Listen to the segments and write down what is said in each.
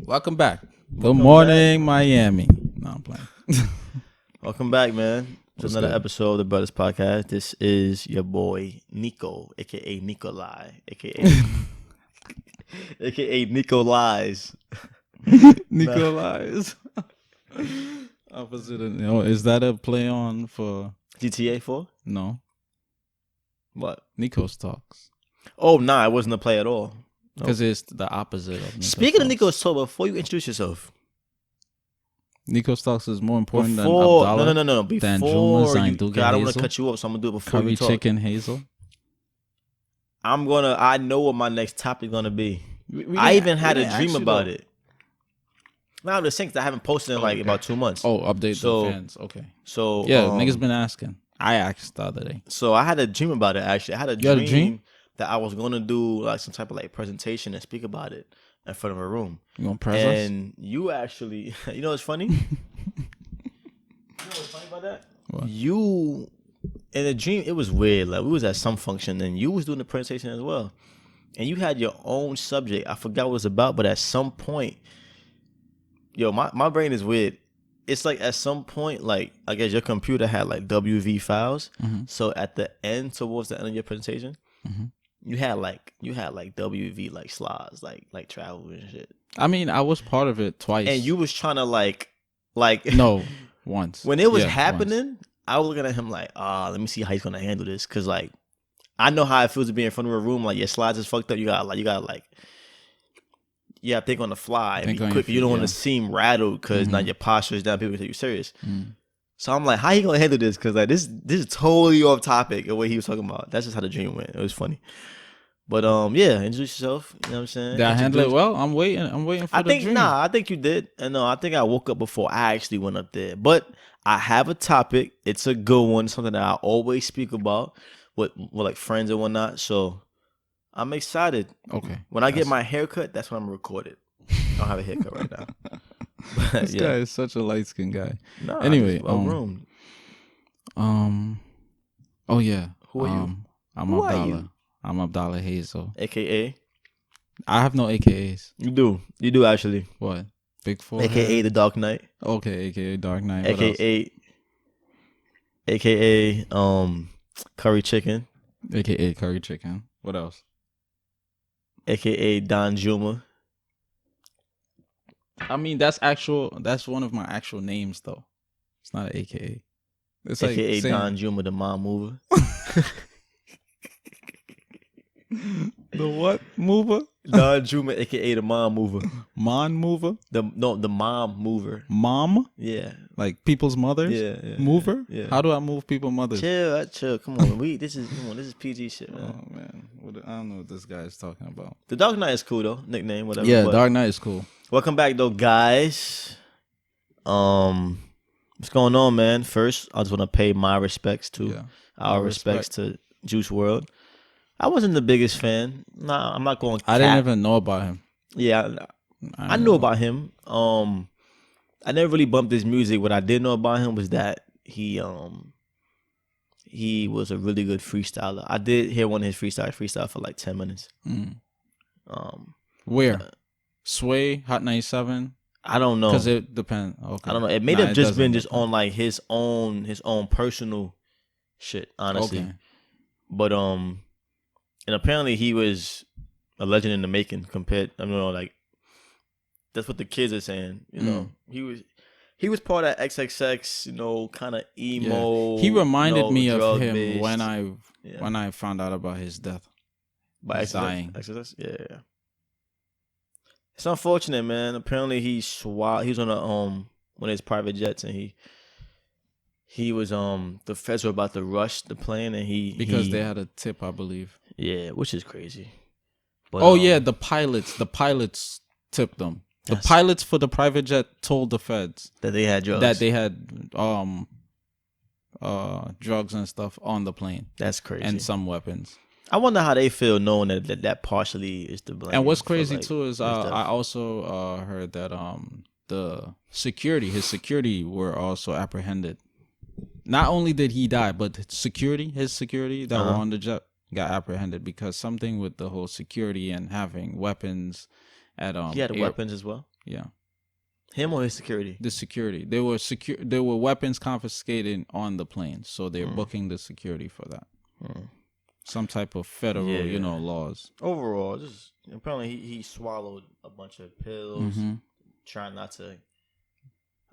Welcome back. Good morning, Miami. No, I'm playing. Welcome back, man, to What's another good? episode of the Brothers Podcast. This is your boy Nico, aka Nikolai, aka Nico Lies. Nikolai's. Opposite of, is that a play on for GTA 4? no? What? Nico's talks. Oh, nah, it wasn't a play at all. Because it's the opposite of Nico's Speaking of talks. Nico's talk, before you introduce yourself, Nico's talks is more important before than Abdalla. no, Than before Juma, you, Zainduga, I don't want Hazel, to cut you off, so I'm gonna do it before Curry you talk. Chicken Hazel. I know what my next topic gonna be. I even had a dream about it. Now the things that I haven't posted in about 2 months. Oh, update the fans. Okay. So Yeah, niggas been asking. I asked the other day. So I had a dream about it. Actually, I had a dream that I was gonna do like some type of like presentation and speak about it in front of a room. You gonna press us? And you actually, you know what's funny? You know what's funny about that? What? You in the dream, it was weird. Like we was at some function and you was doing the presentation as well, and you had your own subject. I forgot what it was about, but at some point, my brain is weird. It's like at some point, like I guess your computer had like WV files. Mm-hmm. So at the end, towards the end of your presentation, Mm-hmm. you had like WV like slides, like travel and shit. I mean, I was part of it twice. And you was trying to like no, once. when it was Yeah, happening, once. I was looking at him like, let me see how he's gonna handle this, cause like I know how it feels to be in front of a room. Like your slides is fucked up. You gotta think on the fly and be quick. You don't want to seem rattled because now your posture is down. People take you serious. Mm. So I'm like, how you gonna handle this? Cause like this is totally off topic of what he was talking about. That's just how the dream went. It was funny. But yeah, introduce yourself. You know what I'm saying? Did I handle it well? I'm waiting for the dream. I think you did. And no, I think I woke up before I actually went up there. But I have a topic. It's a good one. Something that I always speak about with like friends and whatnot. So I'm excited. Okay. When I get my haircut, that's when I'm recorded. I don't have a haircut right now. This guy is such a light skinned guy. No, Anyway, room. Oh yeah. Who are you? I'm Who are Abdalla. you? I'm Abdalla Hazel. AKA. I have no AKAs. You do actually. What? Big Four. AKA the Dark Knight. Okay, AKA Dark Knight. What AKA Curry Chicken. AKA Curry Chicken. What else? AKA Don Juma. I mean, that's one of my actual names though. It's not an AKA. It's like AKA saying, Don Juma, the mom mover. the what mover? Don Juma, AKA the mom mover. Mon mover? The mom mover. Mom? Yeah. Like people's mothers? Yeah. Mover? Yeah. How do I move people's mothers? Chill. Come on. This is PG shit, man. Oh man. I don't know what this guy is talking about. The Dark Knight is cool though. Nickname, whatever. Yeah, Dark Knight is cool. Welcome back though, guys. What's going on, man? First, I just want to pay my respects to our respects to Juice WRLD. I wasn't the biggest fan. Nah, I'm not going. I didn't even know about him. Yeah, I knew about him. I never really bumped his music. What I did know about him was that he was a really good freestyler. I did hear one of his freestyle for like 10 minutes. Mm. Where? Sway, Hot 97. I don't know. Because it depends. Okay. I don't know. It may have just been just on like his own personal shit, honestly. Okay. But and apparently he was a legend in the making compared. I don't know, like that's what the kids are saying. You know, he was part of XXX. You know, kind of emo. Yeah. He reminded me of him drug-based. when I found out about his death. By dying. XXX, yeah. It's unfortunate, man. Apparently he was on one of his private jets, and he was the feds were about to rush the plane, and because they had a tip, I believe. Yeah, which is crazy. But, the pilots tipped them. The pilots for the private jet told the feds that they had drugs. That they had drugs and stuff on the plane. That's crazy. And some weapons. I wonder how they feel knowing that partially is the blame. And what's crazy too is I also heard that his security were also apprehended. Not only did he die, but his security that were on the jet got apprehended because something with the whole security and having weapons at he had weapons as well. Yeah. Him or his security? The security. There were weapons confiscated on the plane, so they're booking the security for that. Some type of federal, laws. Overall, just apparently he swallowed a bunch of pills, trying not to. I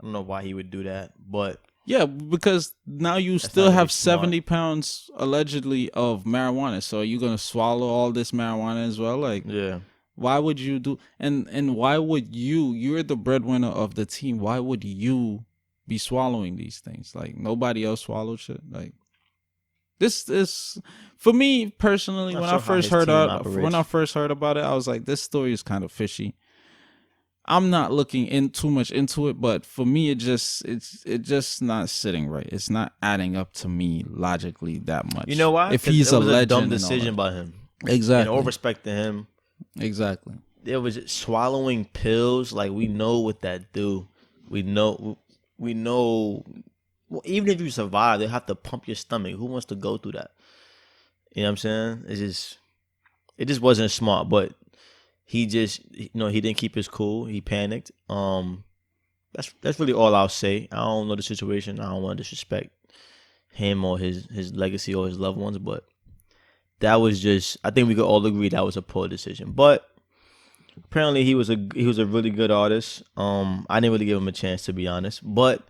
don't know why he would do that, but yeah, because now you still have 70 pounds allegedly of marijuana. So are you gonna swallow all this marijuana as well? Like, yeah. Why would you do and why would you're the breadwinner of the team, why would you be swallowing these things? Like nobody else swallowed shit. Like this is for me personally, when I first heard about it, I was like, this story is kind of fishy. I'm not looking in too much into it, but for me it's just not sitting right. It's not adding up to me logically that much. You know why? If he's it was a legend, dumb decision by him. Exactly. And all respect to him. Exactly. It was swallowing pills. Like, we know what that do. We know. Well, even if you survive, they have to pump your stomach. Who wants to go through that? You know what I'm saying? It just wasn't smart. But he just, he didn't keep his cool. He panicked. That's really all I'll say. I don't know the situation. I don't want to disrespect him or his legacy or his loved ones, but that was just, I think we could all agree that was a poor decision. But apparently he was a really good artist. I didn't really give him a chance, to be honest. But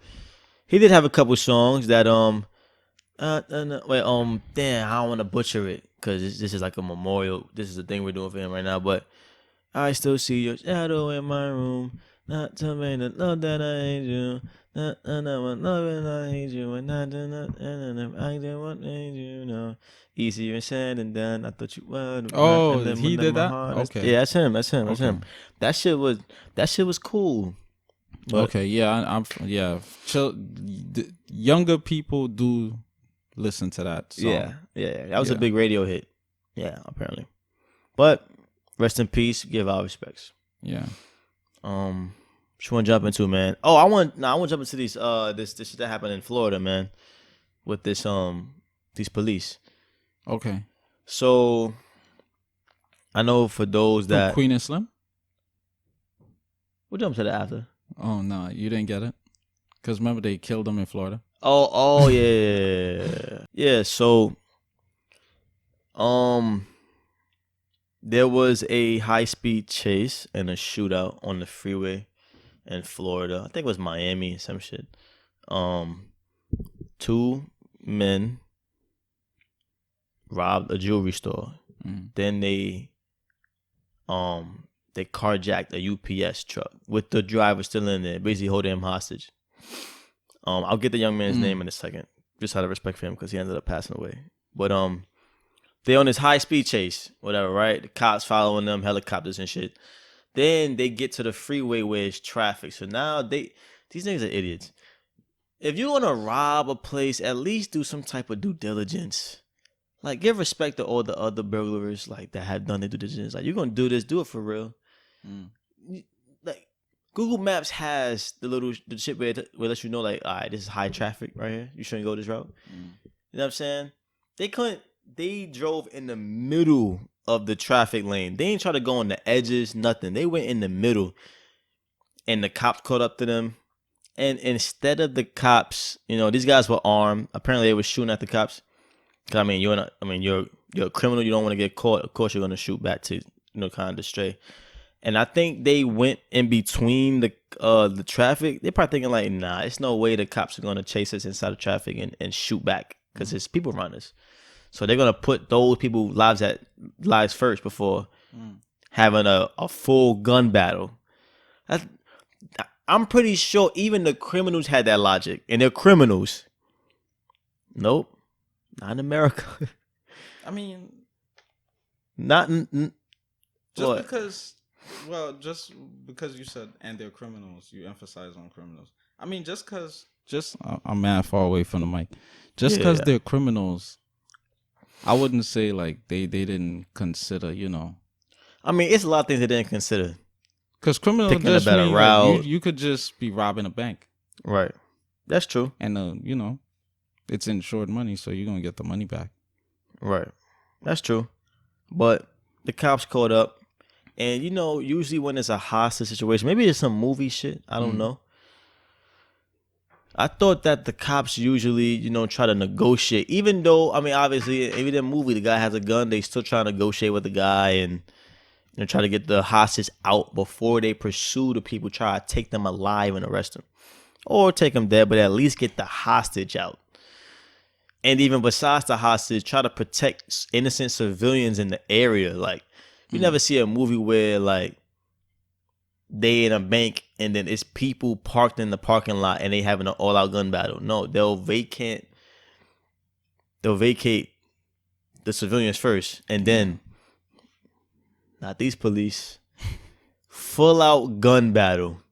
he did have a couple songs that damn, I don't want to butcher it because this is like a memorial. This is the thing we're doing for him right now. But I still see your shadow in my room. Not to me to know that I hate you. Not loving I hate you. And I do not I do what hate you. No. Easier said than done. I thought you would. Oh, he did that? Okay. Yeah, that's him. That's him. That shit was cool. But, okay, yeah, younger people do listen to that song. Yeah. That was a big radio hit. Yeah, apparently. But rest in peace. Give our respects. Yeah. What you want to jump into, man? Oh, I want to jump into these this shit that happened in Florida, man, with this these police. Okay. So I know for those that Queen&Slim? We'll jump to that after. Oh no, you didn't get it? Because remember they killed them in Florida. Oh yeah. Yeah, so there was a high-speed chase and a shootout on the freeway in Florida. I think it was Miami, some shit. 2 men robbed a jewelry store. Then they carjacked a UPS truck with the driver still in there, basically holding him hostage. I'll get the young man's name in a second, just out of respect for him because he ended up passing away. But they on this high speed chase, whatever, right? The cops following them, helicopters and shit. Then they get to the freeway where it's traffic. So now these niggas are idiots. If you want to rob a place, at least do some type of due diligence. Like, give respect to all the other burglars like that have done their due diligence. Like, you're gonna do this, do it for real. Like, Google Maps has the shit where it lets you know, like, all right, this is high traffic right here. You shouldn't go this route. You know what I'm saying? They drove in the middle of the traffic lane. They ain't try to go on the edges, nothing. They went in the middle, and the cops caught up to them. And instead of the cops, these guys were armed. Apparently, they were shooting at the cops. Cause you're a criminal. You don't want to get caught. Of course, you're gonna shoot back to kind of stray. And I think they went in between the traffic. They're probably thinking like, nah, it's no way the cops are gonna chase us inside of traffic and shoot back because it's people runners. So they're gonna put those people's lives first before having a full gun battle. I'm pretty sure even the criminals had that logic, and they're criminals. Nope, not in America. I mean, not just because you said and they're criminals, you emphasize on criminals. I mean, I'm mad far away from the mic. Just because they're criminals, I wouldn't say like they didn't consider, I mean, it's a lot of things they didn't consider. Because criminal Picking just a better mean route. Like, you could just be robbing a bank. Right. That's true. And, it's insured money, so you're going to get the money back. Right. That's true. But the cops caught up. And usually when it's a hostage situation, maybe it's some movie shit. I don't know. I thought that the cops usually, try to negotiate. Even though, I mean, obviously, even in the movie, the guy has a gun. They still try to negotiate with the guy and try to get the hostage out before they pursue the people, try to take them alive and arrest them. Or take them dead, but at least get the hostage out. And even besides the hostage, try to protect innocent civilians in the area. Like, you never see a movie where, like, they in a bank and then it's people parked in the parking lot and they having an all-out gun battle. No, they'll vacate the civilians first, and then not these police full-out gun battle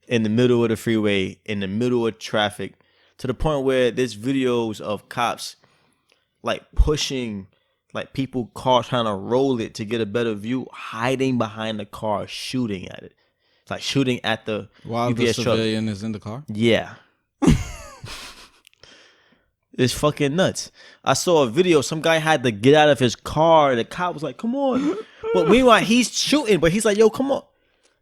in the middle of the freeway, in the middle of traffic, to the point where there's videos of cops like pushing like people cars, trying to roll it to get a better view, hiding behind the car, shooting at it. Like shooting at the while UPS the truck. civilian is in the car. Yeah. It's fucking nuts. I saw a video. Some guy had to get out of his car. The cop was like, "Come on!" But meanwhile, he's shooting. But he's like, "Yo, come on!"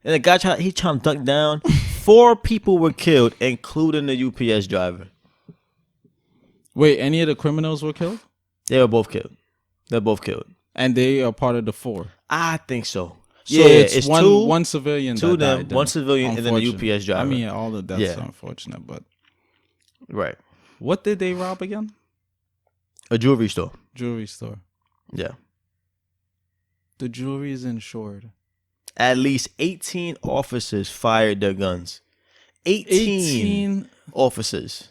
And the guy trying to duck down. 4 people were killed, including the UPS driver. Wait, any of the criminals were killed? They were both killed. They're both killed, and they are part of the 4. I think so. So it's one civilian. Two of them, died, one civilian, and then the UPS driver. I mean, all the deaths are unfortunate, but right. What did they rob again? A jewelry store. Jewelry store. Yeah. The jewelry is insured. At least 18 officers fired their guns. 18 officers.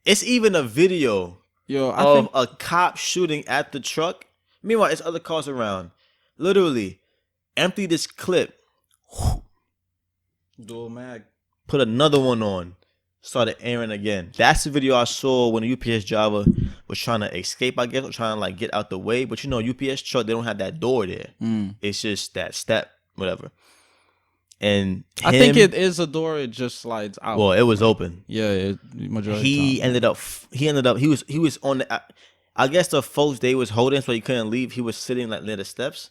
It's even a video of a cop shooting at the truck. Meanwhile, there's other cars around. Literally. Empty this clip. Dual mag. Put another one on. Started airing again. That's the video I saw when the UPS driver was trying to escape, I guess, or trying to like get out the way. But UPS truck, they don't have that door there. It's just that step, whatever. And I think it is a door. It just slides out. Well, it was open. Yeah, He ended up. He was on the. I guess the folks they was holding, so he couldn't leave. He was sitting like near the steps.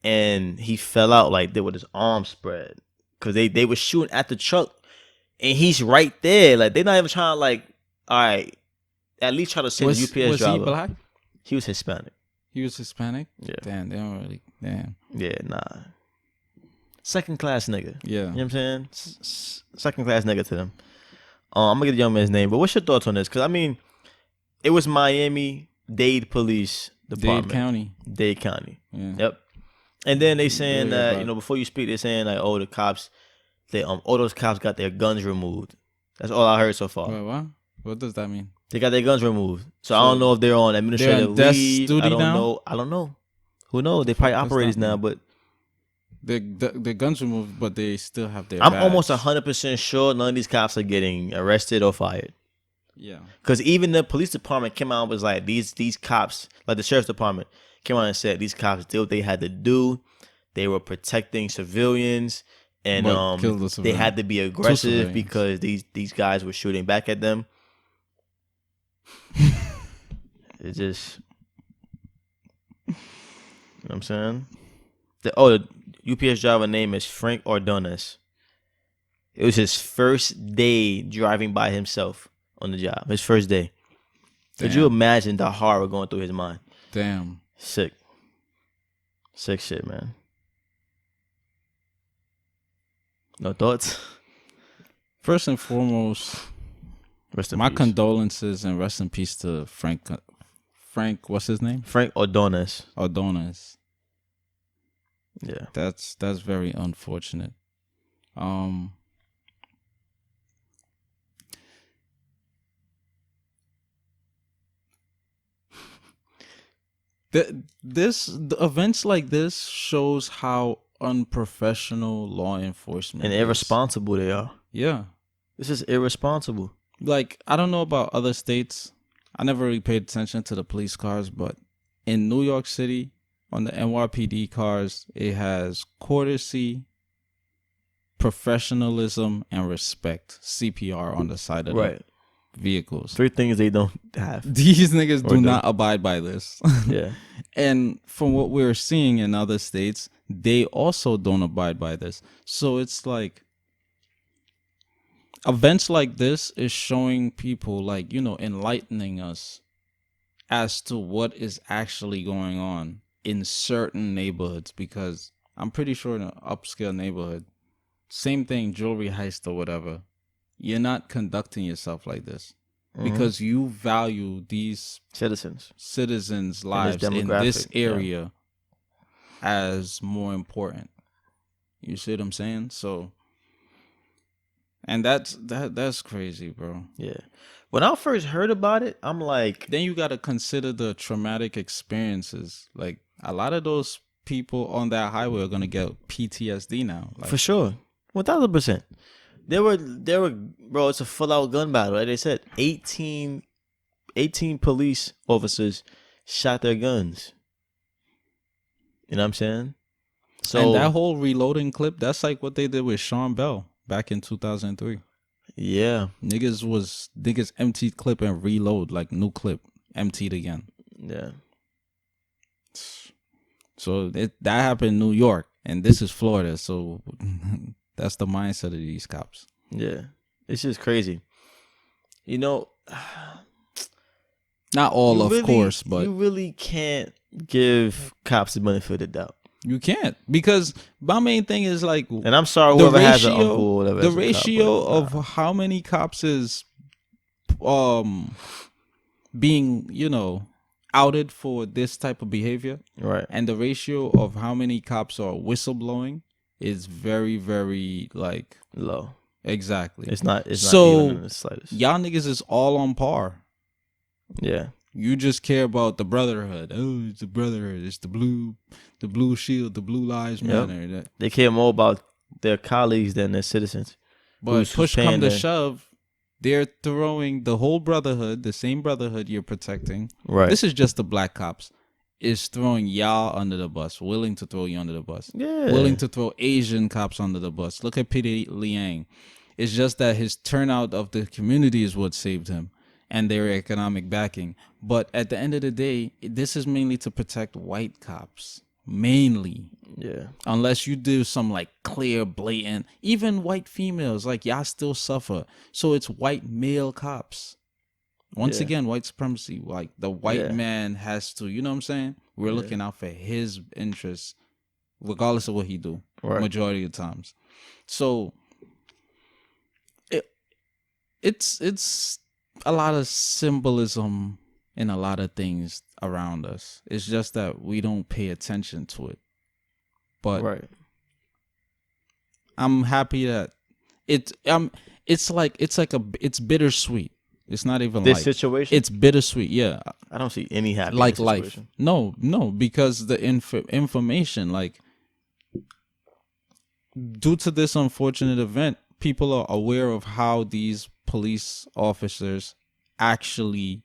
And he fell out like there with his arms spread, because they were shooting at the truck, and he's right there. Like they're not even trying to like, all right, at least try to send the UPS driver. Was he black? He was Hispanic. He was Hispanic. Yeah. Damn, they don't really. Damn. Yeah, nah. Second class nigga. Yeah. You know what I'm saying? Second class nigga to them. I'm gonna get the young man's name, but what's your thoughts on this? Because I mean, it was Miami-Dade Police Department. Dade County. Yeah. Yep. And then they saying that, before you speak, they're saying like, oh, the cops, all those cops got their guns removed. That's all I heard so far. Wait, what? What does that mean? They got their guns removed. So I don't know if they're on administrative leave. I don't know. I don't know. Who knows? They probably operators now, but their guns removed, but they still have their. I'm almost 100% sure none of these cops are getting arrested or fired. Yeah. Because even the police department came out and was like, these cops, like the sheriff's department, came out and said these cops did what they had to do. They were protecting civilians, and they had to be aggressive because these guys were shooting back at them. It just, you know what I'm saying? The UPS driver name is Frank Ordonez. It was his first day driving by himself on the job. His first day. Damn. Could you imagine the horror going through his mind? Damn. Sick shit, man. No thoughts? First and foremost, my condolences and rest in peace to Frank. What's his name? Frank Ordonez. Yeah. That's very unfortunate. The events like this shows how unprofessional law enforcement and irresponsible they are. Yeah. This is irresponsible. Like, I don't know about other states. I never really paid attention to the police cars, but in New York City, on the NYPD cars, it has courtesy, professionalism, and respect. CPR on the side of the vehicles. 3 things they don't have. These niggas do not abide by this. Yeah. And from what we're seeing in other states, they also don't abide by this. So it's like events like this is showing people, like, enlightening us as to what is actually going on in certain neighborhoods, because I'm pretty sure in an upscale neighborhood, same thing, jewelry heist or whatever, you're not conducting yourself like this because you value these citizens' lives in this area as more important. You see what I'm saying? So, and that's crazy, bro. Yeah. When I first heard about it, I'm like, then you got to consider the traumatic experiences. Like, a lot of those people on that highway are going to get PTSD now. Like, for sure. 1,000%. There were, bro, it's a full out gun battle. Like they said, 18 police officers shot their guns. You know what I'm saying? So, and that whole reloading clip, that's like what they did with Sean Bell back in 2003. Yeah. Niggas emptied clip and reload, like new clip, emptied again. Yeah. So that happened in New York, and this is Florida. So that's the mindset of these cops. Yeah. It's just crazy. You know, not all, of course, but you really can't give cops the benefit of the doubt. You can't, because my main thing is like, and I'm sorry, whoever has an uncle, or whatever. The ratio of how many cops is, being, outed for this type of behavior, right? And the ratio of how many cops are whistleblowing is very, very like low. Exactly. It's not even in the slightest. Y'all niggas is all on par. Yeah. You just care about the brotherhood. Oh, it's the brotherhood. It's the blue shield, the blue lives matter. Yep. They care more about their colleagues than their citizens. But push come to shove, they're throwing the whole brotherhood, the same brotherhood you're protecting. Right. This is just the black cops. Is throwing y'all under the bus, willing to throw you under the bus. Yeah. Willing to throw Asian cops under the bus. Look at Peter Liang. It's just that his turnout of the community is what saved him, and their economic backing. But at the end of the day, this is mainly to protect white cops. Mainly. Yeah. Unless you do some like clear, blatant, even white females, like y'all still suffer. So it's white male cops. Once again, white supremacy. Like the white man has to, you know what I'm saying? We're looking out for his interests, regardless of what he do. Right. Majority of the times. So it's a lot of symbolism in a lot of things around us. It's just that we don't pay attention to it. But I'm happy that it's bittersweet. It's not even this situation. It's bittersweet. Yeah, I don't see any happiness. Like life. No, because the information, like, due to this unfortunate event, people are aware of how these police officers actually,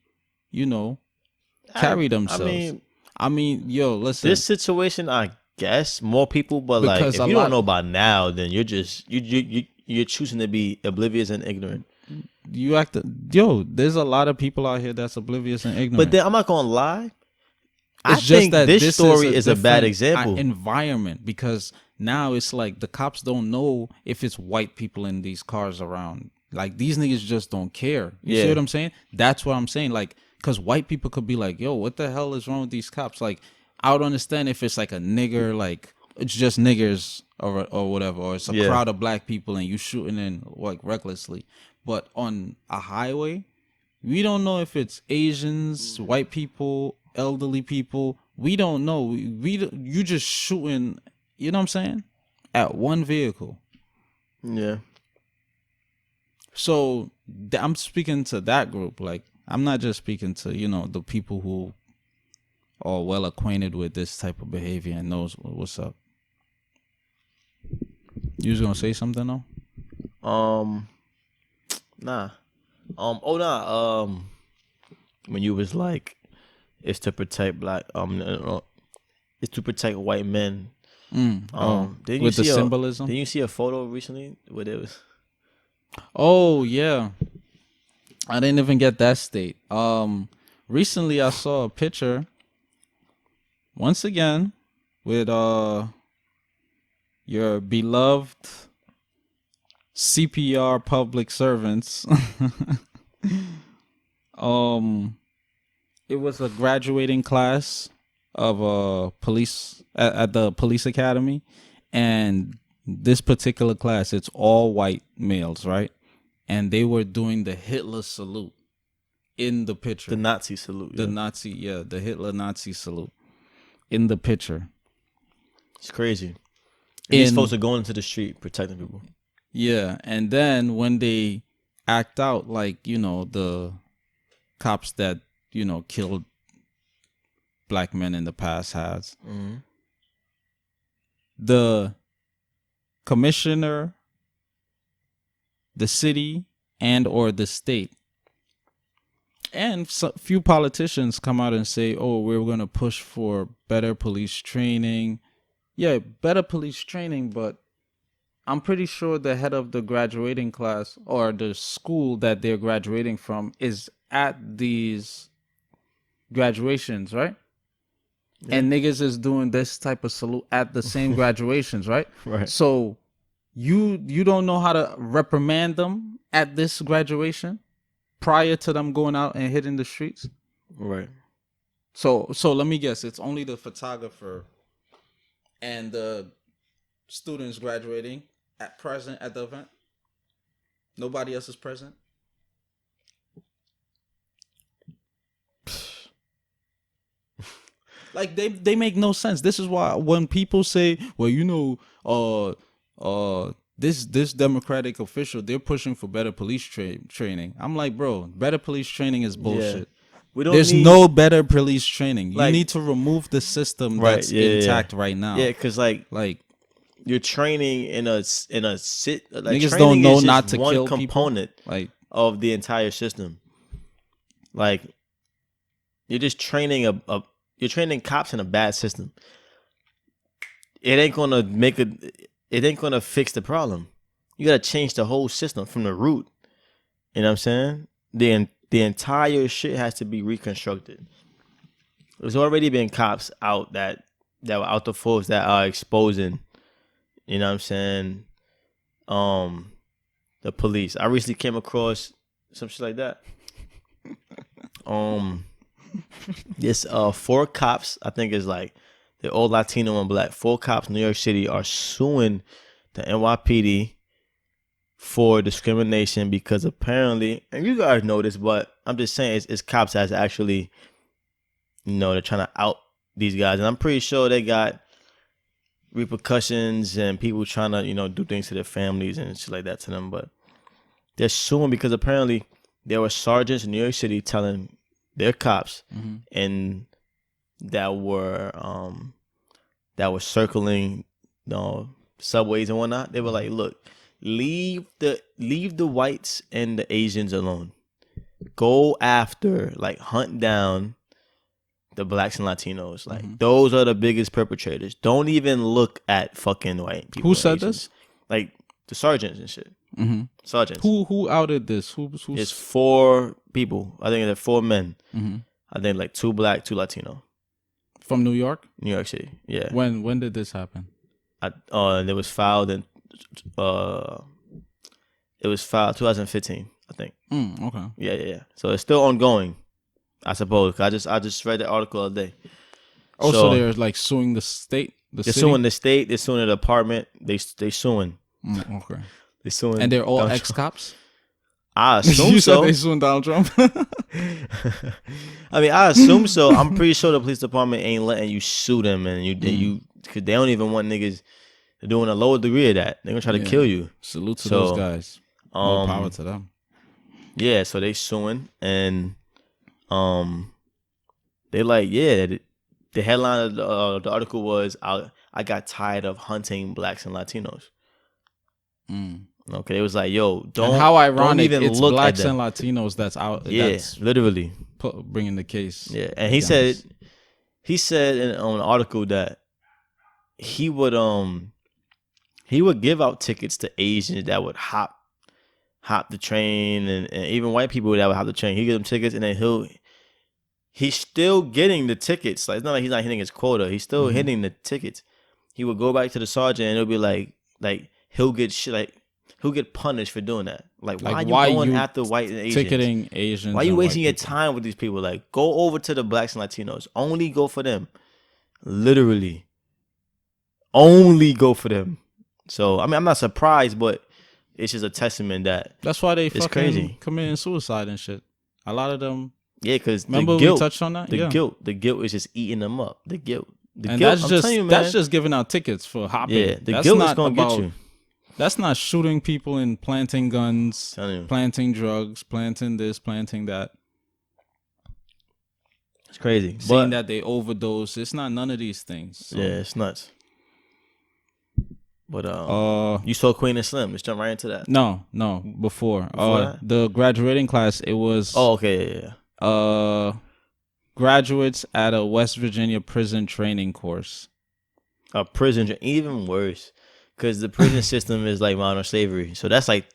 carry themselves. I mean, yo, listen. This situation, I guess more people, but because like if you don't know by now, then you're just you're choosing to be oblivious and ignorant. There's a lot of people out here that's oblivious and ignorant. But then I'm not gonna lie. I think this story is a bad example. Environment, because now it's like the cops don't know if it's white people in these cars around. Like, these niggas just don't care. You see what I'm saying? That's what I'm saying. Like, because white people could be like, yo, what the hell is wrong with these cops? Like, I would understand if it's like a nigger, like it's just niggers or whatever, or it's a crowd of black people and you shooting in like recklessly. But on a highway, we don't know if it's Asians, white people, elderly people. We don't know. You just shooting, you know what I'm saying, at one vehicle. Yeah. So I'm speaking to that group. Like, I'm not just speaking to, the people who are well acquainted with this type of behavior and knows what's up. You was gonna say something though? Nah. When you was like, it's to protect black, it's to protect white men. With the symbolism. Did you see a photo recently where there was? Oh yeah, I didn't even get that state. Recently I saw a picture. Once again, with your beloved CPR public servants. It was a graduating class of police at the police academy, and this particular class, it's all white males, right? And they were doing the Hitler salute in the picture. The Nazi salute. The Hitler Nazi salute in the picture. It's crazy. These folks are going into the street protecting people. Yeah, and then when they act out like, the cops that, killed black men in the past has, the commissioner, the city, and or the state, and few politicians come out and say, oh, we're going to push for better police training. Yeah, better police training, but I'm pretty sure the head of the graduating class or the school that they're graduating from is at these graduations, right? Yeah. And niggas is doing this type of salute at the same graduations, right? Right. So you don't know how to reprimand them at this graduation prior to them going out and hitting the streets? Right. So let me guess, it's only the photographer and the students graduating present at the event? Nobody else is present? Like they make no sense. This is why when people say, well, this Democratic official, they're pushing for better police training. I'm like, bro, better police training is bullshit. Yeah. There's no better police training. You need to remove the system that's intact right now. Yeah, because like you're training in a niggas don't know not to kill component people. Of the entire system. Like you're just training you're training cops in a bad system. It ain't gonna fix the problem. You gotta change the whole system from the root. You know what I'm saying? The entire shit has to be reconstructed. There's already been cops out that were out the force that are exposing, you know what I'm saying, the police. I recently came across some shit like that. This 4 cops, I think is like they're all Latino and black. 4 cops in New York City are suing the NYPD for discrimination because apparently, and you guys know this, but I'm just saying it's cops that's actually, they're trying to out these guys, and I'm pretty sure they got repercussions and people trying to do things to their families and shit like that to them. But they're suing because apparently there were sergeants in New York City telling their cops and that were circling subways and whatnot. They were like, look, leave the whites and the Asians alone. Go after, hunt down the blacks and Latinos. Those are the biggest perpetrators. Don't even look at fucking white people. Who said this? Like the sergeants and shit. Sergeants. Who outed this? Who's... It's 4 people. I think they're 4 men. I think 2 black, 2 Latino. From New York? New York City. Yeah. When did this happen? It was filed in 2015, I think. Okay. Yeah. So it's still ongoing, I suppose. I just read the article the other day. Oh, so they're suing the state? They're suing the state. They're suing the department. They suing. Okay. They suing. And they're all ex-cops? I assume you so. Said they suing Donald Trump? I mean, I assume so. I'm pretty sure the police department ain't letting you sue them, and because they don't even want niggas doing a lower degree of that. They're gonna try to kill you. Salute to those guys. More power to them. Yeah, so they suing, and they the headline of the article was I got tired of hunting blacks and Latinos. Okay, it was like, yo, don't. And how ironic! Don't even it's look blacks at them. and Latinos that's out. Yeah, that's literally bringing the case. Yeah, and he said on an article that he would give out tickets to Asians that would hop the train, and even white people that would hop the train. He give them tickets, and then he's still getting the tickets. Like, it's not like he's not hitting his quota. He's still hitting the tickets. he would go back to the sergeant and it'll be like he'll get shit, like he'll get punished for doing that. Like, why are you going after white and Asians? Ticketing Asians. Why are you wasting your time with these people? Like, go over to the blacks and Latinos. Only go for them. Literally. Only go for them. So, I mean, I'm not surprised, but it's just a testament that that's why they fucking crazy. Committing suicide and shit. A lot of them. Yeah, because remember the guilt, we touched on that. The guilt is just eating them up. The guilt. And guilt, that's just giving out tickets for hopping. Yeah, the guilt is gonna get you. That's not shooting people and planting guns, planting drugs, planting this, planting that. It's crazy. Saying that they overdose. It's not none of these things. So. Yeah, it's nuts. But you saw Queen&Slim. Let's jump right into that. No, before the graduating class, it was. Oh, okay, yeah. Graduates at a West Virginia prison training course. A prison, even worse, because the prison system is like modern slavery. So that's like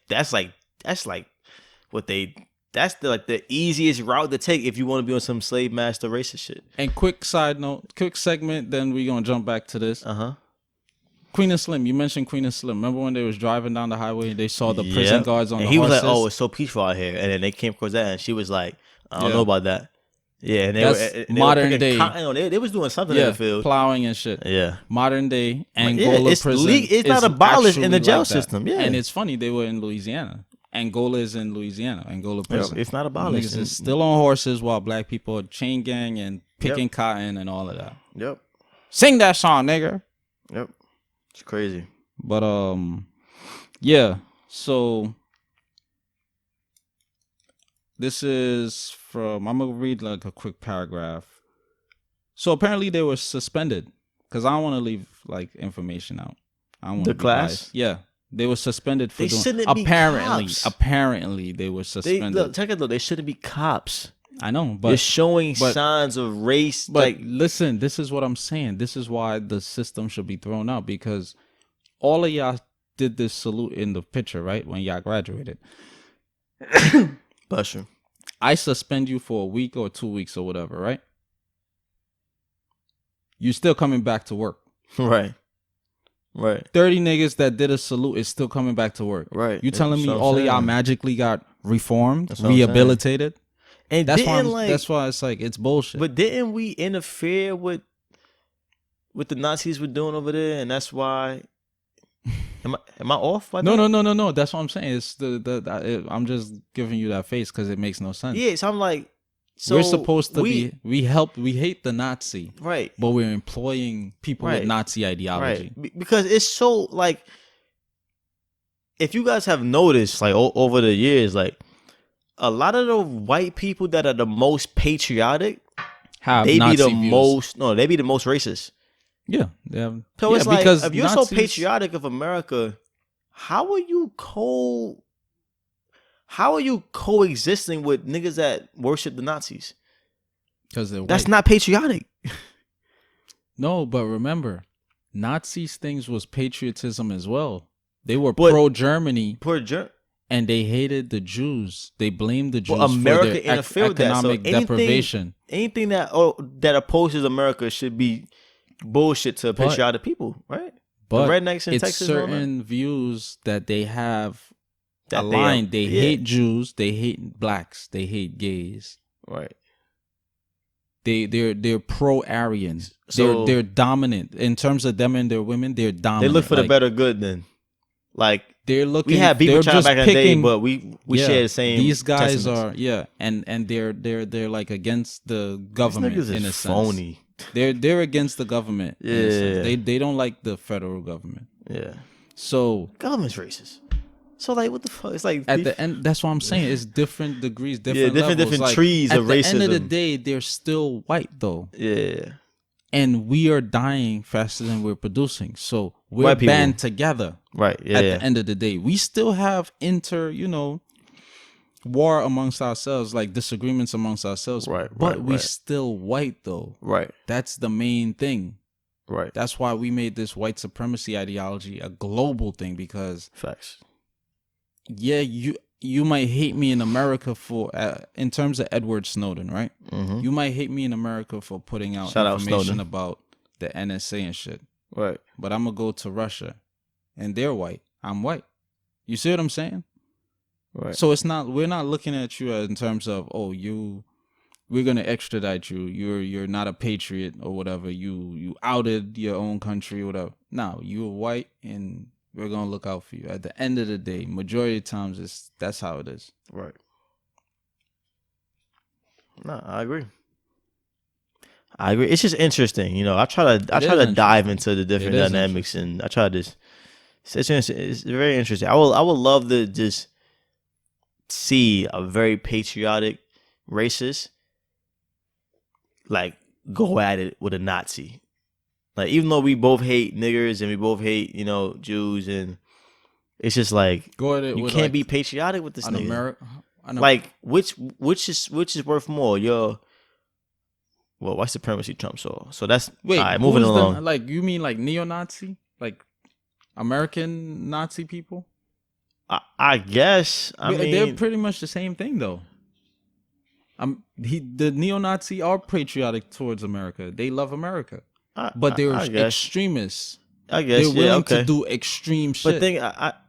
what they. That's the easiest route to take if you want to be on some slave master racist shit. And quick side note, quick segment, then we're gonna jump back to this. Queen&Slim, you mentioned Queen&Slim. Remember when they was driving down the highway and they saw the prison guards on the horses? And he was like, "Oh, it's so peaceful out here." And then they came across that, and she was like, "I don't know about that." Yeah, and they modern day. They was doing something in the field, plowing and shit. Yeah, modern day Angola prison. It's not abolished in the jail system. Yeah, and it's funny they were in Louisiana. Angola is in Louisiana. Angola prison. It's not abolished. It's still on horses while black people are chain gang and picking cotton and all of that. Yep. Sing that song, nigga. Yep. It's crazy. But yeah. So this is from. I'm gonna read like a quick paragraph. So apparently they were suspended because I don't want to leave like information out. I don't want the class. Biased. Yeah. They were suspended for doing. Apparently, they were suspended. Check it though. They shouldn't be cops. I know, but they're showing signs of race. But listen, this is what I'm saying. This is why the system should be thrown out because all of y'all did this salute in the picture, right? When y'all graduated. Bless you. I suspend you for a week or 2 weeks or whatever, right? You still coming back to work, right? Right. 30 niggas that did a salute is still coming back to work. Right. You telling me all of y'all magically got reformed, rehabilitated? And that's why it's like it's bullshit. But didn't we interfere with the Nazis were doing over there, and that's why? Am I off? By no. That's what I'm saying. It's I'm just giving you that face because it makes no sense. Yeah, so I'm like. So we're supposed to we hate the Nazi, right? But we're employing people with Nazi ideology, right? Because it's so like, if you guys have noticed, like over the years, like a lot of the white people that are the most patriotic, they be the most racist. Yeah, So it's like because if you're so patriotic of America, how are you coexisting with niggas that worship the Nazis? Because that's not patriotic. No, but remember, Nazis things was patriotism as well. They were pro-Germany. And they hated the Jews. They blamed the Jews for their economic deprivation. Anything that opposes America should be bullshit to patriotic people, right? But the rednecks in it's Texas, certain views that they have aligned. They hate Jews. They hate blacks. They hate gays. Right. They're pro-Aryans. So they're dominant in terms of them and their women. They're dominant. They look for the better good then. Like they're looking. We had beef with China back in the day, but we share the same. These guys are and they're like against the government in a sense. Phony. They're against the government. Yeah. They don't like the federal government. Yeah. So government's racist. So like, what the fuck? It's like at the end. That's what I'm saying. It's different degrees, different levels. different trees of racism. At the end of the day, they're still white though. Yeah. And we are dying faster than we're producing. So we're band together. Right. Yeah. At the end of the day, we still have war amongst ourselves, like disagreements amongst ourselves. Right. But we still white though. Right. That's the main thing. Right. That's why we made this white supremacy ideology a global thing because facts. Yeah, you might hate me in America for in terms of Edward Snowden, right? Mm-hmm. You might hate me in America for putting out information about the NSA and shit. Right. but I'm gonna go to Russia, and they're white. I'm white. You see what I'm saying? Right. So we're not looking at you in terms of, oh, we're gonna extradite you. You're not a patriot or whatever. You outed your own country or whatever. No, you're white, and we're gonna look out for you. At the end of the day, majority of times that's how it is. Right. No, I agree. It's just interesting, you know. I try to dive into the different dynamics, and I try to just. It's very interesting. I would love to just see a very patriotic racist like go at it with a Nazi. Like, even though we both hate niggers and we both hate, you know, Jews, and it's just like go at it. You can't be patriotic with this nigga. Like, which is worth more? White supremacy trumps all. So that's all right, moving along. Like, you mean like neo-Nazi, like American Nazi people? I guess. I mean, they're pretty much the same thing, though. The neo-Nazi are patriotic towards America. They love America, but they're extremists. I guess they're willing to do extreme shit. But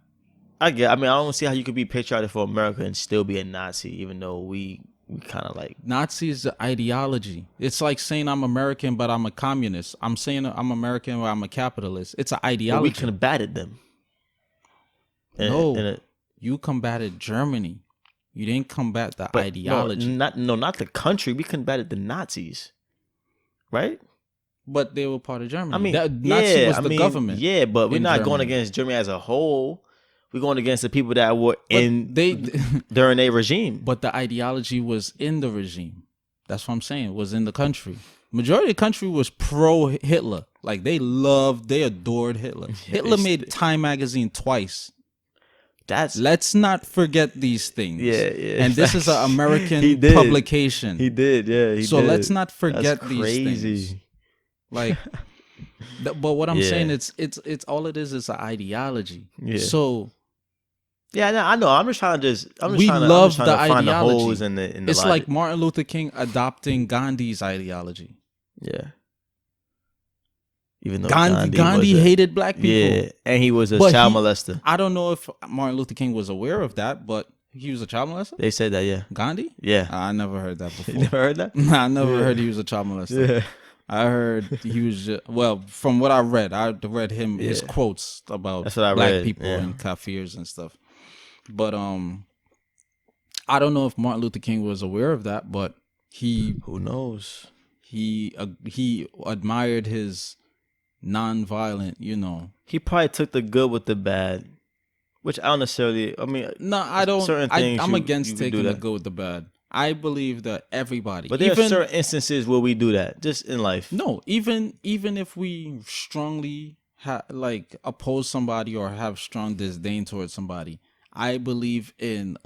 I get. I mean, I don't see how you could be patriotic for America and still be a Nazi, even though we kind of like Nazi is the ideology. It's like saying I'm American, but I'm a communist. I'm saying I'm American, but I'm a capitalist. It's an ideology. But we combated them. You combated Germany. You didn't combat the ideology. Not the country. We combated the Nazis, right? But they were part of Germany. I mean, Nazi was the government. Yeah, but we're not going against Germany as a whole. We're going against the people that were during a regime. But the ideology was in the regime. That's what I'm saying. It was in the country. Majority of the country was pro-Hitler. Like, they adored Hitler. Hitler made Time magazine twice. Let's not forget these things. Yeah. And this is an American publication. He did, yeah. So let's not forget these things. Like, but what I'm saying, it's all it is an ideology. Yeah. So. Yeah, I know. I'm just trying to find the holes in the It's logic. like Martin Luther King adopting Gandhi's ideology. Yeah. Even though Gandhi hated black people. Yeah, and he was a child molester. I don't know if Martin Luther King was aware of that, but he was a child molester? They said that, yeah. Gandhi? Yeah. I never heard that before. You never heard that? I never heard he was a child molester. Yeah. I heard he was from what I read his quotes about black people and kafirs and stuff. But I don't know if Martin Luther King was aware of that, but who knows? He admired his non-violent, you know. He probably took the good with the bad, which I don't necessarily. I mean, no, I don't. Certain things I'm against taking the good with the bad. I believe that everybody. But there are certain instances where we do that, just in life. No, even if we strongly oppose somebody or have strong disdain towards somebody, I believe in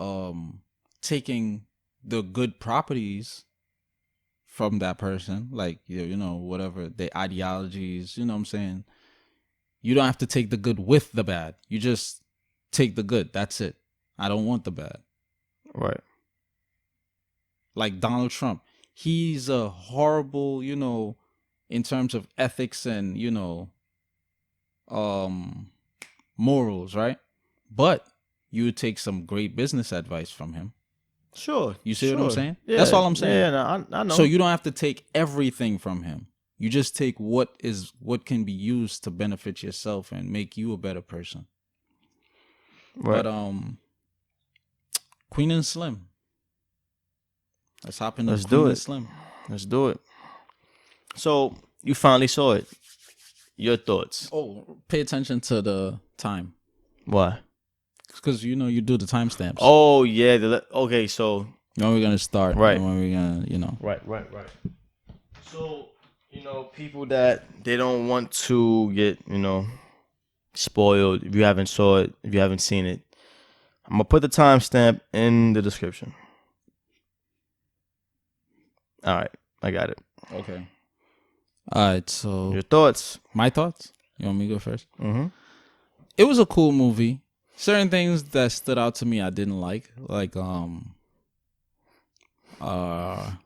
taking the good properties from that person, like, you know, whatever the ideologies, you know what I'm saying? You don't have to take the good with the bad. You just take the good. That's it. I don't want the bad. Right. Like Donald Trump. He's a horrible, you know, in terms of ethics and, you know, morals, right? But you would take some great business advice from him. Sure. You see what I'm saying? Yeah. That's all I'm saying. Yeah, no, I know. So you don't have to take everything from him. You just take what can be used to benefit yourself and make you a better person. Right. But Queen&Slim. Let's hop into Queen&Slim. Let's do it. So you finally saw it. Your thoughts? Oh, pay attention to the time. Why? Because, you know, you do the timestamps. Oh, yeah. Okay, so. When we're going to start. Right. When we're going to, you know. Right. So, you know, people that they don't want to get, you know, spoiled. If you haven't saw it, if you haven't seen it, I'm going to put the timestamp in the description. All right. I got it. Okay. All right. So. Your thoughts? My thoughts? You want me to go first? Mm-hmm. It was a cool movie. Certain things that stood out to me I didn't like I'm gonna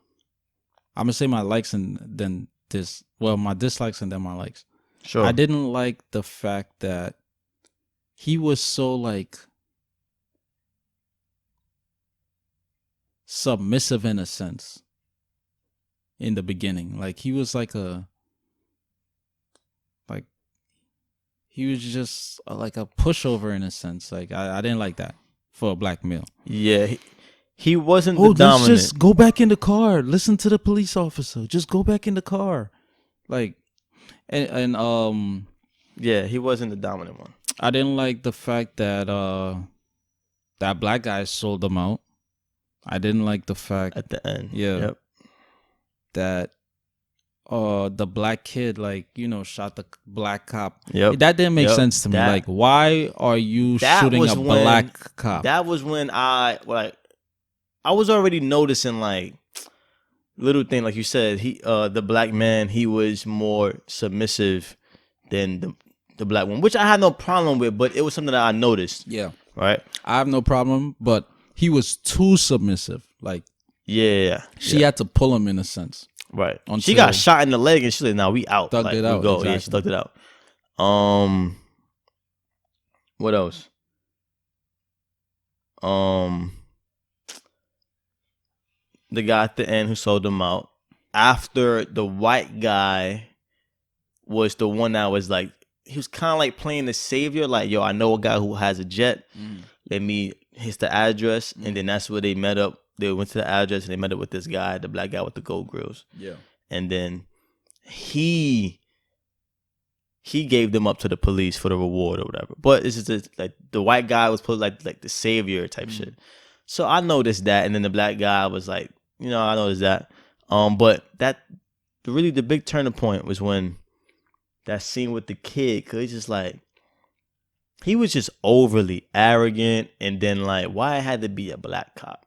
say my likes and then my dislikes and then my likes. Sure. I didn't like the fact that he was so like submissive in a sense in the beginning. Like he was like he was just like a pushover in a sense. Like I didn't like that for a black male. Yeah, he wasn't the Let's dominant. just go back in the car. Listen to the police officer. Just go back in the car. Like, and Yeah, he wasn't the dominant one. I didn't like the fact that that black guy sold them out. I didn't like the fact At the end. Yeah. Yep. that the black kid, like, you know, shot the black cop. Yep. That didn't make Yep. sense to me. That- Like, why are you shooting a black cop? That was when I was already noticing like little thing, like you said, he the black man, he was more submissive than the black one, which I had no problem with, but it was something that I noticed. Yeah. Right? I have no problem, but he was too submissive. Like, Yeah. she had to pull him in a sense. Right. Until- She got shot in the leg and she's like, "Nah, we out." Thugged Like, it we out, go. Yeah, she exactly. thugged it out. What else? The guy at the end who sold them out. After the white guy was the one that was like, he was kind of like playing the savior. Like, yo, I know a guy who has a jet. Let me hit the address. And then that's where they met up. They went to the address and they met up with this guy, the black guy with the gold grills. Yeah. And then he gave them up to the police for the reward or whatever. But it's just like the white guy was put like the savior type shit. So I noticed that, and then the black guy was like, you know, I noticed that. But that really the big turning point was when that scene with the kid, cause he's just like, he was just overly arrogant, and then like, why it had to be a black cop?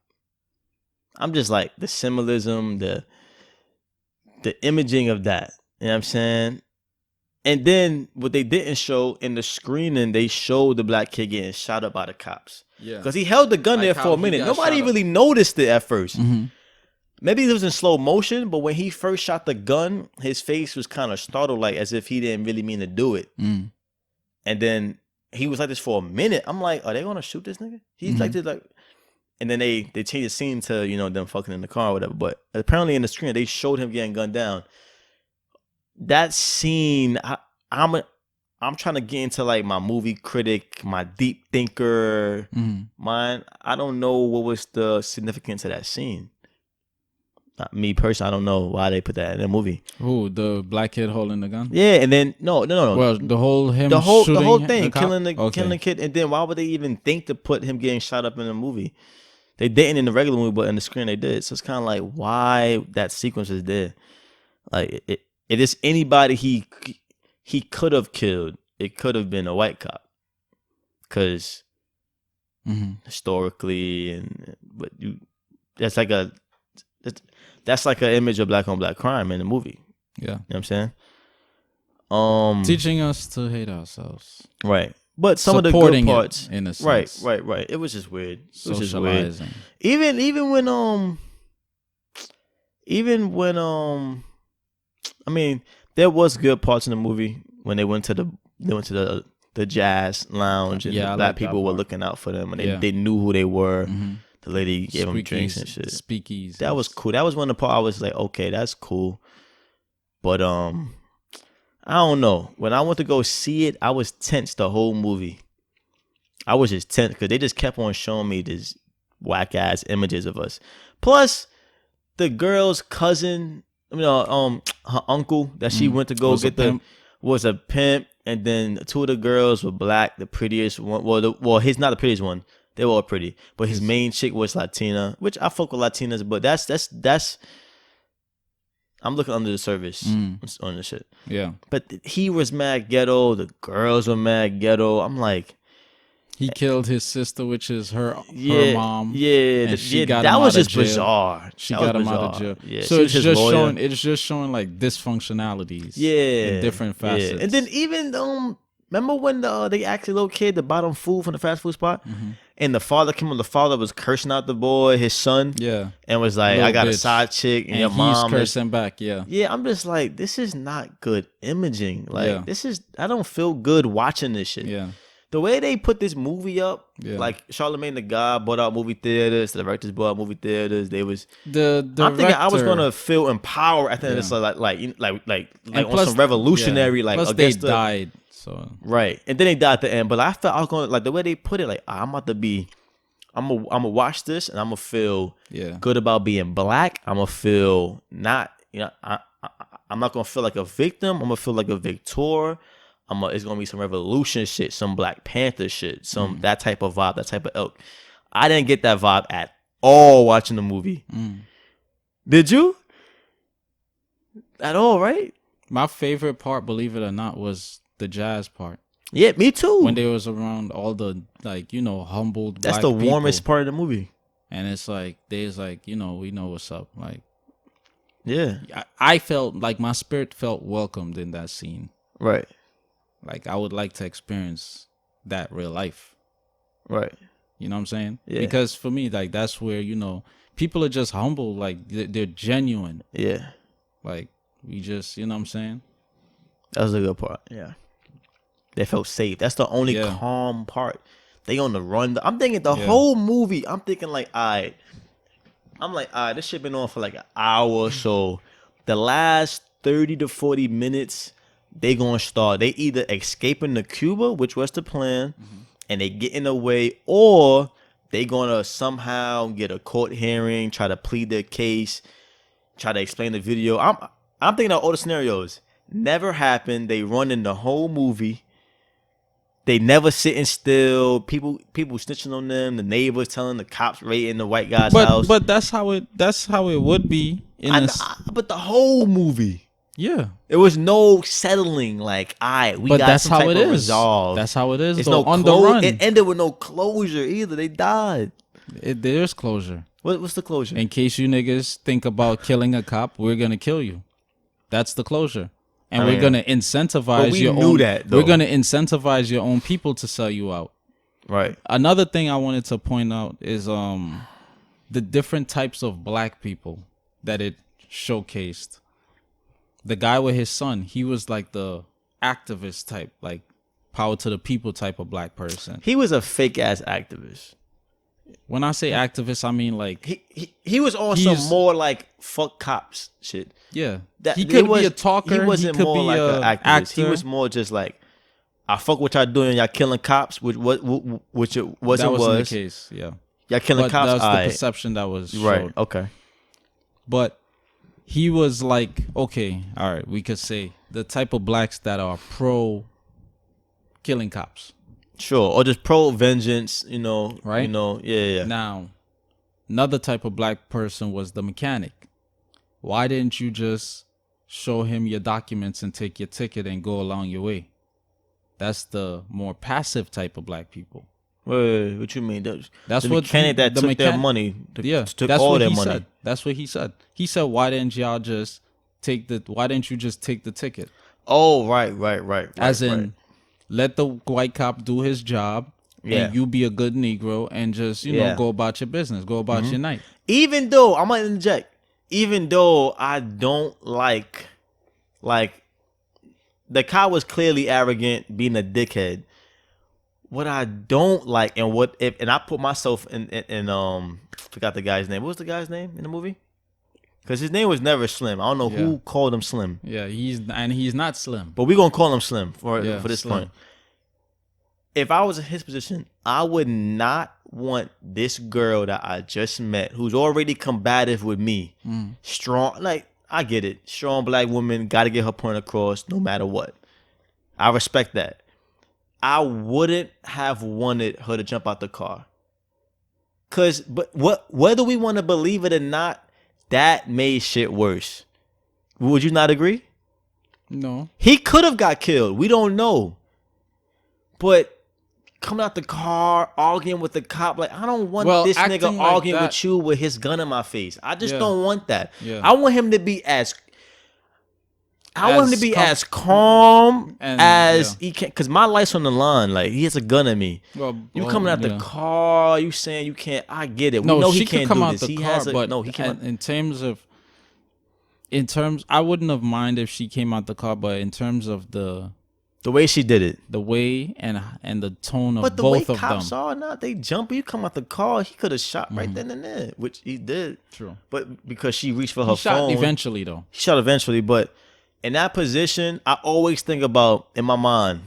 I'm just like the symbolism, the imaging of that. You know what I'm saying? And then what they didn't show in the screening, they showed the black kid getting shot up by the cops. Yeah. Because he held the gun Like there how for a he minute. got Nobody shot up. really noticed it at first. Mm-hmm. Maybe it was in slow motion, but when he first shot the gun, his face was kind of startled, like as if he didn't really mean to do it. Mm. And then he was like this for a minute. I'm like, are they gonna shoot this nigga? He's like this, like. And then they changed the scene to, you know, them fucking in the car or whatever. But apparently in the screen they showed him getting gunned down. That scene, I'm trying to get into like my movie critic, my deep thinker mind. I don't know what was the significance of that scene. Me personally, I don't know why they put that in the movie. Who, the black kid holding the gun? Yeah, and then no. Well, the whole thing, the cop? killing the kid, and then why would they even think to put him getting shot up in the movie? They didn't in the regular movie, but in the screen they did. So it's kind of like why that sequence is there. Like it is anybody he could have killed. It could have been a white cop, because historically, that's like an image of black on black crime in the movie. Yeah. You know what I'm saying? Teaching us to hate ourselves. Right. But some Supporting of the good parts, in a sense. right. It was just weird. It was just weird. Socializing. Even when I mean, there was good parts in the movie when they went to the jazz lounge, and Yeah, I the black like that people were part. looking out for them, and Yeah. they knew who they were. The lady gave them drinks and shit. Speakeasy. That was cool. That was one of the part I was like, okay, that's cool. But I don't know. When I went to go see it, I was tense the whole movie. I was just tense because they just kept on showing me these whack ass images of us. Plus, the girl's cousin, her uncle that she went to go Was a get pimp. was a pimp, and then two of the girls were black. The prettiest one, he's not the prettiest one. They were all pretty, but his main chick was Latina, which I fuck with Latinas, but that's. I'm looking under the surface on this shit. Yeah. But he was mad ghetto. The girls were mad ghetto. I'm like, He killed his sister, which is her mom. Yeah, and she got that him was out of just jail. bizarre. She That got was him out of bizarre. jail. Yeah, So she it's was his just lawyer. showing. It's just showing like dysfunctionalities. Yeah, in different facets. Yeah. And then even remember when they asked the little kid to buy them food from the fast food spot? And the father came on. The father was cursing out the boy, his son. Yeah. And was like, Little I got a bitch. side chick, and your he's mom is cursing back. Yeah. Yeah, I'm just like, this is not good imaging. Like, Yeah. I don't feel good watching this shit. Yeah. The way they put this movie up, Yeah. like Charlemagne the God bought out movie theaters, the directors bought out movie theaters. They was The director, I'm thinking I was gonna feel empowered at the end of this, Yeah. like and on plus, some revolutionary, yeah. like Plus against they died. So right, and then they died at the end. But I felt I was gonna like the way they put it, like I'm about to be, I'm gonna watch this and I'm gonna feel yeah. good about being black. I'm gonna feel not, I'm not gonna feel like a victim. I'm gonna feel like a victor. It's gonna be some revolution shit, some Black Panther shit, some that type of vibe, that type of ilk. I didn't get that vibe at all watching the movie. Did you? At all, right? My favorite part, believe it or not, was the jazz part. Yeah, me too. When they was around all the humbled. That's black the people. warmest part of the movie. And it's like there's like we know what's up. Like yeah, I felt like my spirit felt welcomed in that scene. Right. Like I would like to experience that real life. Right. You know what I'm saying? Yeah. Because for me, like that's where people are just humble. Like they're genuine. Yeah. Like we just, you know what I'm saying? That was a good part. Yeah. They felt safe. That's the only calm part. They on the run. I'm thinking the whole movie. I'm thinking like, all right. This shit been on for like an hour or so. The last 30 to 40 minutes, they gonna start. They either escaping to Cuba, which was the plan, and they getting away, or they gonna somehow get a court hearing, try to plead their case, try to explain the video. I'm thinking of all the scenarios. Never happened. They running the whole movie. They never sitting still. People snitching on them. The neighbors telling the cops raiding the white guy's house. But that's how it would be but the whole movie. Yeah. There was no settling. Like, all right, we got some type of resolve. That's how it is. It's though. no On the run. It ended with no closure either. They died. There's closure. What's the closure? In case you niggas think about killing a cop, we're gonna kill you. That's the closure. And we're gonna incentivize your own. We're gonna incentivize your own people to sell you out. Right. Another thing I wanted to point out is the different types of black people that it showcased. The guy with his son, he was like the activist type, like power to the people type of black person. He was a fake ass activist. When I say activist, I mean like he was on some more like fuck cops shit. Yeah, he could be a talker. He wasn't more like an activist. Actor. He was more just like, I fuck what y'all doing. Y'all killing cops, which it wasn't. That wasn't the case. Yeah, y'all killing cops. That was the perception that was right. Showed. Okay, but he was like, okay, all right, we could say the type of blacks that are pro killing cops. Sure, or just pro vengeance. Right? Yeah. Now, another type of black person was the mechanic. Why didn't you just show him your documents and take your ticket and go along your way? That's the more passive type of black people. Wait, what you mean? That's the what mechanic that took their money. Took that's all what their he money. said. That's what he said. He said, "Why didn't y'all just why didn't you just take the ticket?" Oh, right. As in, let the white cop do his job, and you be a good Negro and just go about your business, go about your night. Even though I might interject. Even though I don't like the cop was clearly arrogant, being a dickhead. What I don't like, and I put myself in forgot the guy's name. What was the guy's name in the movie? Because his name was never Slim. I don't know who called him Slim. Yeah, he's not Slim. But we're gonna call him Slim for this Slim. point. If I was in his position, I would not want this girl that I just met, who's already combative with me, strong. Like, I get it, strong black woman, got to get her point across no matter what. I respect that. I wouldn't have wanted her to jump out the car. Whether we want to believe it or not, that made shit worse. Would you not agree? No. He could have got killed. We don't know. But coming out the car, arguing with the cop, like, I don't want this nigga arguing with you with his gun in my face. I just don't want that. Yeah. I want him to be as I want him to be as calm and, as he can, cause my life's on the line. Like he has a gun at me. Well, you coming out the car, you saying you can't. I get it. We no, know she he could can't come do out this. the He car, has a, but no. He can't. In terms, I wouldn't have mind if she came out the car, but in terms of the way she did it, the way and the tone of but the both way of cops them. are now, they jump. You come out the car, he could have shot right then and there, which he did. True, but because she reached for her he shot phone, eventually though. he shot eventually. But in that position, I always think about in my mind.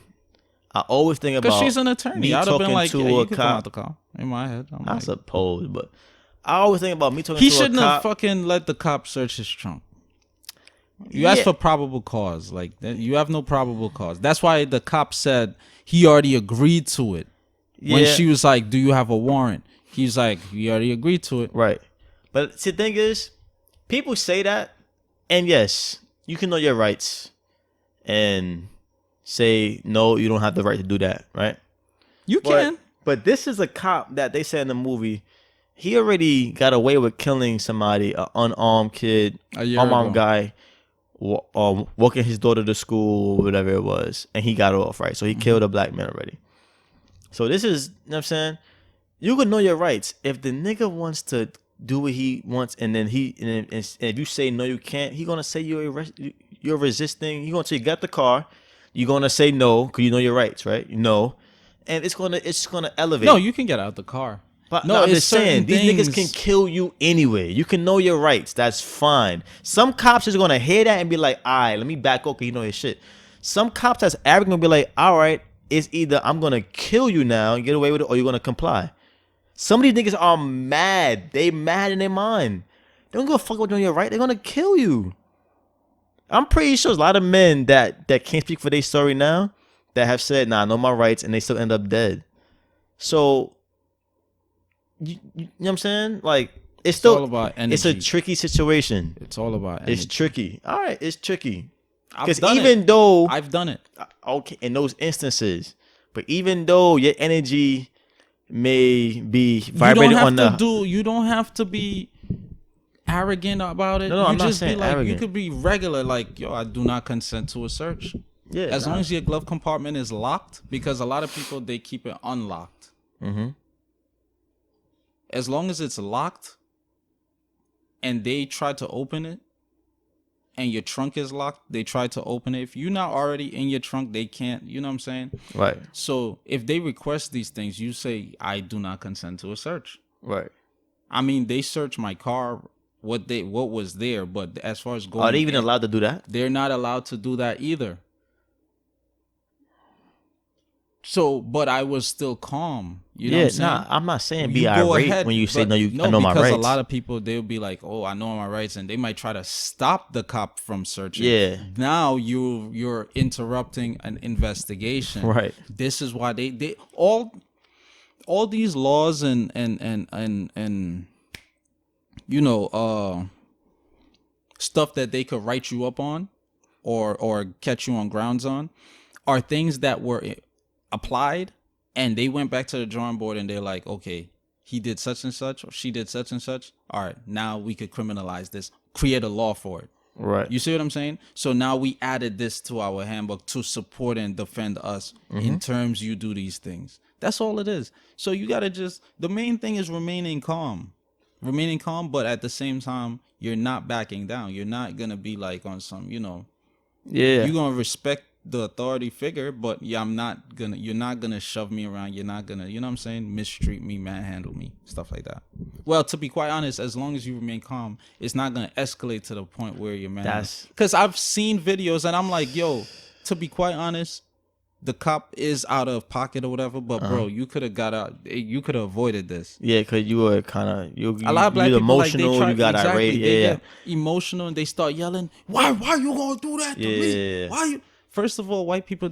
I always think about because she's an attorney. Me I'd have been talking like, to yeah, you a could come out cop. the car. In my head, I'm I like, suppose, but I always think about me talking he to a shouldn't have cop. fucking let the cop search his trunk. You asked for probable cause. Like, you have no probable cause. That's why the cop said he already agreed to it. When she was like, do you have a warrant? He's like, he already agreed to it. Right. But see, the thing is, people say that, and yes, you can know your rights and say, no, you don't have the right to do that, right? You can. But this is a cop that they said in the movie, he already got away with killing somebody, an unarmed kid, unarmed guy, walking his daughter to school, whatever it was, and he got off, right? So he killed a black man already. So this is, you know what I'm saying? You can know your rights. If the nigga wants to do what he wants, and then and if you say no, you can't, he gonna say you're resisting. He gonna say you got the car. You're gonna say no because you know your rights, right? You know, and it's gonna elevate. No, you can get out the car. But no, I'm just saying, these niggas can kill you anyway. You can know your rights. That's fine. Some cops is going to hear that and be like, all right, let me back up because you know his shit. Some cops that's arrogant going to be like, all right, it's either I'm going to kill you now and get away with it or you're going to comply. Some of these niggas are mad. They mad in their mind. They don't give a fuck about doing your right. They're going to kill you. I'm pretty sure there's a lot of men that can't speak for their story now that have said, nah, I know my rights, and they still end up dead. So... You know what I'm saying? Like it's still all about energy. It's a tricky situation. It's all about energy. It's tricky. All right, it's tricky. Because though I've done it, okay, in those instances, but even though your energy may be vibrating you don't have to be arrogant about it. No, you I'm not just saying be like, arrogant. you could be regular, like, yo, I do not consent to a search. Yeah, as long as your glove compartment is locked, because a lot of people, they keep it unlocked. Mm-hmm. As long as it's locked and they try to open it and your trunk is locked, they try to open it. If you're not already in your trunk, they can't, you know what I'm saying? Right. So if they request these things, you say, I do not consent to a search. Right. I mean, they search my car, what was there, but as far as going... Are they even allowed to do that? They're not allowed to do that either. So, but I was still calm. You know what I'm saying? Nah, I'm not saying be irate when you say no. I know my rights. Because a lot of people, they'll be like, "Oh, I know my rights," and they might try to stop the cop from searching. Yeah. Now you're interrupting an investigation. Right. This is why they all these laws and you know stuff that they could write you up on or catch you on grounds on are things that were applied, and they went back to the drawing board and they're like, okay, he did such and such or she did such and such. All right, now we could criminalize this, create a law for it. Right. You see what I'm saying? So now we added this to our handbook to support and defend us in terms you do these things. That's all it is. So you got to the main thing is remaining calm, but at the same time, you're not backing down. You're not going to be like on some, you know, yeah, you're going to respect the authority figure, but you're not gonna shove me around. You're not gonna, you know what I'm saying, mistreat me, manhandle me, stuff like that. Well, to be quite honest, as long as you remain calm, it's not gonna escalate to the point where you're mad. Because I've seen videos and I'm like, yo, to be quite honest, the cop is out of pocket or whatever, but bro, you could have got out. You could have avoided this. Yeah, because you were kind of a lot of black people emotional. Like you got irate. They get emotional and they start yelling. Why you gonna do that to me? Why you? First of all, white people,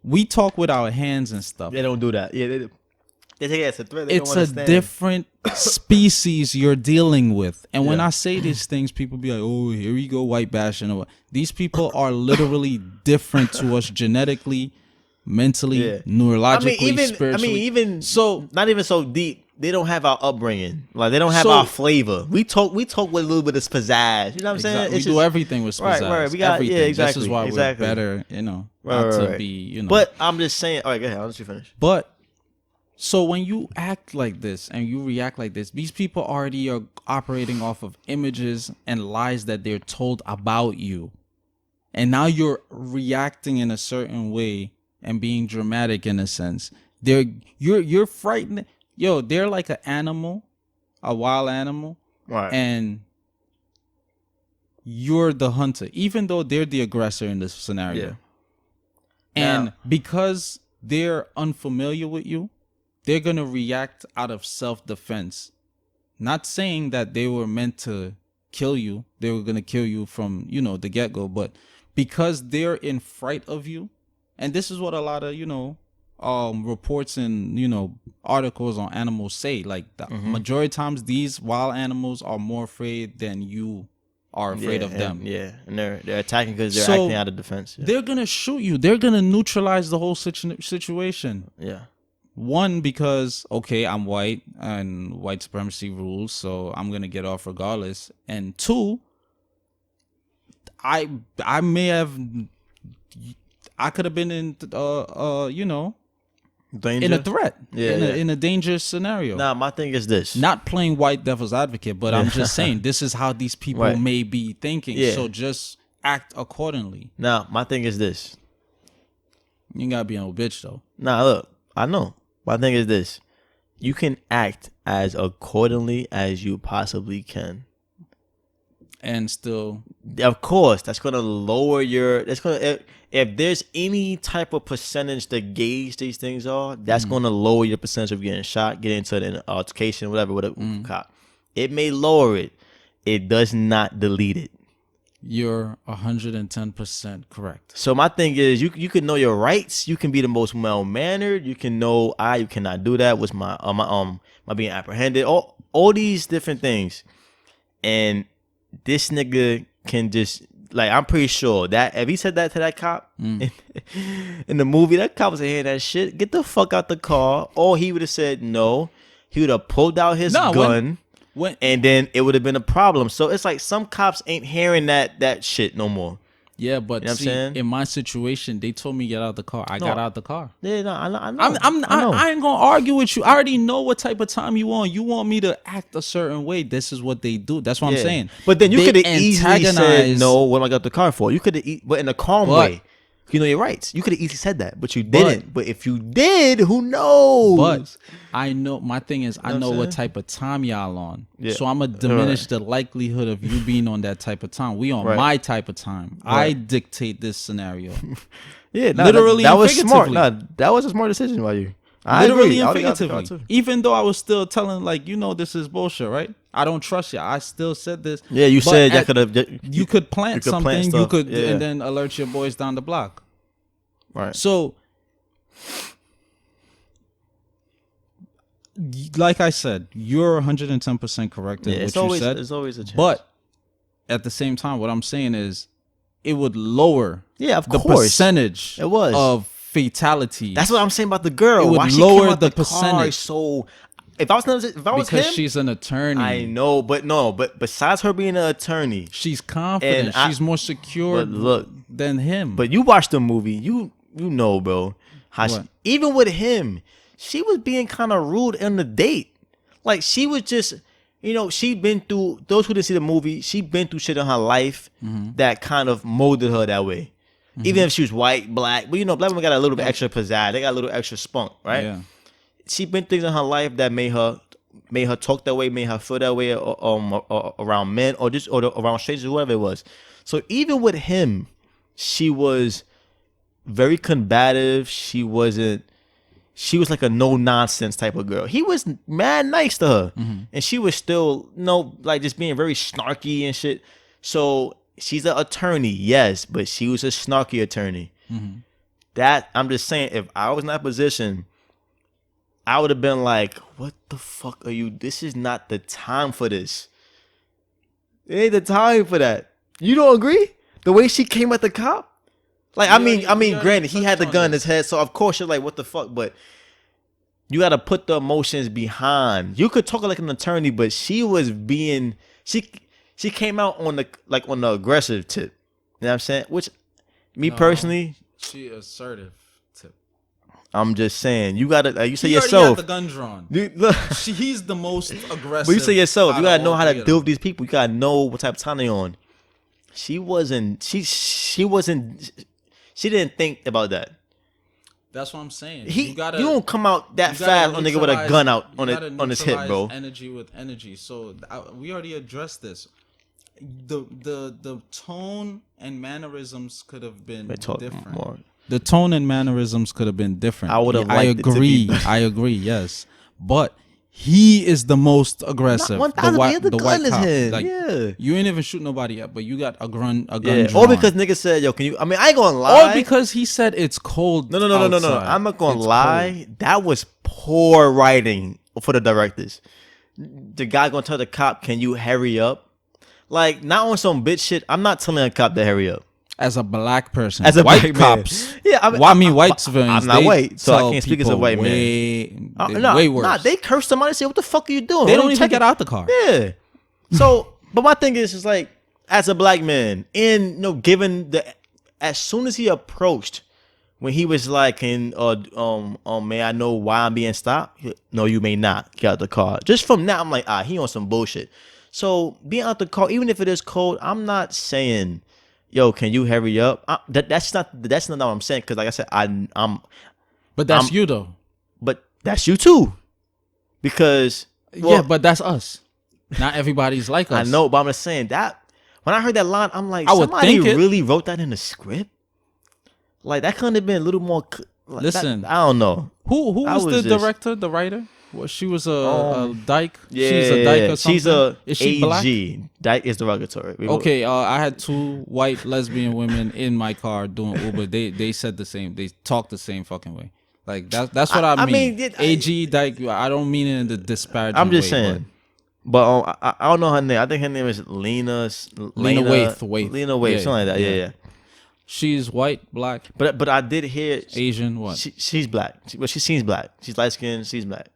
we talk with our hands and stuff. They don't do that. Yeah, they take it as a threat. It's a different species you're dealing with. And when I say these things, people be like, oh, here we go, white bashing. These people are literally different to us genetically, mentally, neurologically, spiritually. even so, not even so deep. they don't have our upbringing. Like they don't have So- our flavor. We talk with a little bit of pizzazz. You know what I'm saying? We do everything with Right, pizzazz. right. We got- everything. yeah, exactly, This is why exactly. we're better, not Right, to right. be, But I'm just saying. All right, go ahead. I'll let you finish. But so when you act like this and you react like this, these people already are operating off of images and lies that they're told about you. And now you're reacting in a certain way and being dramatic in a sense. You're frightened. Yo, they're like an animal, a wild animal, Right. and you're the hunter, even though they're the aggressor in this scenario. Yeah. And Now- because they're unfamiliar with you, they're going to react out of self-defense. Not saying that they were meant to kill you. They were going to kill you from, the get-go. But because they're in fright of you, and this is what a lot of, reports and, articles on animals say. Like, the majority of times, these wild animals are more afraid than you are afraid of them. Yeah, and they're attacking because they're So, acting out of defense. Yeah. They're going to shoot you. They're going to neutralize the whole situation. Yeah. One, because, okay, I'm white and white supremacy rules, so I'm going to get off regardless. And two, I could have been in, Danger? in a threat, Yeah, in a dangerous scenario. Nah, my thing is this. Not playing white devil's advocate, but I'm just saying this is how these people Right. may be thinking. Yeah. So just act accordingly. Nah, my thing is this. You ain't got to be no bitch, though. Nah, look, I know. My thing is this. You can act as accordingly as you possibly can. And still, Of course, that's gonna lower your. That's gonna if there's any type of percentage to gauge these things are, that's gonna lower your percentage of getting shot, getting into an altercation, whatever with a cop. It may lower it. It does not delete it. you're 110% correct. So my thing is, you can know your rights. You can be the most well mannered. You can know you cannot do that. What's my being apprehended? All these different things, and this nigga can just like, I'm pretty sure that if he said that to that cop in the movie, that cop was hearing that shit. Get the fuck out the car. Or he would have said no. He would have pulled out his gun. And then it would have been a problem. So it's like some cops ain't hearing that shit no more. Yeah, but You know what I'm see, saying? in my situation, they told me get out of the car. I got out the car. Yeah, no, I know. I know. I ain't gonna argue with you. I already know what type of time you want. You want me to act a certain way. This is what they do. That's what I'm saying. But then you They could have easily said antagonize- no. What am I got the car for? You could have, but in a calm way. You know your rights. You could have easily said that, but you didn't. But if you did, who knows? But I know my thing is I know what saying? type of time y'all on. Yeah. So I'm gonna diminish the likelihood of you being on that type of time. We on Right. my type of time. I Right. dictate this scenario. yeah, literally that and was smart. figuratively. Nah, that was a smart decision by you. I Literally agree. and I would've got the car figuratively. too. Even though I was still telling this is bullshit, right? I don't trust you. I still said this. Yeah, you But said y'all at- could have. you could plant you could plant something. You stuff. could Yeah. and then alert your boys down the block. Right. So, like I said, you're 110% correct in Yeah, what it's you always said. it's always a chance. But at the same time, what I'm saying is, it would lower yeah, of the course, percentage it was. of fatalities. That's what I'm saying about the girl. It would Why she lower came out the the car percentage. so. If I was because him, she's an attorney. I know, but besides her being an attorney, She's confident. And She's more secure but look, than him. but you watched the movie, you know, bro. How What? even with him, she was being kind of rude on the date. Like she was just, she been through. Those who didn't see the movie, she been through shit in her life that kind of molded her that way. Even if she was white, black, but black women got a little bit extra pizzazz. They got a little extra spunk, right? Yeah. She been things in her life that made her talk that way, made her feel that way around men or around strangers, whoever it was. So even with him, she was very combative. She was like a no nonsense type of girl. He was mad nice to her, and she was still like just being very snarky and shit. So she's an attorney, yes, but she was a snarky attorney. That I'm just saying, if I was in that position, I would have been like, what the fuck are you? This is not the time for this. It ain't the time for that. You don't agree? The way she came at the cop? Like, I mean, granted, he had the gun in his head, so of course you're like, what the fuck? But You got to put the emotions behind. You could talk like an attorney, but she was being she came out on the aggressive tip. You know what I'm saying? Which me personally, she assertive tip. I'm just saying you gotta you say He already yourself. had the gun drawn. Look, He's the most aggressive. but you say yourself. You gotta know how to do deal with these people. You gotta know what type of time they on. She wasn't. She wasn't. She didn't think about that. That's what I'm saying. You don't come out that fast on nigga with a gun out on his hip, bro. Energy with energy. So we already addressed this. The tone and mannerisms could have been different. More. The tone and mannerisms could have been different. I would have. I agree. I agree. Yes, but he is the most aggressive. The white cop. Like, yeah. You ain't even shoot nobody yet, but you got a gun. Yeah. Drawn. Or because nigga said, "Yo, can you?" I mean, I ain't gonna lie. Or because he said it's cold. No. I'm not gonna lie. Cold. That was poor writing for the directors. The guy gonna tell the cop, "Can you hurry up?" Like, not on some bitch shit. I'm not telling a cop to hurry up. As a black person, as a white black cops, man. Yeah, I mean white civilians. I'm not white, so I can't speak as a white man. Way worse. Nah, they curse somebody and say, "What the fuck are you doing?" They don't even get out the car. Yeah. So, but my thing is like, as a black man, given as soon as he approached, when he was like, "Can may I know why I'm being stopped?" No, you may not. Get out the car. Just from now, I'm like, he on some bullshit. So being out the car, even if it is cold, I'm not saying, "Yo, can you hurry up?" That's not what I'm saying. Because like I said, I'm. But that's you though. But that's you too. Because but that's us. Not everybody's like us. I know, but I'm just saying that when I heard that line, I'm like, somebody really wrote that in the script. Like that couldn't have been a little more. Like, listen, I don't know. Who was the director, the writer? Well, she was a dyke. Yeah, she's a dyke or something. Is she AG. Black? Dyke is derogatory. Okay, I had 2 white lesbian women in my car doing Uber. They said the same. They talked the same fucking way. Like that's what I mean. AG dyke. I don't mean it in the disparaging way. I'm just saying. But I don't know her name. I think her name is Lena Waithe. Lena Waithe, something like that. Yeah. She's white, black. But I did hear Asian. What? She's black. She seems black. She's light skinned. She's black.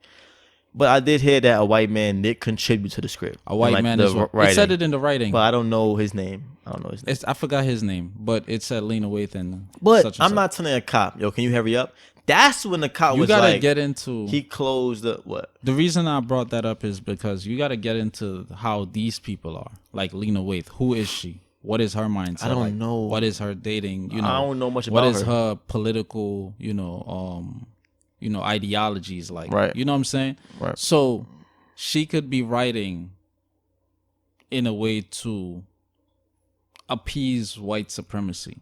But I did hear that a white man did contribute to the script. A white man is what? It said it in the writing. But I don't know his name. I forgot his name, but it said Lena Waithe and. But I'm not telling a cop, "Yo, can you hurry up?" That's when the cop was like, you gotta get into. He closed the what? The reason I brought that up is because you gotta get into how these people are. Like Lena Waithe, who is she? What is her mindset? I don't know. What is her dating? I don't know much about her. What is her political? Ideologies like. Right. You know what I'm saying? Right. So she could be writing in a way to appease white supremacy.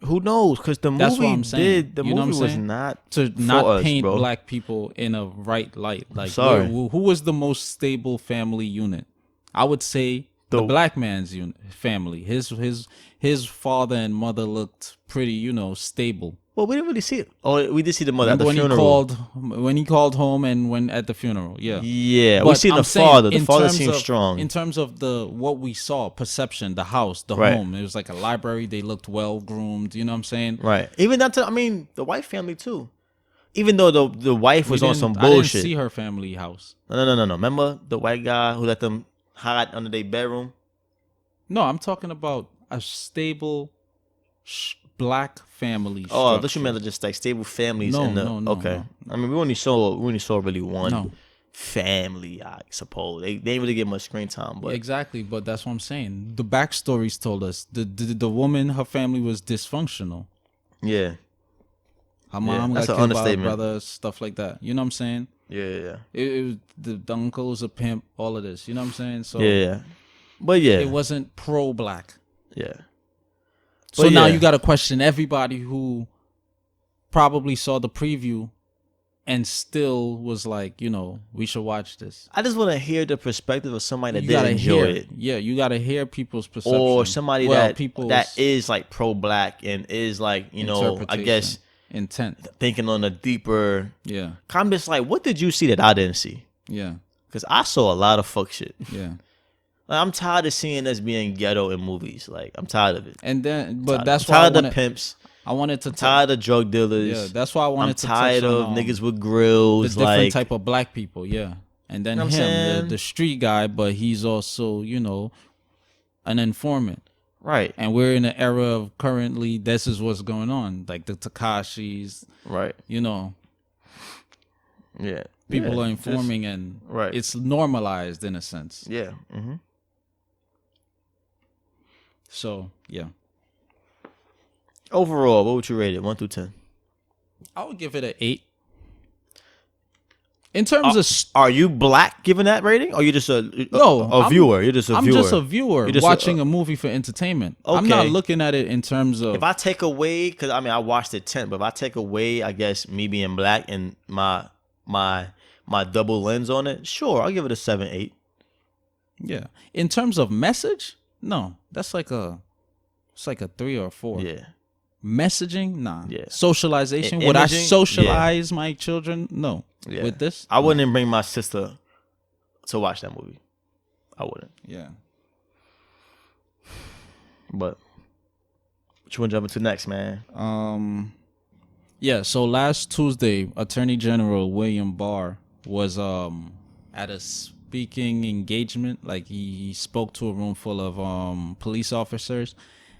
Who knows? Because the movie was not to not paint black people in a right light. Like, who was the most stable family unit? I would say the black man's family. His father and mother looked pretty, stable. Well, we didn't really see it. Oh, we did see the mother at the funeral. When he called home and when at the funeral, yeah. Yeah, but we see the father. The father seems strong. In terms of what we saw, perception, the house, the home. It was like a library. They looked well groomed. You know what I'm saying? Right. Even the white family too. Even though the wife was on some bullshit. I didn't see her family house. No. Remember the white guy who let them hide under their bedroom? No, I'm talking about a stable black family. Oh, I thought you meant just like stable families. No. Okay. No. I mean, we only saw really one family, I suppose. They didn't really get much screen time, but exactly. But that's what I'm saying. The backstories told us the woman, her family was dysfunctional. Yeah. Her mom got killed by her brother, stuff like that. You know what I'm saying? Yeah. It was the uncle was a pimp. All of this. You know what I'm saying? So yeah. But yeah, it wasn't pro-black. Yeah. So now you got to question everybody who probably saw the preview and still was like, we should watch this. I just want to hear the perspective of somebody that didn't enjoy it. Yeah, you got to hear people's perception. Or somebody that is like pro-black and is like, I guess intent, thinking on a deeper. Yeah. I'm just like, what did you see that I didn't see? Yeah. Because I saw a lot of fuck shit. Yeah. Like, I'm tired of seeing us being ghetto in movies. Like, I'm tired of it. And then, but that's why I'm tired of the pimps. I wanted to tired of drug dealers. Yeah, that's why I wanted to. I'm tired of niggas with grills. The different like, type of black people. Yeah, and then you know what I'm him, saying? the street guy, but he's also an informant. Right. And we're in an era of currently this is what's going on, like the Tekashis. Right. Yeah. People are informing and it's normalized in a sense. Yeah. Mm-hmm. So, yeah. Overall, what would you rate it? 1 through 10? I would give it an 8. In terms of... Are you black giving that rating? Or are you just a viewer? You're just a viewer. I'm just a viewer watching a movie for entertainment. Okay. I'm not looking at it in terms of... If I take away... Because, I watched it 10. But if I take away, I guess, me being black and my double lens on it, sure, I'll give it a 7, 8. Yeah. In terms of message, no. That's like a 3 or a 4. Yeah. Messaging, nah. Yeah. Socialization, would I socialize my children? No. Yeah. With this, I wouldn't even bring my sister to watch that movie. I wouldn't. Yeah. But what you want to jump into next, man? Yeah. So last Tuesday, Attorney General William Barr was at a speaking engagement. Like he spoke to a room full of police officers,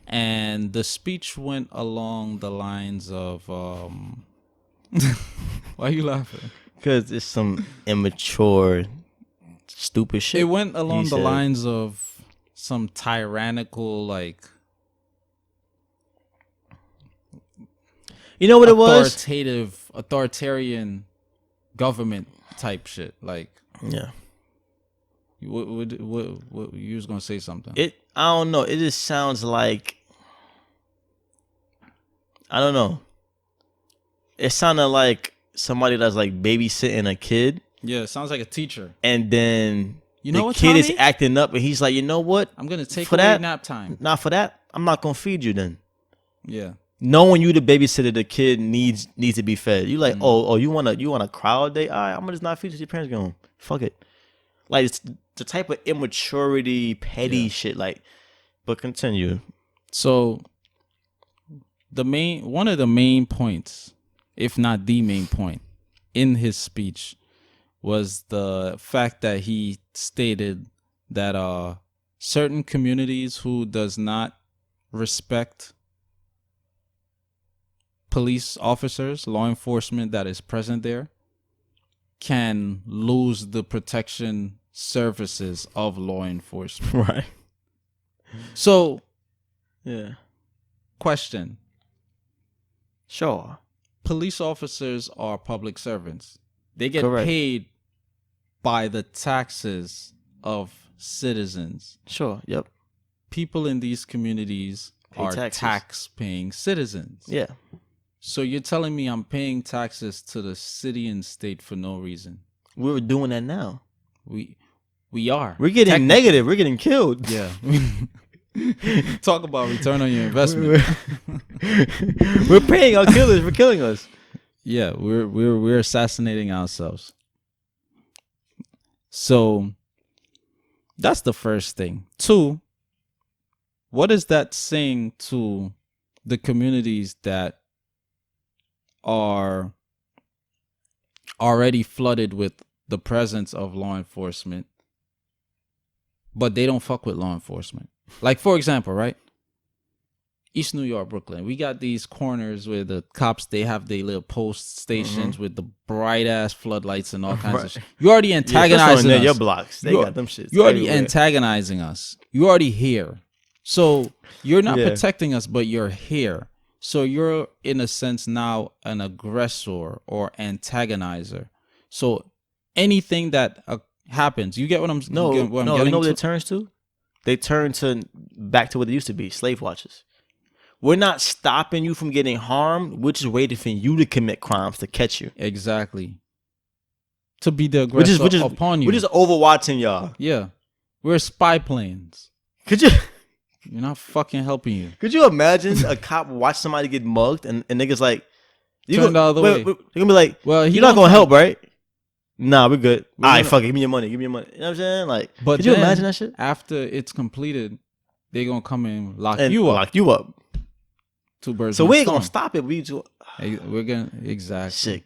and the speech went along the lines of Why are you laughing? Because it's some immature, stupid shit. It went along the lines of some tyrannical, like... You know what it was? Authoritarian government type shit. Like... Yeah. What you was going to say something? I don't know. It just sounds like... I don't know. It sounded like somebody that's like babysitting a kid. Yeah, it sounds like a teacher. And then the kid Tommy? Is acting up and he's like, you know what? I'm going to take away nap time. Not for that. I'm not going to feed you then. Yeah. Knowing you the babysitter, the kid needs to be fed. You like, oh, you want to cry all day? All right, I'm going to just not feed you till your parents get home. Fuck it. Like, it's the type of immaturity, petty shit. Like, but continue. So, one of the main points, if not the main point, in his speech was the fact that he stated that certain communities who does not respect police officers, law enforcement that is present there, can lose the protection services of law enforcement. Right. So, yeah. Question. Sure. Police officers are public servants. They get Correct. paid by the taxes of citizens. Sure. Yep. People in these communities are tax-paying citizens. Yeah. So you're telling me I'm paying taxes to the city and state for no reason? We're doing that now. We are. We're getting negative. We're getting killed. Yeah. Talk about return on your investment. We're paying our killers for killing us. Yeah, we're assassinating ourselves. So that's the first thing. 2, what is that saying to the communities that are already flooded with the presence of law enforcement, but they don't fuck with law enforcement? Like, for example, right? East New York, Brooklyn. We got these corners where the cops, they have their little post stations with the bright ass floodlights and all kinds of shit. You already antagonizing us. Your blocks, they got them shit. You already antagonizing us. You already here. So you're not protecting us, but you're here. So you're in a sense now an aggressor or antagonizer. So anything that happens, you get what I'm saying? No, you know what it turns to? They turn back to what it used to be, slave watchers. We're not stopping you from getting harmed. We're just waiting for you to commit crimes to catch you. Exactly. To be the aggressor upon you. We're just overwatching y'all. Yeah. We're spy planes. Could you... You're not fucking helping you. Could you imagine a cop watch somebody get mugged and niggas like... Turn the other way. They're going to be like, well, you're not going to help, right? Nah, we're good. All right, fuck it. Give me your money. You know what I'm saying? Like, but could you imagine that shit? After it's completed, they're going to come and lock you up. Lock you up. Two birds. So one we ain't gonna stone. stop it. We just We're gonna exactly. sick.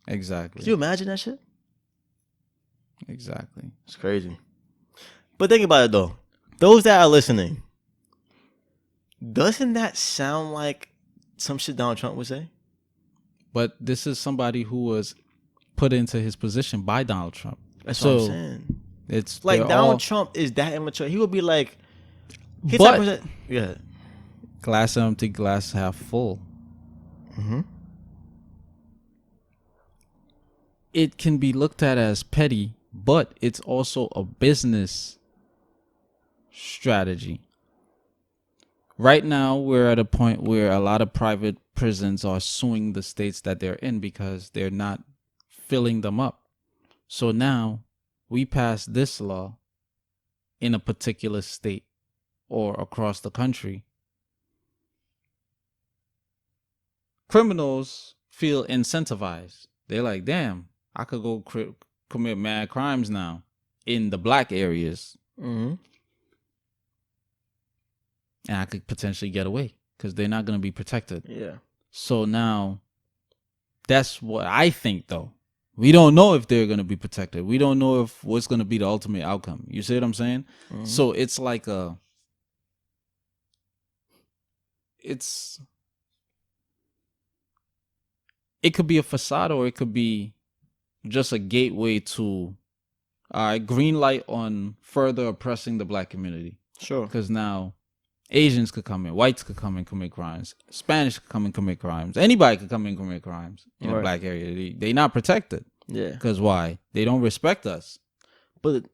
Exactly. Could you imagine that shit? Exactly. It's crazy. But think about it though. Those that are listening, doesn't that sound like some shit Donald Trump would say? But this is somebody who was put into his position by Donald Trump. That's so what I'm saying. it's Like they're Donald all, Trump is that immature. He would be like, but yeah. glass empty, glass half full. Mm-hmm. It can be looked at as petty, but it's also a business strategy. Right now, we're at a point where a lot of private prisons are suing the states that they're in because they're not filling them up. So now we pass this law in a particular state or across the country. Criminals feel incentivized. They're like, damn, I could go commit mad crimes now in the black areas. Mm-hmm. And I could potentially get away because they're not going to be protected. Yeah. So now, that's what I think, though. We don't know if they're going to be protected. We don't know if what's going to be the ultimate outcome. You see what I'm saying? Mm-hmm. So it's like it could be a facade or it could be just a gateway to green light on further oppressing the black community. Sure. Because now Asians could come in, whites could come and commit crimes, Spanish could come and commit crimes, anybody could come and commit crimes in a black area. They not protected. Yeah. Because why? They don't respect us. But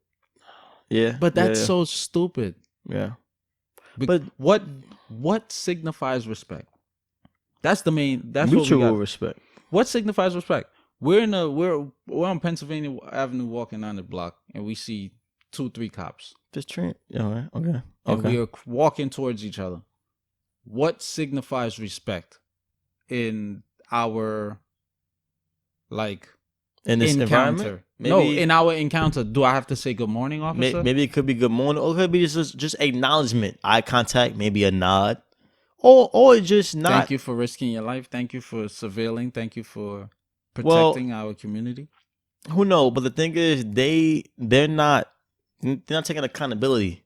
yeah. But that's so stupid. Yeah. But what signifies respect? That's the main. That's mutual what we got. respect. What signifies respect? We're on Pennsylvania Avenue walking on the block and we see 2-3 cops. Just train. Yeah. Okay. And we are walking towards each other. What signifies respect in our in this environment? Maybe, no, in our encounter, do I have to say good morning, officer? Maybe it could be good morning, or it could be just acknowledgement, eye contact, maybe a nod, or just not. Thank you for risking your life. Thank you for surveilling. Thank you for protecting our community. Who knows? But the thing is, they're not taking accountability.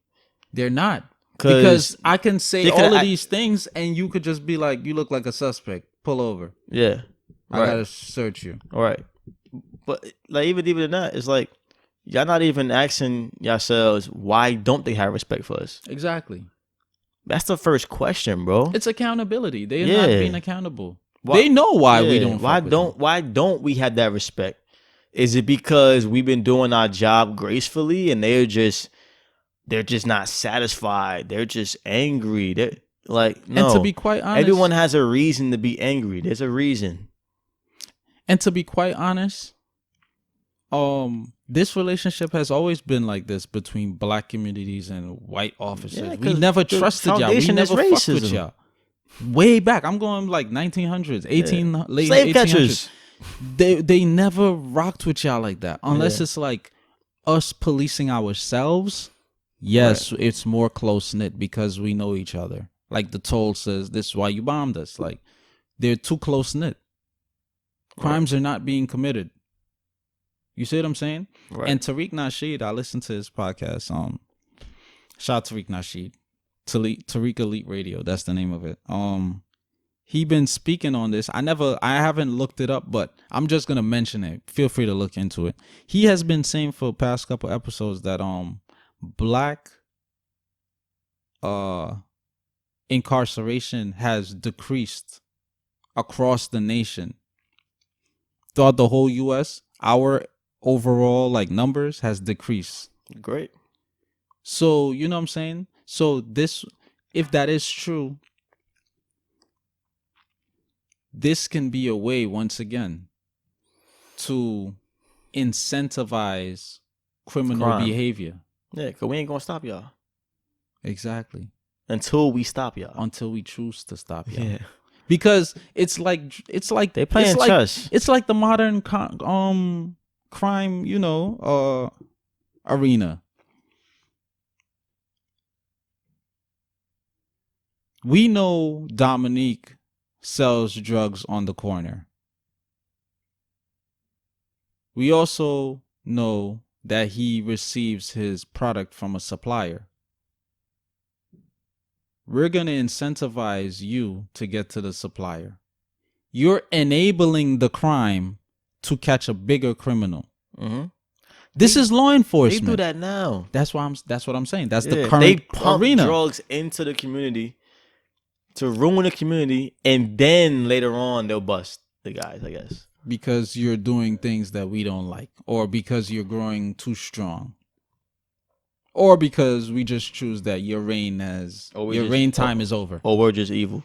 They're not, because I can say all of these things, and you could just be like, "You look like a suspect. Pull over." Yeah, I gotta search you. All right. But like even in that, it's like y'all not even asking yourselves why don't they have respect for us? Exactly. That's the first question, bro. It's accountability. They're not being accountable. Why, they know why we don't. Why don't we have that respect? Is it because we've been doing our job gracefully and they're just not satisfied? They're just angry. They're like, no. And to be quite honest, everyone has a reason to be angry. There's a reason. And to be quite honest, this relationship has always been like this between black communities and white officers. Yeah, we never trusted y'all. We never fucked with y'all. Way back, I'm going like 1900s, late slave 1800s. catchers. They never rocked with y'all like that, unless it's like us policing ourselves. Yes, it's more close knit because we know each other. Like the toll says, this is why you bombed us. Like they're too close knit. Crimes are not being committed. You see what I'm saying? Right. And Tariq Nasheed, I listened to his podcast. Shout out Tariq Nasheed. Tariq Elite Radio, that's the name of it. He been speaking on this. I haven't looked it up, but I'm just gonna mention it. Feel free to look into it. He has been saying for the past couple episodes that black incarceration has decreased across the nation. Throughout the whole US, our overall numbers has decreased. Great. So, you know what I'm saying? So this, if that is true, this can be a way, once again, to incentivize criminal behavior. Yeah, because we ain't going to stop y'all. Exactly. Until we stop y'all. Until we choose to stop y'all. Yeah. Because it's like they playing chess. It's like the modern crime, arena. We know Dominique sells drugs on the corner. We also know that he receives his product from a supplier. We're going to incentivize you to get to the supplier. You're enabling the crime to catch a bigger criminal. Mm-hmm. This is law enforcement. They do that now. That's what I'm saying. That's the They current pump arena. drugs into the community to ruin the community, and then later on they'll bust the guys, I guess. Because you're doing things that we don't like, or because you're growing too strong, or because we just choose that your reign time is over, or we're just evil,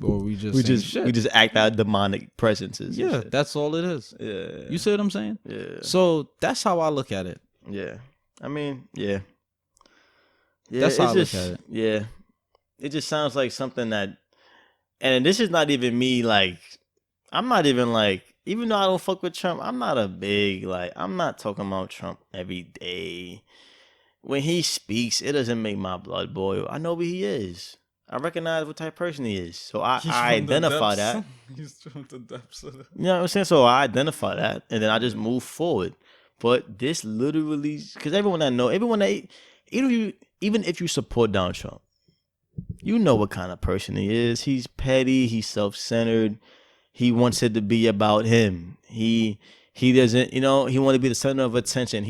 or we just act out demonic presences. Yeah, that's all it is. Yeah, you see what I'm saying? Yeah. So that's how I look at it. Yeah, I mean, yeah. That's how I look at it. Yeah, it just sounds like something that, and this is not even me. Like, I'm not even like. Even though I don't fuck with Trump, I'm not a big, like, I'm not talking about Trump every day. When he speaks, it doesn't make my blood boil. I know who he is. I recognize what type of person he is. So I identify that. He's from the depths of it. You know what I'm saying? So I identify that, and then I just move forward. But this literally, because even if you support Donald Trump, you know what kind of person he is. He's petty. He's self-centered. He wants it to be about him. He doesn't, he wants to be the center of attention.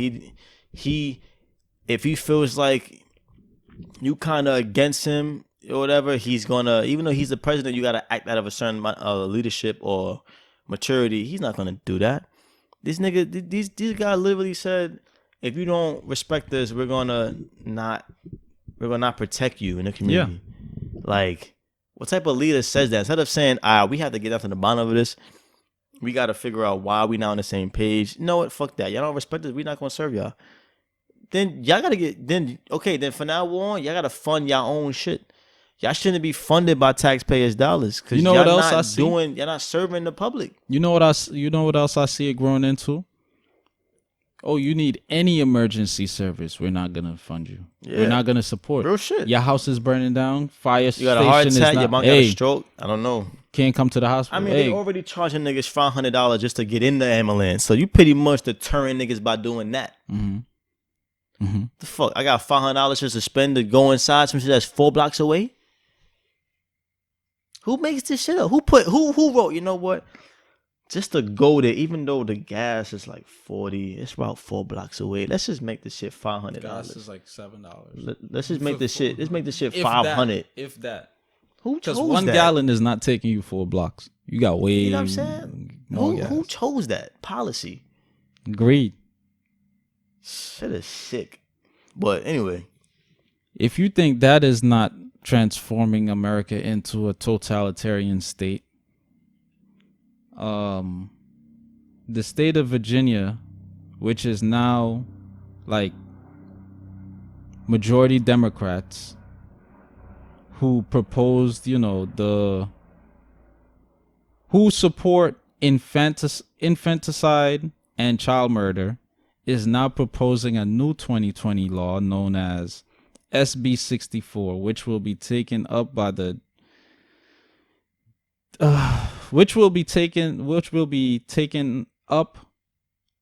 If he feels like you kind of against him or whatever, he's gonna, even though he's the president, you gotta act out of a certain amount of leadership or maturity. He's not gonna do that. These guys literally said, if you don't respect us, we're gonna not protect you in the community. Yeah. Like, what type of leader says that? Instead of saying, we have to get down to the bottom of this, we got to figure out why we not on the same page. You know what? Fuck that. Y'all don't respect us. We're not going to serve y'all. Then y'all got to then from now on, y'all got to fund y'all own shit. Y'all shouldn't be funded by taxpayers' dollars. Because what else I see? You're not serving the public. You know what else I see it growing into? Oh, you need any emergency service, we're not gonna fund you. Yeah. We're not gonna support. Real shit. Your house is burning down. Fire station. You got a heart attack. Your mom got a stroke. I don't know. Can't come to the hospital. I mean, they already charging niggas $500 just to get in the ambulance. So you pretty much deterring niggas by doing that. Mm-hmm. Mm-hmm. The fuck? I got $500 just to spend to go inside some shit that's 4 blocks away. Who makes this shit up? Who wrote? You know what? Just to go there, even though the gas is like 40, it's about 4 blocks away. Let's just make this shit $500. Gas is like $7. Let's just make this shit. Let's make this shit $500. If that. Who chose Because 1 gallon is not taking you 4 blocks. You got way. You know what I'm saying? Who chose that policy? Greed. Shit is sick. But anyway, if you think that is not transforming America into a totalitarian state, the state of Virginia, which is now like majority Democrats, who proposed, who support infanticide and child murder, is now proposing a new 2020 law known as SB 64, which will be taken up by the which will be taken up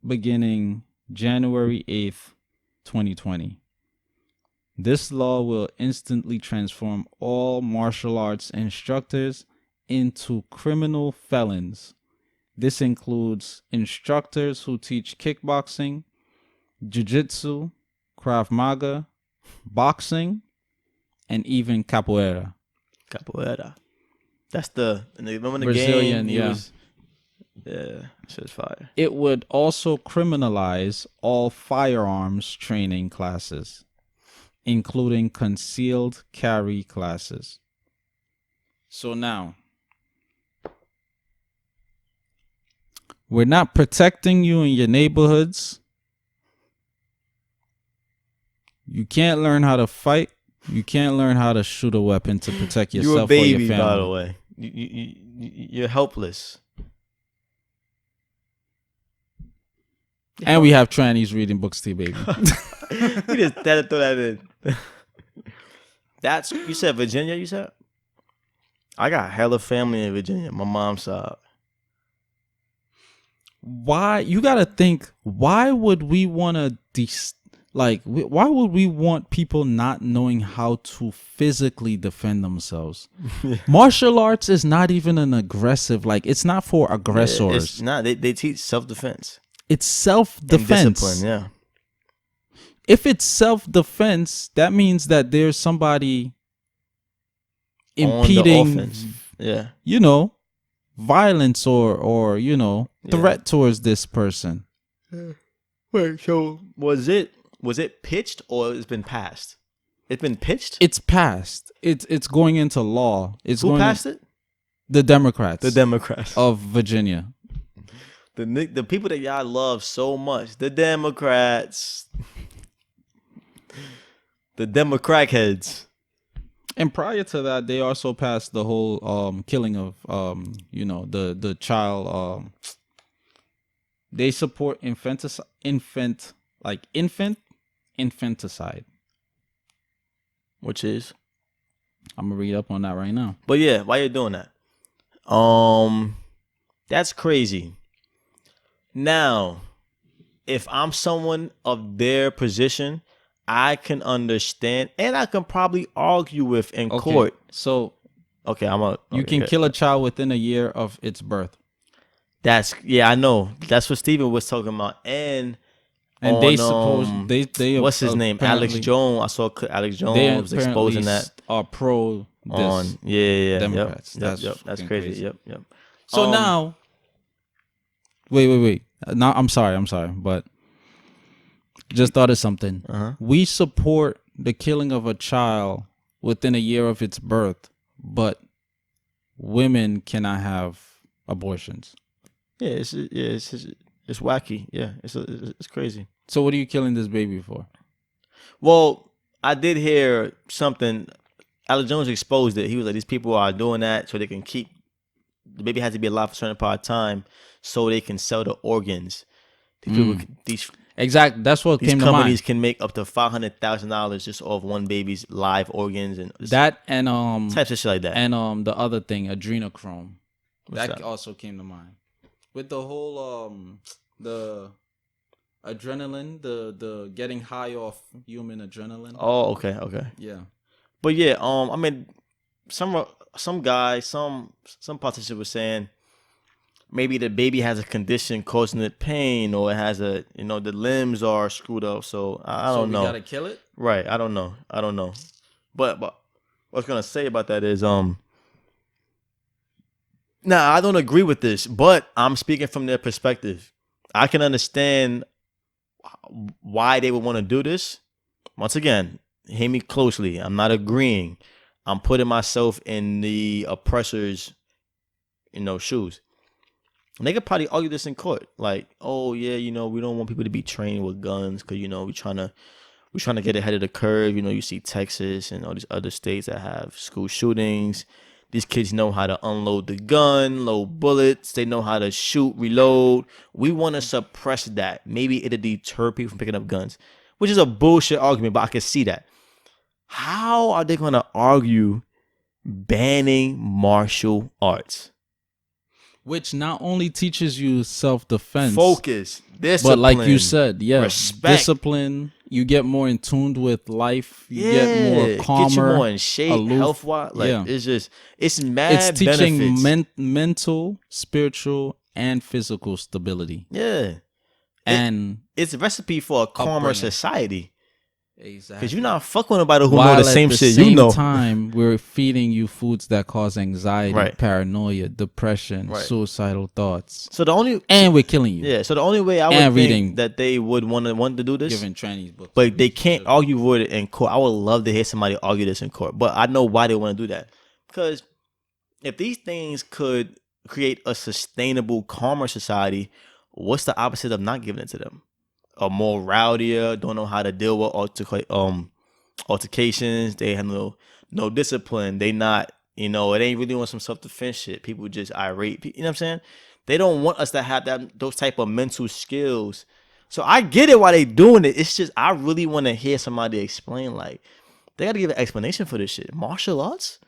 beginning January 8th, 2020. This law will instantly transform all martial arts instructors into criminal felons. This includes instructors who teach kickboxing, jiu-jitsu, Krav Maga, boxing, and even capoeira. Capoeira. That's remember the Brazilian, game? Yeah, shit's fire. It would also criminalize all firearms training classes, including concealed carry classes. So now, we're not protecting you in your neighborhoods. You can't learn how to fight. You can't learn how to shoot a weapon to protect yourself You're a baby, or your family. by the way. You're helpless. And we have trannies reading books to you, baby. You just had to throw that in. You said Virginia, you said? I got hella family in Virginia. My mom's side. Why you gotta think? Why would we want to why would we want people not knowing how to physically defend themselves? Martial arts is not even an aggressive. Like it's not for aggressors. It's not. They teach self-defense. It's self-defense. And discipline, yeah. If it's self-defense, that means that there's somebody impeding, yeah, violence or threat towards this person. Wait, so was it pitched or it's been passed? It's been pitched. It's passed. It's going into law. Who passed it? The Democrats. The Democrats of Virginia. The people that y'all love so much. The Democrats. The Democrat heads. And prior to that, they also passed the whole killing of the child. They support infanticide, which is, I'm gonna read up on that right now. But yeah, why you doing that? That's crazy. Now, if I'm someone of their position, I can understand, and I can probably argue with in court. So, you can kill a child within a year of its birth. I know. That's what Steven was talking about, and they suppose they what's his name? Alex Jones. I saw Alex Jones was exposing that. Are pro this Democrats. Yep. That's crazy. Yep. So now, wait. Now I'm sorry, but just thought of something. We support the killing of a child within a year of its birth, but women cannot have abortions. Yeah, it's wacky. Yeah, it's crazy. So what are you killing this baby for? Well, I did hear something. Alex Jones exposed it. He was like, these people are doing that so they can keep the baby has to be alive for a certain part of time so they can sell the organs. Exactly. That's what came to mind. These companies can make up to $500,000 just off one baby's live organs and that and types of shit like that. And the other thing, adrenochrome. That also came to mind. With the whole the adrenaline, the getting high off human adrenaline. Oh, okay. Yeah. But yeah, I mean, some guy, some politician was saying maybe the baby has a condition causing it pain, or it has the limbs are screwed up. So I don't know. So we gotta kill it? Right. I don't know. But what I was gonna say about that is I don't agree with this, but I'm speaking from their perspective. I can understand why they would want to do this. Once again, hear me closely. I'm not agreeing. I'm putting myself in the oppressor's, shoes. And they could probably argue this in court, like, oh yeah, we don't want people to be trained with guns because we're trying to get ahead of the curve. You see Texas and all these other states that have school shootings. These kids know how to unload the gun, load bullets. They know how to shoot, reload. We want to suppress that. Maybe it'll deter people from picking up guns, which is a bullshit argument, but I can see that. How are they going to argue banning martial arts? Which not only teaches you self-defense, focus, discipline, but like you said, respect. Discipline. You get more in tune with life. You get more calmer. Get you more in shape, health-wise. It's mad. It's teaching benefits. Mental, spiritual, and physical stability. Yeah, and it's a recipe for a calmer society. Exactly. Because you're not fucking with nobody who know the same shit you know. At the same time, we're feeding you foods that cause anxiety, paranoia, depression, suicidal thoughts. And we're killing you. Yeah. So the only way I would think that they would want to do this, giving Chinese books, but they can't argue with it in court. I would love to hear somebody argue this in court, but I know why they want to do that. Because if these things could create a sustainable, calmer society, what's the opposite of not giving it to them? Are more rowdier, don't know how to deal with altercations. They have no discipline. They not, it ain't really on some self-defense shit. People just irate. You know what I'm saying? They don't want us to have those type of mental skills. So I get it why they doing it. It's just I really want to hear somebody explain. Like, they got to give an explanation for this shit. Martial arts?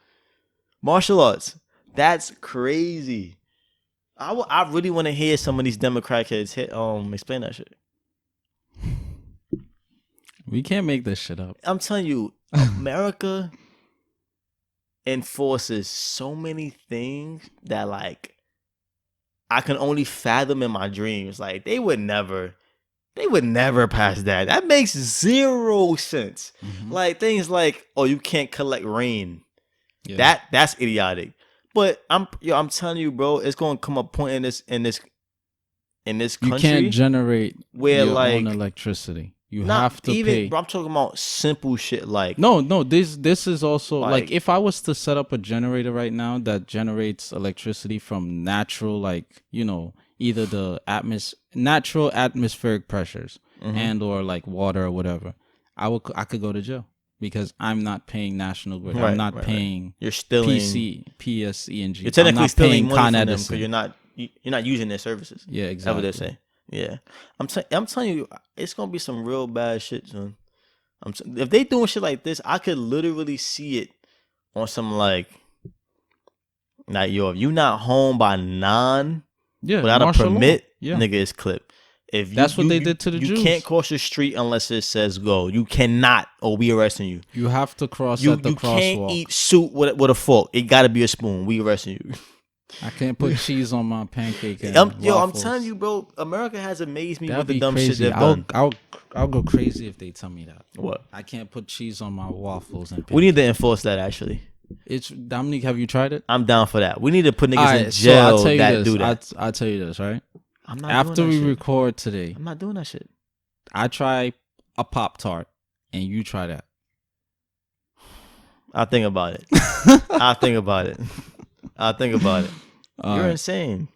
Martial arts. That's crazy. I really want to hear some of these Democrat kids explain that shit. We can't make this shit up. I'm telling you, America enforces so many things that like I can only fathom in my dreams. Like they would never pass that. That makes zero sense. Mhm. Like things like, oh, you can't collect rain. Yeah. That's idiotic. But I'm telling you, bro, it's gonna come a point in this country. You can't generate where, your like, own electricity. You not have to even, pay. bro, I'm talking about simple shit like No. This is also like, Like- if I was to set up a generator right now that generates electricity from natural, like, either the natural atmospheric pressures and or like water or whatever, I could go to jail because I'm not paying National Grid. Right, I'm not right. paying You're stealing. PSE&G. You're technically I'm not stealing paying money Con from them Edison. because you're not using their services. Yeah, That's exactly. what they're saying. Yeah, I'm telling you, it's gonna be some real bad shit, son. If they doing shit like this, I could literally see it on some like yo, if you not home by 9 Yeah, without a martial law. permit, Yeah. nigga, is clipped. If That's what they did to the you Jews. can't cross the street unless it says go. You cannot, or we arresting you. You have to cross You at the can't crosswalk. eat soup with a fork. It gotta be a spoon. We arresting you. I can't put cheese on my pancake. And I'm waffles. telling you, bro. America has amazed me That'd with the be dumb crazy. shit they've done. I'll go crazy if they tell me that. What? I can't put cheese on my waffles and pancakes. We need to enforce that. Actually, It's Dominique. Have you tried it? I'm down for that. We need to put niggas in Alright, jail I'll tell you that this. do that. I'll tell you this, right? I'm not After doing that we shit. record today, I'm not doing that shit. I try a Pop-Tart, and you try that. I'll think about it. I'll think about it. You're insane.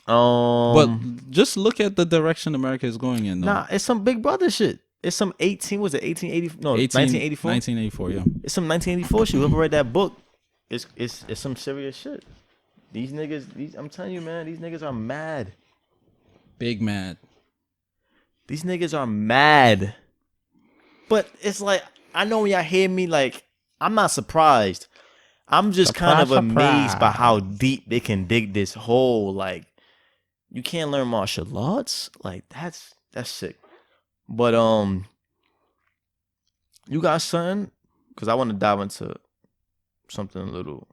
But just look at the direction America is going in. Though. Nah, it's some Big Brother shit. It's some 1880? No, 1984. 1984, yeah. It's some 1984 shit. Whoever read that book, it's some serious shit. These niggas, I'm telling you, man, these niggas are mad. Big mad. These niggas are mad. But it's like, I know when y'all hear me, like, I'm not surprised. I'm just kind of amazed by how deep they can dig this hole. Like, you can't learn martial arts? Like, that's sick. But, you got something? Because I want to dive into something a little,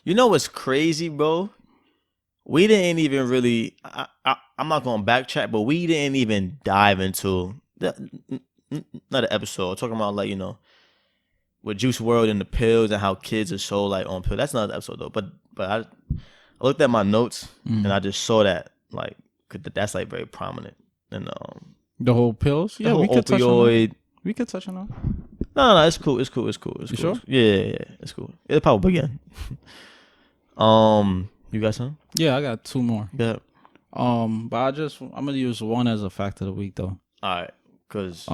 you know what's crazy, bro? We didn't even really, I'm not going to backtrack, but we didn't even dive into, not an episode, talking about, like, with Juice WRLD and the pills and how kids are so, like, on pills. That's not an episode, though. But I looked at my notes, and I just saw that, like, that's, like, very prominent. And the whole pills? Yeah, we could touch on opioid. that. We could touch on that. No, it's cool. It's cool. You sure? Yeah, it's cool. It'll pop up again. You got something? Yeah, I got two more. Yeah. But I'm gonna use one as a fact of the week though. All right, cause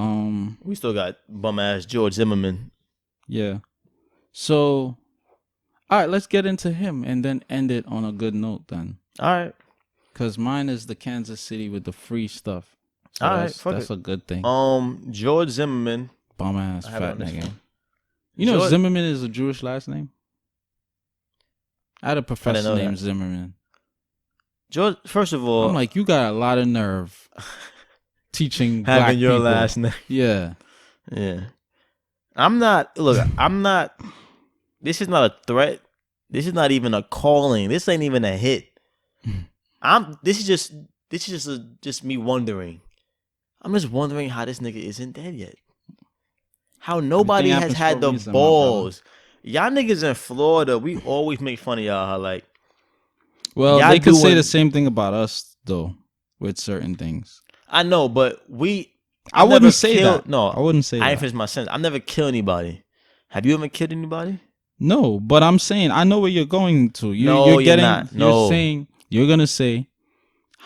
We still got bum ass George Zimmerman. Yeah. So, all right, let's get into him and then end it on a good note then. All right. Cause mine is the Kansas City with the free stuff. So All right, that's a good thing. George Zimmerman. Bum ass I have it fat on this nigga. one. You know George- Zimmerman is a Jewish last name? I had a professor know named that. Zimmerman. George, first of all, I'm like, you got a lot of nerve teaching black having your people. last name. Yeah. Yeah. I'm not. This is not a threat. This is not even a calling. This ain't even a hit. This is just me wondering. I'm just wondering how this nigga isn't dead yet. How nobody has Everything had happens for the a reason, my balls. Y'all niggas in Florida, we always make fun of y'all. How, like, Well, y'all they could say doing- the same thing about us though, with certain things. I know, but I never wouldn't say killed- that. No, I wouldn't say I ain't that. finished my sentence. I never kill anybody. Have you ever killed anybody? No, but I'm saying I know where you're going to. No, you're not. No. You're gonna say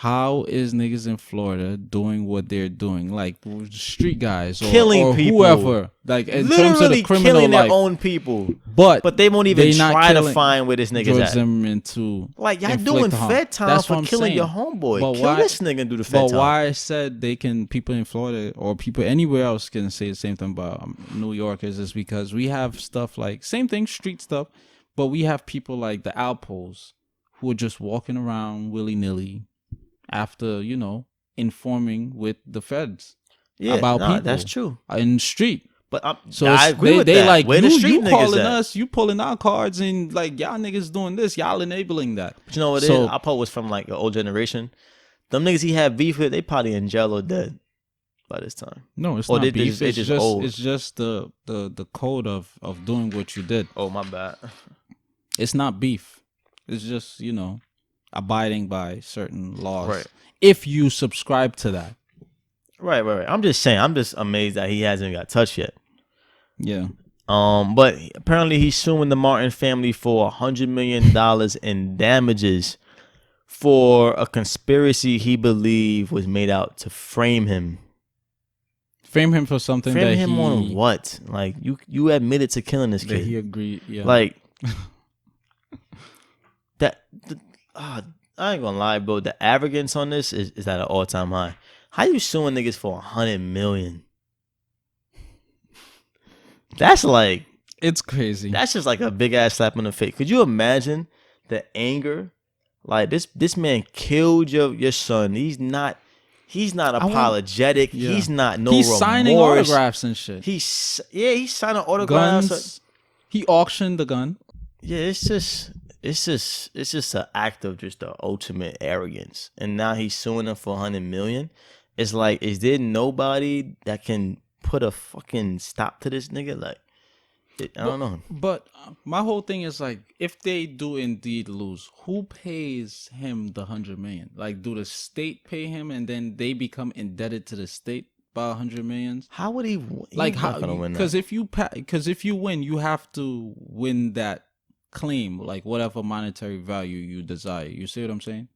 how is niggas in Florida doing what they're doing, like street guys Killing or people. whoever, like in terms of Literally the criminal killing their life, own people. but they won't even they not try to killing find where this nigga's George at. Zimmerman to Like, y'all inflict doing the harm. fed time That's for what I'm killing your saying. homeboy. But Kill why- this nigga and do the fed But time. why I said people in Florida or people anywhere else can say the same thing about New Yorkers is because we have stuff like same thing, street stuff, but we have people like the Alpos who are just walking around willy nilly after informing with the feds about people. That's true. In the street. But So I agree with they that. like Where the street you niggas calling at? us, you pulling our cards, and like y'all niggas doing this, y'all enabling that. But you know what it is? Alpo was from like an old generation. Them niggas he had beef with, they probably in jail or dead by this time. No, it's Or not they beef. just old. It's just the code of doing what you did. Oh, my bad. It's not beef. It's just abiding by certain laws. Right. If you subscribe to that. Right. I'm just saying. I'm just amazed that he hasn't got touched yet. Yeah. But apparently he's suing the Martin family for $100 million in damages for a conspiracy he believed was made out to frame him. Frame him for something Frame that him on what? Like you admitted to killing this that kid. he agreed. Yeah. Like I ain't gonna lie, bro. The arrogance on this is at an all-time high. How you suing niggas for $100 million? That's like it's crazy. That's just like a big ass slap in the face. Could you imagine the anger? Like this man killed your son. He's not apologetic. He's not He's remorse. signing autographs and shit. He's signing autographs. Guns. He auctioned the gun. Yeah, it's just an act of just the ultimate arrogance. And now he's suing them for $100 million. It's like, is there nobody that can put a fucking stop to this nigga? Like, I don't know. But my whole thing is like, if they do indeed lose, who pays him the $100 million? Like, do the state pay him, and then they become indebted to the state by $100 million? How would he? Like, He's how? not gonna win that. Because if you win, you have to win that claim, like whatever monetary value you desire. You see what I'm saying?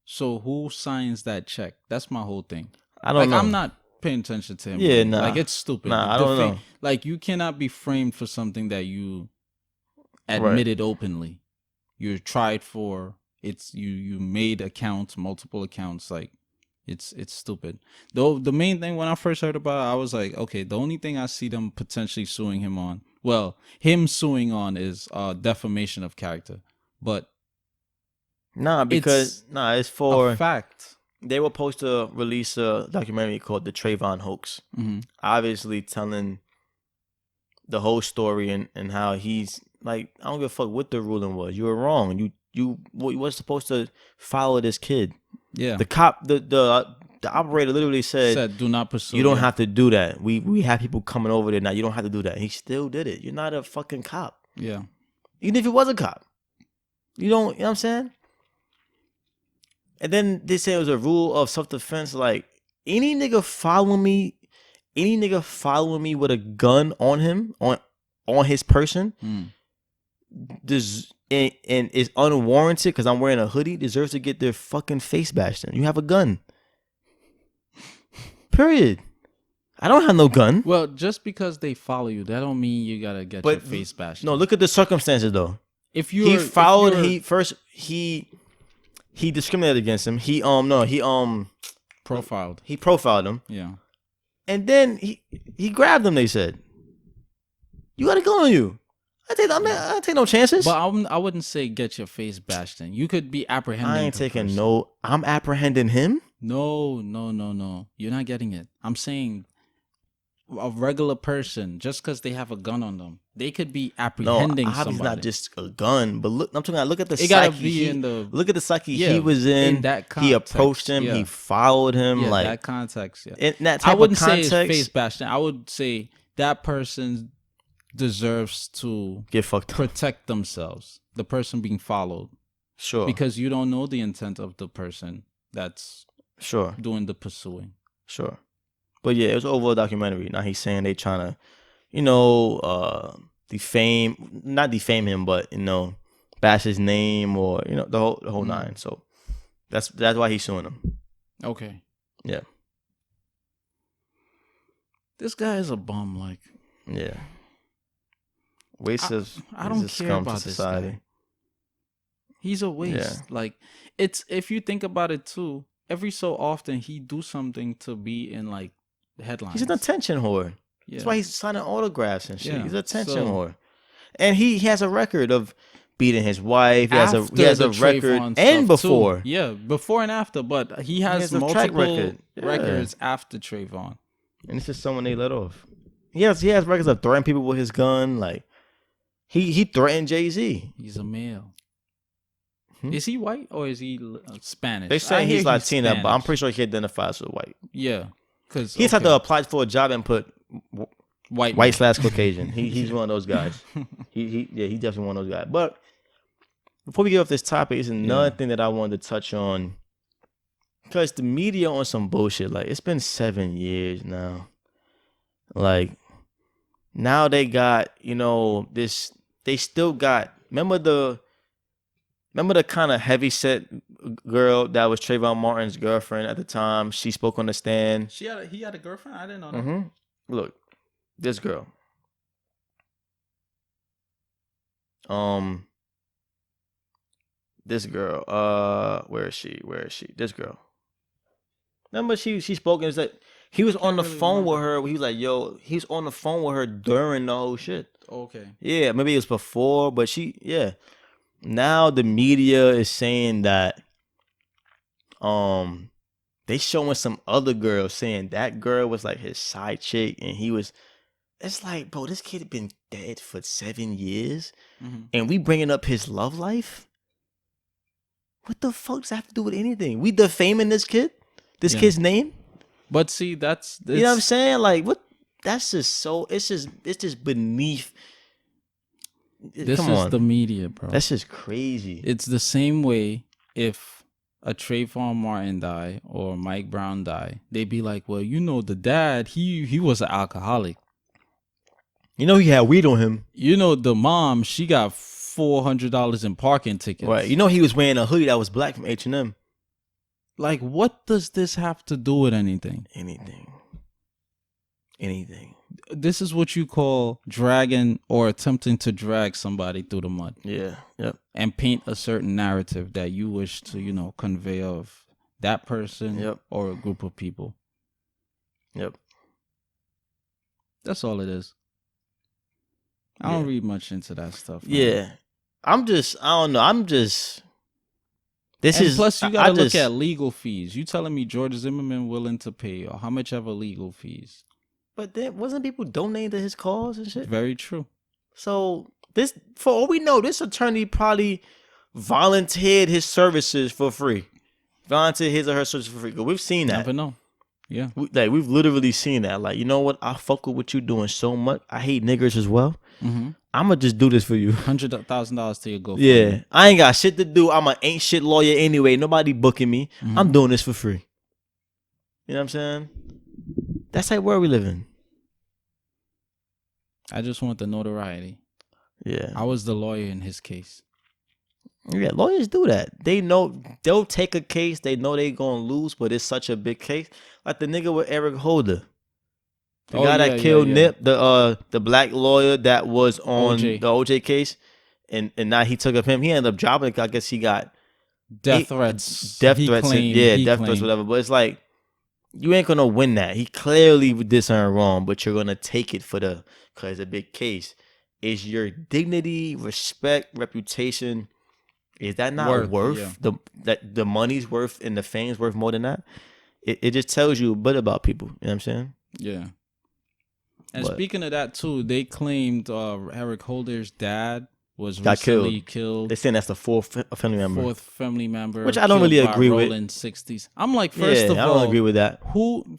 So who signs that check? That's my whole thing. I don't know. I'm not paying attention to him. Yeah, bro. nah. Like, it's stupid. Nah, I don't know. Like, you cannot be framed for something that you admitted openly. You're tried for. It's you made accounts, multiple accounts. Like, it's stupid. Though the main thing when I first heard about it, I was like, okay, the only thing I see them potentially suing him on, him suing on is defamation of character. But it's for a fact. They were supposed to release a documentary called The Trayvon Hoax. Mm-hmm. Obviously telling the whole story and how he's like, I don't give a fuck what the ruling was. You were wrong. You was supposed to follow this kid. Yeah. The cop, the operator literally said, do not pursue. You don't have to do that. We have people coming over there now. You don't have to do that. He still did it. You're not a fucking cop. Yeah. Even if he was a cop. You know what I'm saying? And then they say it was a rule of self-defense. Like, any nigga following me with a gun on him, on his person, and is unwarranted because I'm wearing a hoodie, deserves to get their fucking face bashed in. You have a gun. Period. I don't have no gun. Well, just because they follow you, that don't mean you gotta get your face bashed. No, look at the circumstances though. If you he discriminated against him. profiled. He profiled him. Yeah. And then he grabbed him. They said, "You got a gun on you." I take no chances. But I wouldn't say get your face bashed in. You could be apprehending. I ain't taking no. I'm apprehending him. No. You're not getting it. I'm saying a regular person, just because they have a gun on them, they could be apprehending somebody. No, not just a gun, but look. I'm talking about, look at the it psyche. Gotta be in the, look at the psyche he was in. that context, he approached him. Yeah. He followed him. Yeah, like that context. Yeah. In that type I wouldn't of context, say it's face bashing. I would say that person deserves to get fucked up. Protect themselves. The person being followed. Sure. Because you don't know the intent of the person that's doing the pursuing. Sure. But yeah, it was over a documentary. Now he's saying they trying to, not defame him, but bash his name or the whole nine. So That's why he's suing him. Okay. Yeah. This guy is a bum. Like, Yeah. Waste of. I don't care about this guy. He's a waste. Yeah. Like, it's, if you think about it too, every so often he do something to be in like headlines. He's an attention whore. Yeah. That's why he's signing autographs and shit. Yeah. He's an attention whore. And he has a record of beating his wife. He has a record and before. Too. Yeah, before and after. But he has multiple records after Trayvon. And this is someone they let off. He has records of threatening people with his gun. Like he threatened Jay-Z. He's a male. Is he white or is he Spanish? They say he's Latina, but I'm pretty sure he identifies as white. Yeah, because he's had to apply for a job and put white / Caucasian. He's one of those guys. He's definitely one of those guys. But before we get off this topic, it's another thing that I wanted to touch on. Because the media on some bullshit. Like, it's been 7 years now. Like, now they got, this, they still got, remember the kind of heavy-set girl that was Trayvon Martin's girlfriend at the time? She spoke on the stand. He had a girlfriend? I didn't know that. Look, this girl. This girl. Where is she? This girl. Remember she spoke and was like, he was on the phone with her. He was like, he was on the phone with her during the whole shit. Okay. Yeah, maybe it was before, but now the media is saying that they showing some other girl saying that girl was like his side chick and he was, it's like, bro, this kid had been dead for 7 years and we bringing up his love life? What the fuck does that have to do with anything? We defaming this kid? This kid's name? But see, that's you know what I'm saying? Like, what? That's just so, it's just beneath. This is the media, bro. That's just crazy. It's the same way if a Trayvon Martin die or Mike Brown die, they'd be like, well, the dad, he was an alcoholic. He had weed on him. The mom, she got $400 in parking tickets. Right. He was wearing a hoodie that was black from H&M. Like, what does this have to do with anything? Anything. This is what you call dragging or attempting to drag somebody through the mud. Yeah. Yep. And paint a certain narrative that you wish to, convey of that person or a group of people. Yep. That's all it is. I don't read much into that stuff. Man. Yeah. I don't know. Plus, you gotta look at legal fees. You telling me George Zimmerman willing to pay or how much ever legal fees? But then wasn't people donating to his cause and shit? Very true. So this, for all we know, this attorney probably volunteered his services for free. Volunteered his or her services for free. Cause we've seen that. Never know. Yeah. We've literally seen that. Like, you know what? I fuck with what you doing so much. I hate niggers as well. I'm gonna just do this for you. $100,000 to your GoFundMe. Yeah, I ain't got shit to do. I'm an ain't shit lawyer anyway. Nobody booking me. I'm doing this for free. You know what I'm saying? That's how world we live in. I just want the notoriety. Yeah, I was the lawyer in his case. Yeah, lawyers do that. They know they'll take a case. They know they gonna lose, but it's such a big case. Like the nigga with Eric Holder. The guy that killed Nip, the black lawyer that was on the OJ case, and now he took up him. He ended up dropping it. I guess he got death threats. Death threats, whatever. But it's like, you ain't gonna win that. He clearly did something wrong, but you're gonna take it because it's a big case. Is your dignity, respect, reputation, is that not worth the money's worth and the fame's worth more than that? It just tells you a bit about people. You know what I'm saying? Yeah. And speaking of that too, they claimed Eric Holder's dad was recently killed. They're saying that's the fourth family member. Which I don't really agree with. Rolling 60s. I'm like, first of all, I don't agree with that.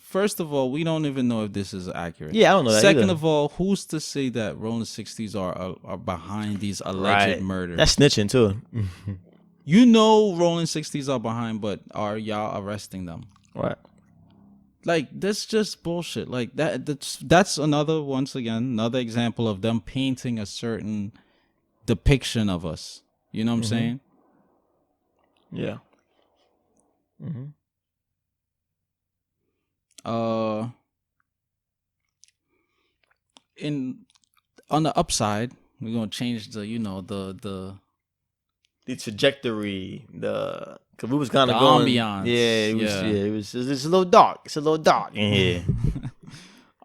First of all, we don't even know if this is accurate. Yeah, I don't know that. Second of all, who's to say that Rolling 60s are behind these alleged murders? That's snitching too. Rolling 60s are behind, but are y'all arresting them? Right. Like, that's just bullshit. Like, that's another example of them painting a certain depiction of us. You know what I'm saying? Yeah. Mm-hmm. In on the upside, we're gonna change the The trajectory, because we was kind the of going, ambiance. it was it's a little dark. It's a little dark in here.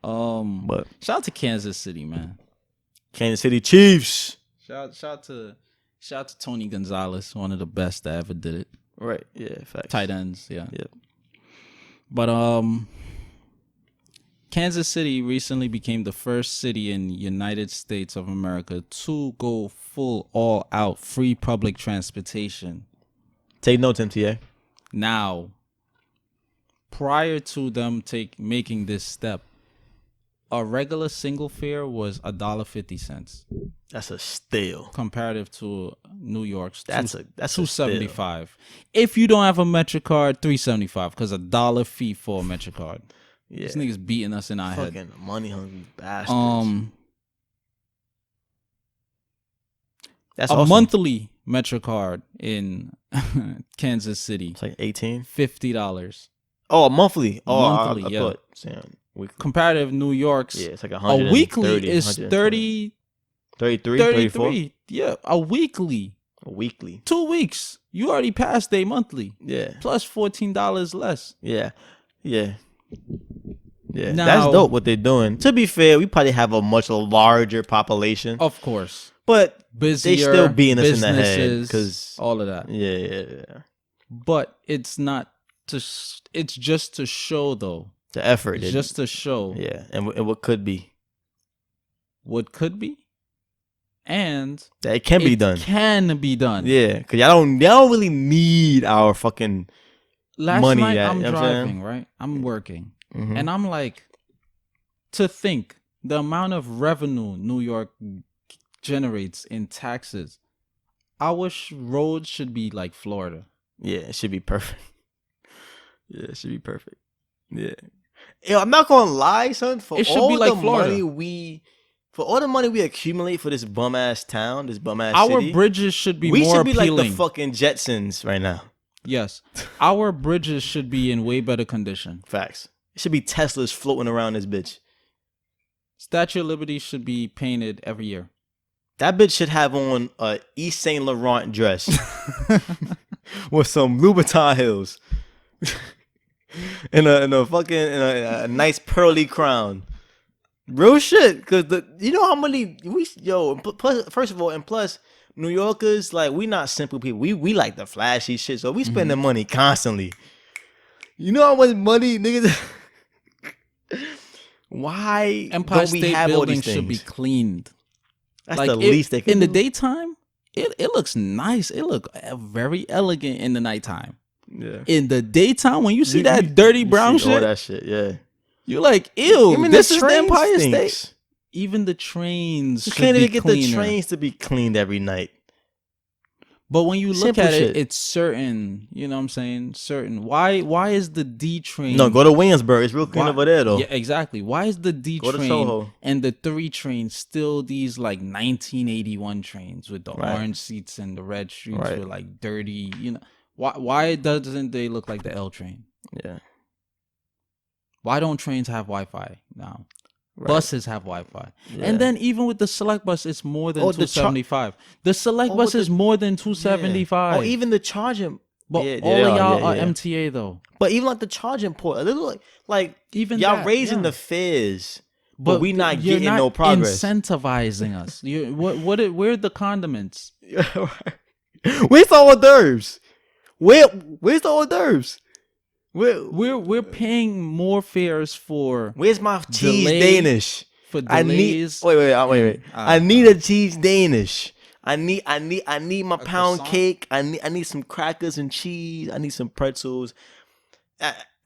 But shout out to Kansas City, man. Kansas City Chiefs. Shout out to Tony Gonzalez, one of the best that ever did it. Right. Yeah. Facts. Tight ends. Yeah. Yep. But Kansas City recently became the first city in United States of America to go full all out free public transportation. Take notes, MTA. Now, prior to them making this step, a regular single fare was $1.50. That's a steal. Comparative to New York's That's $2.75. If you don't have a MetroCard, $3.75 because $1 fee for a MetroCard. Yeah. These niggas beating us in our head. Fucking money hungry bastards. That's a awesome. monthly MetroCard in Kansas City. It's like 18. $50. Oh, a monthly. Oh, monthly, I yeah. thought weekly. Comparative New York's. Yeah, it's like a weekly is 33, 33. 34. Yeah, a weekly. A weekly. 2 weeks. You already passed a monthly. Yeah. Plus $14 less. Yeah. Yeah. Yeah. Now, that's dope what they're doing. To be fair, we probably have a much larger population. Of course. But Busier, they still beating us in the head. Because all of that. Yeah. But it's not to. It's just to show, though. The effort. It's just to show. Yeah. And what could be. What could be. And that it can be done. Can be done. Yeah. Because y'all don't really need our fucking Last money. Night I'm driving, right? I'm working. Mm-hmm. And I'm like, to think the amount of revenue New York generates in taxes, our roads should be like Florida. Yeah, it should be perfect. Yeah, it should be perfect. Yeah. Yo, I'm not gonna lie, son. For all the money we accumulate for this bum ass town, this bum ass our city, bridges should be we more should be appealing. like the fucking Jetsons right now. Yes, our bridges should be in way better condition. Facts. It should be Teslas floating around this bitch. Statue of Liberty should be painted every year. That bitch should have on a East Saint Laurent dress with some Louboutin heels and a nice pearly crown. Real shit, cause you know how many first of all, and plus New Yorkers, like, we not simple people. We like the flashy shit, so we spend the money constantly. You know how much money niggas. Why Empire don't we State have all these Building things? should be cleaned. That's like the least they can in do. the daytime. It looks nice. It look very elegant in the nighttime. Yeah. In the daytime, when you see that dirty brown shit, all that shit, yeah. You're like, ew. Even this the is the train Empire stinks. State. Even the trains. You should can't be even get cleaner. the trains to be cleaned every night. But when you look Simple at shit. it, it's certain. You know what I'm saying? Certain. Why is the D train? No, go to Williamsburg. It's real clean over there, though. Yeah, exactly. Why is the D Go to train Soho. and the 3 train still these like 1981 trains with the Right. orange seats and the red streets Right. with like dirty? You know, why doesn't they look like the L train? Yeah. Why don't trains have Wi-Fi now? Right. Buses have Wi-Fi. Yeah. And then even with the select bus, it's more than Oh, $275. The select bus is more than $275. Oh, even the charging. But Yeah, all they of y'all are, are yeah. MTA though. But even like the charging port, a little like Even y'all that, raising yeah. the fares, but we not you're getting not no progress. Incentivizing us. Where are the condiments? Where's the hors d'oeuvres? Where's the hors d'oeuvres? We're paying more fares for Where's my cheese delay- Danish? for I need delays. wait. I need a cheese Danish. I need my pound croissant? cake. I need some crackers and cheese. I need some pretzels.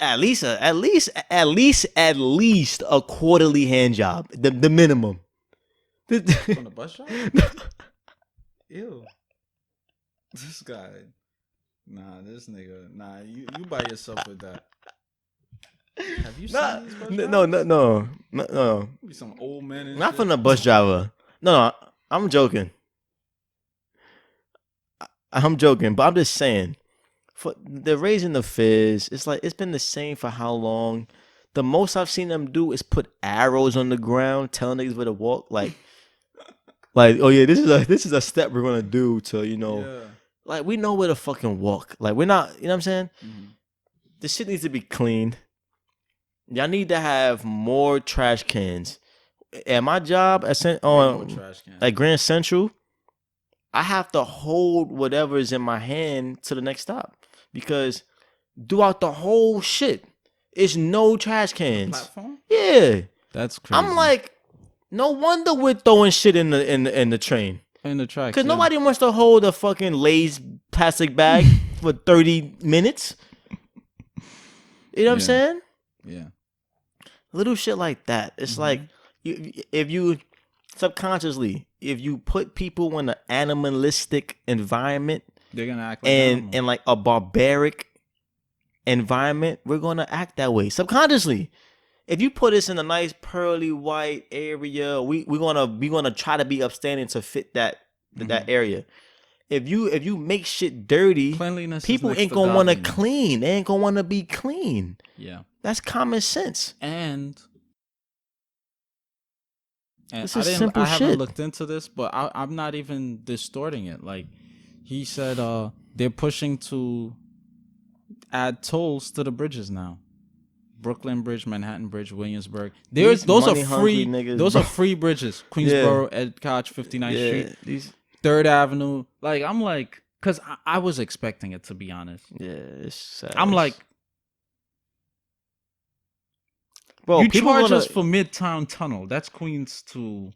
At least a quarterly hand job. The minimum. On the bus shop? Ew. This guy. Nah, this nigga. Nah, you by yourself with that. Have you seen these bus drivers? No. Be some old man and Not shit. from the bus driver. No, I'm joking. I'm joking, but I'm just saying, for the raising the fizz, it's like it's been the same for how long? The most I've seen them do is put arrows on the ground, telling niggas where to walk. Like oh yeah, this is a step we're gonna do to like we know where to fucking walk. Like we're not, you know what I'm saying? Mm-hmm. This shit needs to be cleaned. Y'all need to have more trash cans. At my job at Grand Central, I have to hold whatever is in my hand to the next stop because throughout the whole shit, it's no trash cans. Platform? Yeah, That's crazy. I'm like, no wonder we're throwing shit in the train. In the tracks. Because nobody wants to hold a fucking Lay's plastic bag for 30 minutes. You know what I'm saying? Yeah. Little shit like that. It's like, if you subconsciously, if you put people in an animalistic environment, they're gonna act like animals. And like a barbaric environment, we're gonna act that way subconsciously. If you put us in a nice pearly white area, we're gonna try to be upstanding to fit that area. If you make shit dirty, cleanliness, people ain't gonna want to clean. They ain't gonna want to be clean. Yeah, that's common sense. And this is simple shit. I haven't looked into this, but I'm not even distorting it. Like he said, they're pushing to add tolls to the bridges now. Brooklyn Bridge, Manhattan Bridge, Williamsburg. Those are free. Niggas, those are free bridges. Queensboro, Ed Koch, 59th Street, 3rd Avenue. Like I'm like, cause I was expecting it, to be honest. Yeah, it's sad. I'm like, bro, you charge us for Midtown Tunnel. That's Queens to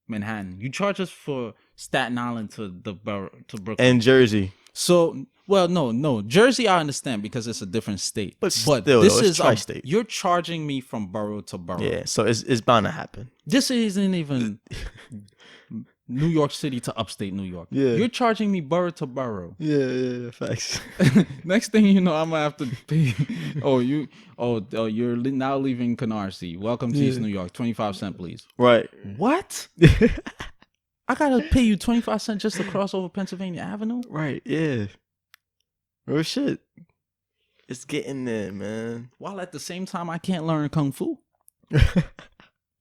Manhattan. You charge us for Staten Island to Brooklyn and Jersey. So. Well, no. Jersey, I understand because it's a different state. But still, this is tri-state. You're charging me from borough to borough. Yeah, so it's bound to happen. This isn't even New York City to upstate New York. Yeah. You're charging me borough to borough. Yeah, facts. Next thing you know, I'm gonna have to pay. You're now leaving Canarsie. Welcome to East New York. 25 cents, please. Right. What? I gotta pay you 25 cents just to cross over Pennsylvania Avenue? Right. Yeah. Real shit. It's getting there, man. While at the same time, I can't learn Kung Fu.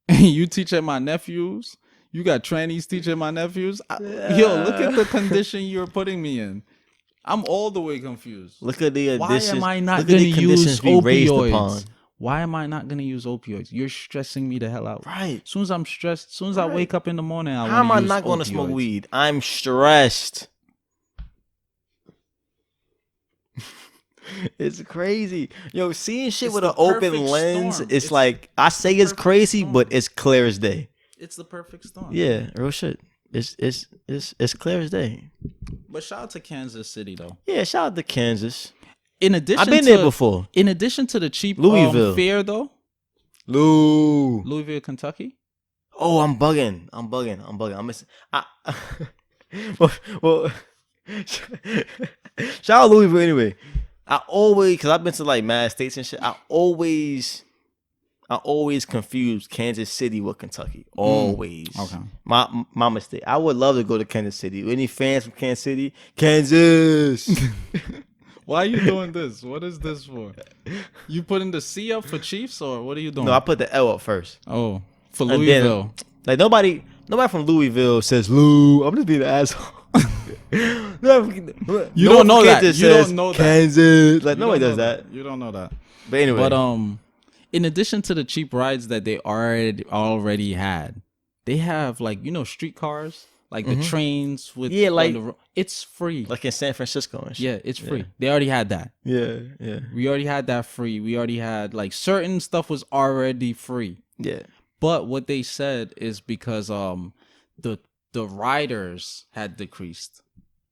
And you teaching my nephews. You got trannies teaching my nephews. Yo, look at the condition you're putting me in. I'm all the way confused. Look at the Why am I not going to use opioids? Why am I not going to use opioids? You're stressing me the hell out. Right. As soon as I'm stressed, as soon as I wake up in the morning, how am I not going to smoke weed? I'm stressed. It's crazy. Yo, seeing shit with an open lens, it's like, I say it's crazy, but it's clear as day. It's the perfect storm. Yeah, real shit. It's clear as day. But shout out to Kansas City though. Yeah, shout out to Kansas. In addition, I've been there before. In addition to the cheap Louisville fare though. Louisville, Kentucky. Oh, I'm bugging. I'm missing. Well, shout out Louisville anyway. I always, cause I've been to like mad states and shit. I always confuse Kansas City with Kentucky. Always. Okay. My mistake. I would love to go to Kansas City. Any fans from Kansas City? Kansas. Why are you doing this? What is this for? You putting the C up for Chiefs or what are you doing? No, I put the L up first. Oh, for Louisville. Then, like nobody from Louisville says Lou. I'm just being an asshole. You don't know that. You don't know that. Kansas. Like nobody does that. You don't know that. But anyway. But in addition to the cheap rides that they already had, they have like streetcars, like the trains with it's free. Like in San Francisco and shit. Yeah, it's free. Yeah. They already had that. Yeah. We already had that free. We already had like certain stuff was already free. Yeah. But what they said is because the riders had decreased.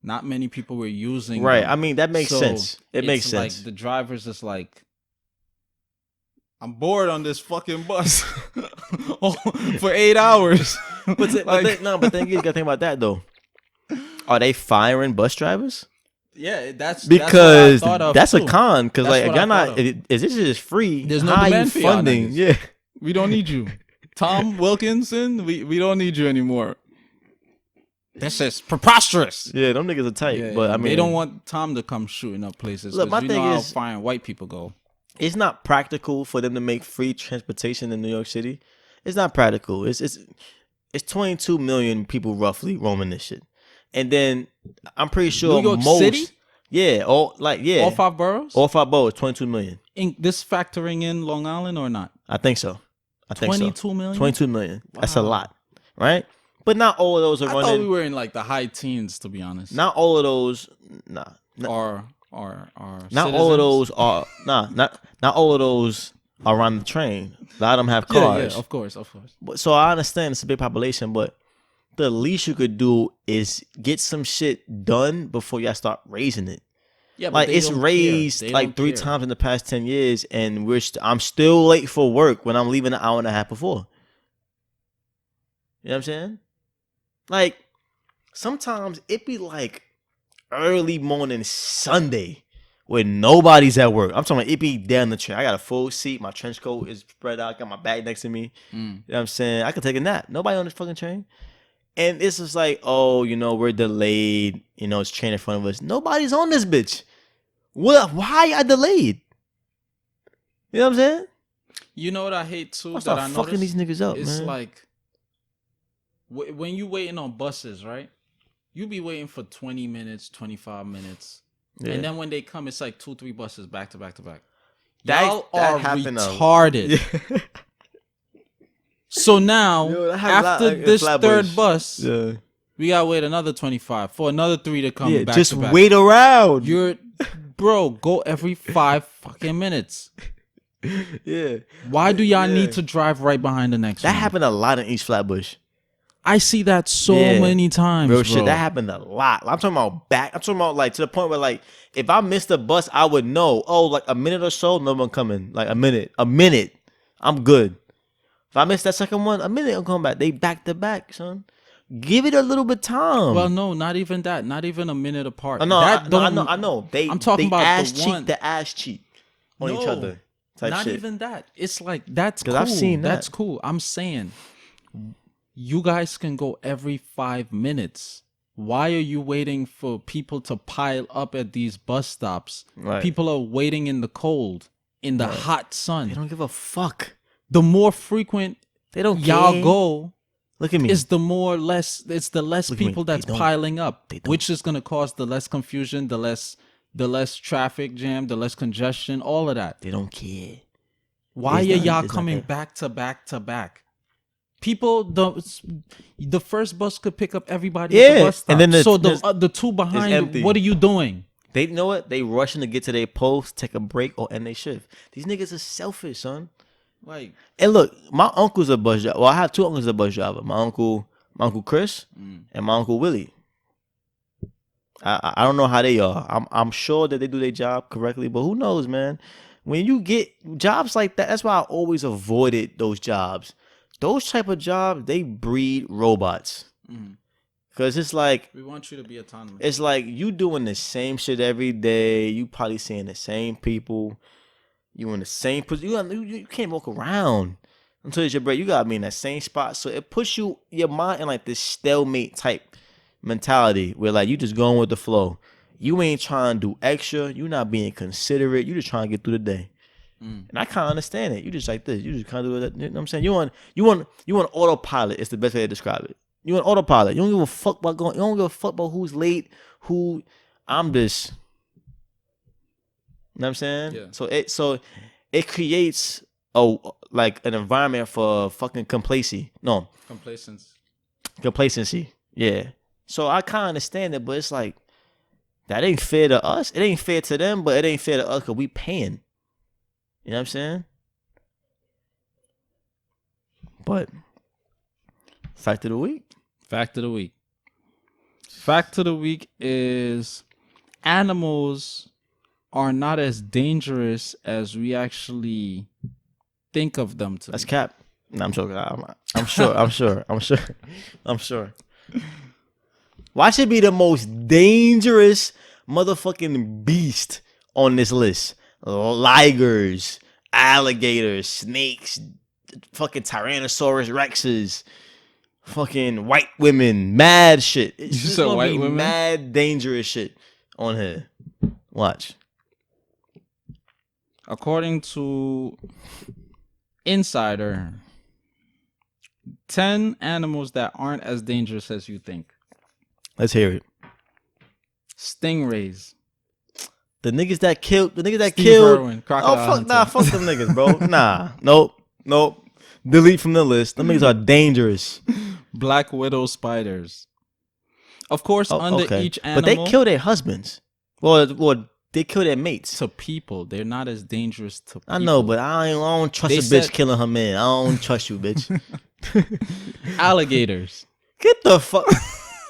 Not many people were using them. I mean, that makes sense. It makes sense. Like the drivers just like, I'm bored on this fucking bus for 8 hours. But then you gotta think about that though. Are they firing bus drivers? Yeah, that's because that's a con. Because like if y'all not, if this is free, there's no demand for funding. Yeah, we don't need you, Tom Wilkinson. We don't need you anymore. That's just preposterous. Yeah, them niggas are tight. Yeah, but I mean, they don't want Tom to come shooting up places. Look, my You thing know how is- fine white people go. it's not practical for them to make free transportation in New York City. It's not practical. It's 22 million people roughly roaming this shit, and then I'm pretty sure New York most. City? Yeah, all 5 boroughs? all 5 boroughs, 22 million. This factoring in Long Island or not? I think so. 22 million? 22 million. That's a Wow. lot, right? But not all of those are I running. thought we were in like the high teens, to be honest. Not all of those. Nah. Or Not all of those are. Not all of those are on the train. A lot of them have cars. Yeah, of course. But, so I understand it's a big population, but the least you could do is get some shit done before y'all start raising it. Yeah, but Like they it's don't raised care. They like don't 3 care. times in the past 10 years, and I'm still late for work when I'm leaving an hour and a half before. You know what I'm saying? Like sometimes it be like early morning Sunday where nobody's at work. I'm talking about it be down the train. I got a full seat. My trench coat is spread out. Got my bag next to me. You know what I'm saying? I could take a nap. Nobody on this fucking train. And it's just like, oh, we're delayed. It's train in front of us. Nobody's on this bitch. What? Why I delayed? You know what I'm saying? You know what I hate too? I That start I fucking noticed? these niggas up, It's man. like when you waiting on buses, right? You be waiting for 20 minutes, 25 minutes. Yeah. And then when they come, it's like 2-3 buses back to back to back. That- Y'all that are happened, retarded. Yeah. So now, Yo, that happened a lot, after like, in this Flatbush. third bus, Yeah. we gotta wait another 25 for another 3 to come Yeah, back just to back. wait around. Bro, go every 5 fucking minutes. Yeah. Why do y'all Yeah. need to drive right behind the next That one? happened a lot in East Flatbush. I see that so Yeah. many times, Real bro. shit. That happened a lot. I'm talking about back. I'm talking about like to the point where like if I missed a bus, I would know. Oh, like a minute or so, no one coming. Like a minute. I'm good. If I missed that second one, a minute I'm coming back. They back to back, son. Give it a little bit of time. Well, no, not even that. Not even a minute apart. Oh, no, That I know. I'm talking about ass the cheek, one. the ass cheek on each No, other. Type Not shit. even that. It's like that's 'Cause cool. I've seen that. That's cool. I'm saying you guys can go every 5 minutes. Why are you waiting for people to pile up at these bus stops? Right. People are waiting in the cold, in the hot They sun. don't give a fuck. The more frequent They don't y'all care. go, Look at me. it's the less Look at me. people that's They don't. piling up, They don't. which is going to cause the less confusion, the less traffic jam, the less congestion, all of that. They don't care. Why It's are not- y'all it's not coming that. back to back to back? People, the first bus could pick up everybody at the Yeah, bus stop. and then so there's- the two behind, empty. what are you doing? They know what? They rushing to get to their post, take a break, or end their shift. These niggas are selfish, son. Like, And look, my uncle's a bus driver. Well, I have 2 uncles a bus driver. My uncle Chris and my uncle Willie. I don't know how they are. I'm sure that they do their job correctly, but who knows, man? When you get jobs like that, that's why I always avoided those jobs. Those type of jobs, they breed robots. Cause it's like we want you to be autonomous. it's like you doing the same shit every day. You probably seeing the same people. You in the same position. You can't walk around until it's your break. You gotta be in that same spot. So it puts your mind in like this stalemate type mentality where like you just going with the flow. You ain't trying to do extra. You not being considerate. You just trying to get through the day. And I kind of understand it. You just like this. You just kind of do that. You know what I'm saying? You want autopilot. It's the best way to describe it. You want autopilot. You don't give a fuck about going. You don't give a fuck about who's late. I'm just. You know what I'm saying? Yeah. So it creates like an environment for fucking complacency. No, complacency. Yeah. So I kind of understand it, but it's like that ain't fair to us. It ain't fair to them, but it ain't fair to us because we paying. You know what I'm saying? But fact of the week. Fact of the week. Fact of the week is animals are not as dangerous as we actually think of them to That's be. cap. No, I'm joking. I'm sure. Why should be the most dangerous motherfucking beast on this list? Ligers, alligators, snakes, fucking Tyrannosaurus Rexes, fucking white women, mad shit. It's You just said gonna white be women? mad dangerous shit on here. Watch. According to Insider, 10 animals that aren't as dangerous as you think. Let's hear it. Stingrays. The niggas that killed. Steve killed. Irwin, Oh crocodile fuck, hunter. nah, fuck them niggas, bro. Nah, nope. Delete from the list. Them niggas are dangerous. Black widow spiders. Of course, under Okay. each animal. But they kill their husbands. Well, they kill their mates. to people. They're not as dangerous to people. I know, but I don't trust They a bitch said- killing her man. I don't trust you, bitch. Alligators. Get the fuck.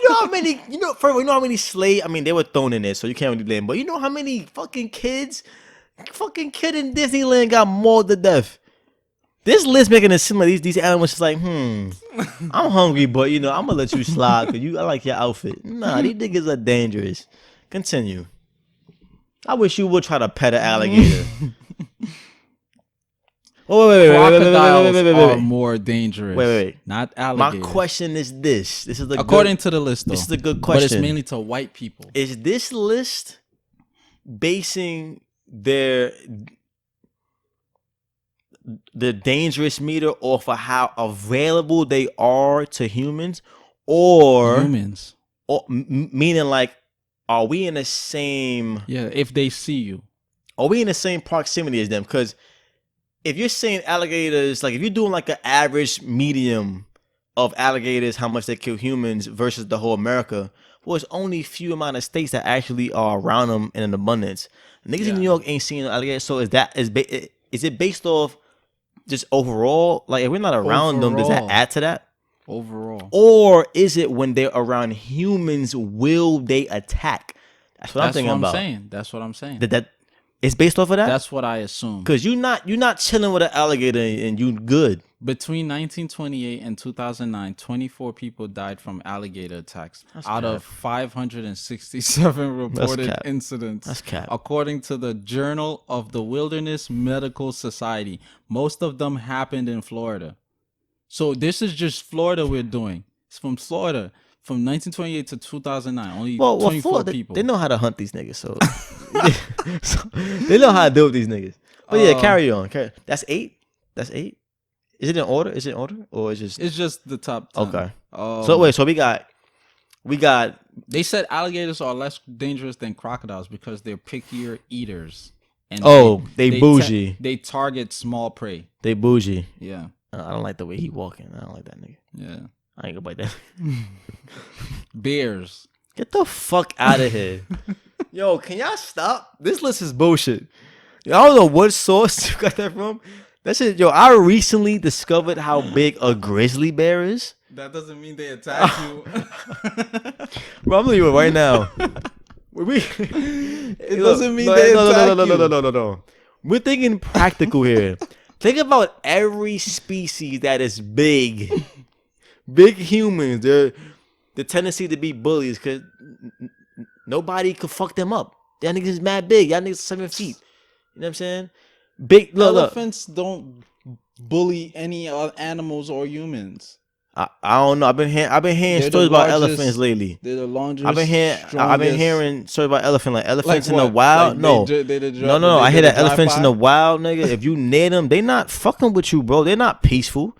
You know how many? You know how many slave? I mean, they were thrown in there, so you can't really blame. But you know how many fucking kids, fucking kid in Disneyland got mauled to death. This list making it seem like these animals just like, I'm hungry, but I'm gonna let you slide because I like your outfit. Nah, these niggas are dangerous. Continue. I wish you would try to pet an alligator. Oh, wait. Crocodiles are more dangerous. Wait. Not My alligators. question is this. This is the According to the list, though. This is a good But it's question. mainly to white people. Is this list basing the dangerous meter off of how available they are to humans, or Humans. meaning like, are we in the same? Yeah, if they see you. Are we in the same proximity as them? Because if you're saying alligators, like if you're doing like an average medium of alligators, how much they kill humans versus the whole America, well, it's only a few amount of states that actually are around them in an abundance. Niggas in New York ain't seeing alligators, so is it based off just overall? Like if we're not around them, does that Overall. add to that? Overall. Or is it when they're around humans, will they attack? That's what I'm thinking about. That's what I'm saying. That it's based off of that? That's what I assume. Because you're not chilling with an alligator and you good. Between 1928 and 2009, 24 people died from alligator attacks out of 567 reported cap. incidents. That's cap. According to the Journal of the Wilderness Medical Society, most of them happened in Florida. So this is just Florida we're doing. It's from Florida. From 1928 to 2009, only 24 Florida, people. they know how to hunt these niggas, so, so they know how to deal with these niggas. But yeah, carry on. That's 8. That's 8. Is it in order? Or is it just? It's just the top 10. Okay. So wait, so we got. They said alligators are less dangerous than crocodiles because they're pickier eaters. And they bougie. They target small prey. They bougie. Yeah. I don't like the way he walking. I don't like that nigga. Yeah. I ain't gonna bite that. Bears. Get the fuck out of here. Yo, can y'all stop? This list is bullshit. Yo, I don't know what source you got that from. That shit, yo, I recently discovered how big a grizzly bear is. That doesn't mean they attack you. Bro, I'm leaving right now. It doesn't mean they attack you. No. We're thinking practical here. Think about every species that is big. Big humans. They're the tendency to be bullies because nobody could fuck them up. Y'all niggas is mad big. Y'all niggas 7 feet. You know what I'm saying? Big. Look. Elephants don't bully any animals or humans. I don't know. I've been hearing They're stories the about largest- elephants lately. They're the largest. I've been hearing stories about elephants Like in the what? wild. Like No. No. I hear that elephants in the wild, nigga. If you near them, they not fucking with you, bro. They're not peaceful.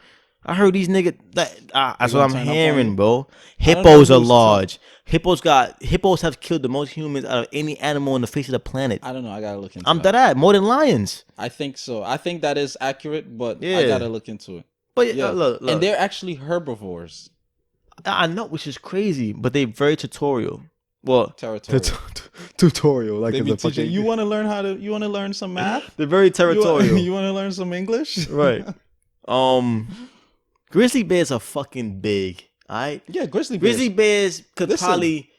I heard these niggas. That's what I'm turn up on hearing, you? bro. I don't Hippos know are who's large. Hippos have killed the most humans out of any animal on the face of the planet. I don't know. I gotta look into I'm that. dead more than lions. I think so. I think that is accurate, but Yeah. I gotta look into it. But Yeah. look. And they're actually herbivores. I know, which is crazy, but they're very tutorial. Well, Territorial. tutorial, like They it's be a teaching. fucking. You want to learn you want to learn some math? They're very territorial. You want to learn some English? Right. Grizzly bears are fucking big. Alright? Yeah, grizzly bears. Grizzly bears could Listen. probably,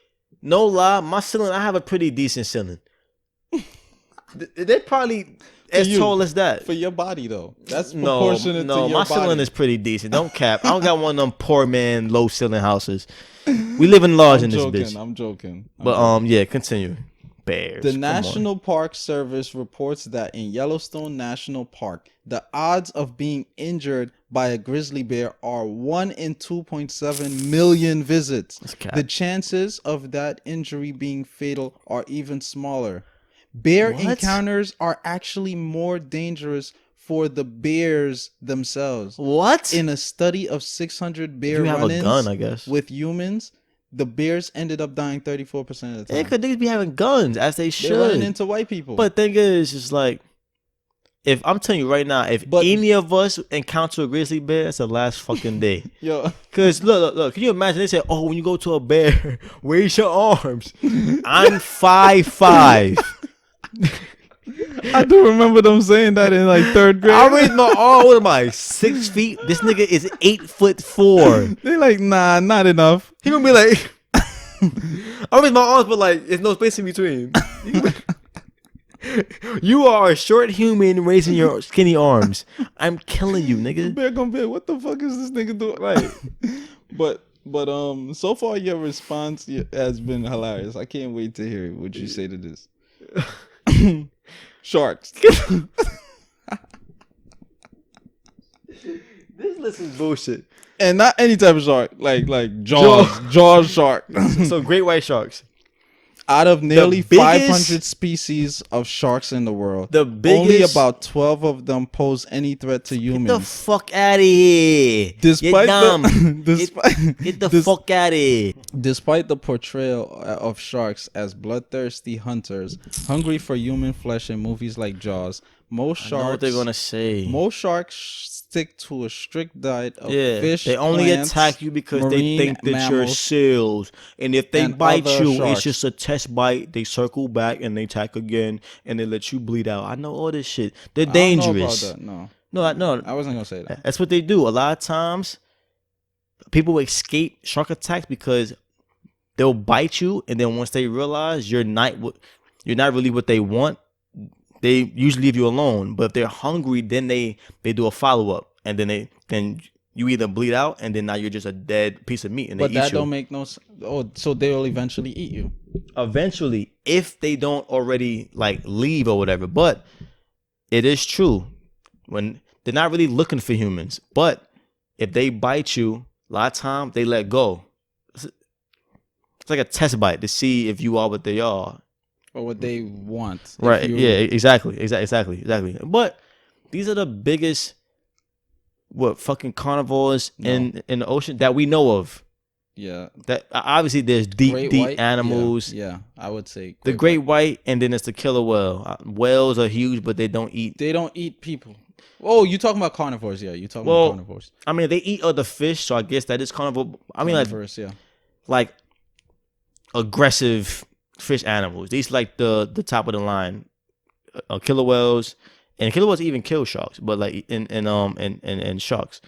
no lie, my ceiling, I have a pretty decent ceiling. They're probably as you. tall as that. For your body though. That's No, proportionate to your my body. ceiling is pretty decent. Don't cap. I don't got one of them poor man low ceiling houses. We live in large in this bitch. I'm joking. But yeah, continue. bears. The Come National Park Service reports that in Yellowstone National Park, the odds of being injured by a grizzly bear are 1 in 2.7 million visits. The chances of that injury being fatal are even smaller. Bear encounters are actually more dangerous for the bears themselves. What? In a study of 600 bear you have run-ins a gun, I guess. with humans, the bears ended up dying 34% of the time. Yeah, because niggas be having guns, as they should. They're running into white people. But the thing is, it's like, if I'm telling you right now, if any of us encounter a grizzly bear, it's the last fucking day. Yo. Because look, can you imagine? They say, oh, when you go to a bear, raise your arms. I'm 5'5". I do remember them saying that in like 3rd grade. I raised my arm. What am I, 6 feet? This nigga is 8'4". They like, nah, not enough. He gonna be like, I raise my arms, but like, there's no space in between. You are a short human raising your skinny arms. I'm killing you, nigga. Bear gonna be like, what the fuck is this nigga doing? Right. But so far your response has been hilarious. I can't wait to hear what you say to this. Sharks. This list is bullshit. And not any type of shark, like Jaws shark. So great white sharks. Out of nearly biggest, 500 species of sharks in the world, only only about 12 of them pose any threat to humans. Get the fuck out of here. Despite Get the fuck out of here. Despite the portrayal of sharks as bloodthirsty hunters, hungry for human flesh in movies like Jaws, most sharks. I know what they're gonna say. Most sharks stick to a strict diet of fish. They only plants, attack you because they think that you're seals, and if they bite you, it's just a test bite. They circle back and they attack again, and they let you bleed out. I know all this shit. They're dangerous. I don't know about that. No, I wasn't gonna say that. That's what they do. A lot of times, people escape shark attacks because they'll bite you, and then once they realize you're not really what they want, they usually leave you alone. But if they're hungry, then they do a follow-up, and then you either bleed out, and then now you're just a dead piece of meat, and they eat you. But that don't make no sense. Oh, so they'll eventually eat you. Eventually, if they don't already like leave or whatever. But it is true, when they're not really looking for humans, but if they bite you, a lot of times they let go. It's like a test bite to see if you are what they are. Or what they want. Right. Yeah, exactly. But these are the biggest fucking carnivores in the ocean that we know of. Yeah. That obviously there's deep animals. Yeah, I would say the great white, and then it's the killer whale. Whales are huge, but they don't eat. They don't eat people. Oh, you talking about carnivores? Yeah, you talking about carnivores. I mean, they eat other fish, so I guess that is carnivore. I mean, carnivores, like aggressive fish animals. These like the top of the line, killer whales, and killer whales even kill sharks, but like and sharks.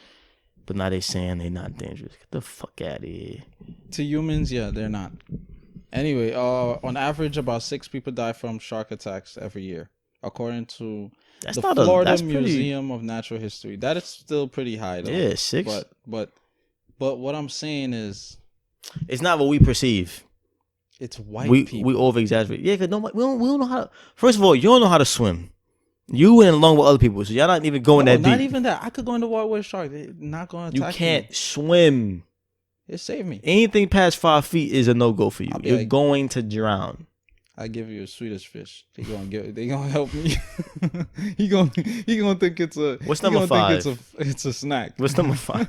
But now they saying they're not dangerous. Get the fuck out of here. To humans, yeah, they're not. Anyway, on average, about 6 people die from shark attacks every year, according to the Florida Museum of Natural History. That is still pretty high, though. Yeah, 6. But what I'm saying is, it's not what we perceive. It's white people. We over exaggerate. Yeah, because we don't know how to. First of all, you don't know how to swim. You went along with other people, so y'all not even going that deep. Not even that. I could go in the water with a shark. They're not going to attack me. You can't swim. It saved me. Anything past 5 feet is a no-go for you. You're going to drown. I give you a Swedish fish. They gonna help me. he gonna think it's a. What's number 5? Think it's a snack. What's number 5?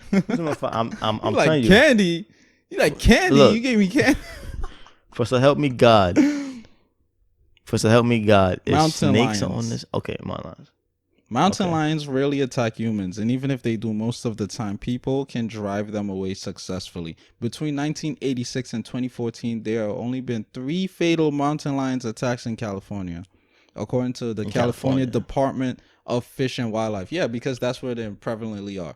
What's number 5? I'm like telling you. Candy. You like candy? Look, you gave me candy. For so help me God. For so help me God. Is mountain snakes lions. on this? Okay, mountain lions. Mountain lions rarely attack humans, and even if they do, most of the time, people can drive them away successfully. Between 1986 and 2014, there have only been 3 fatal mountain lions attacks in California, according to the California Department of Fish and Wildlife. Yeah, because that's where they prevalently are.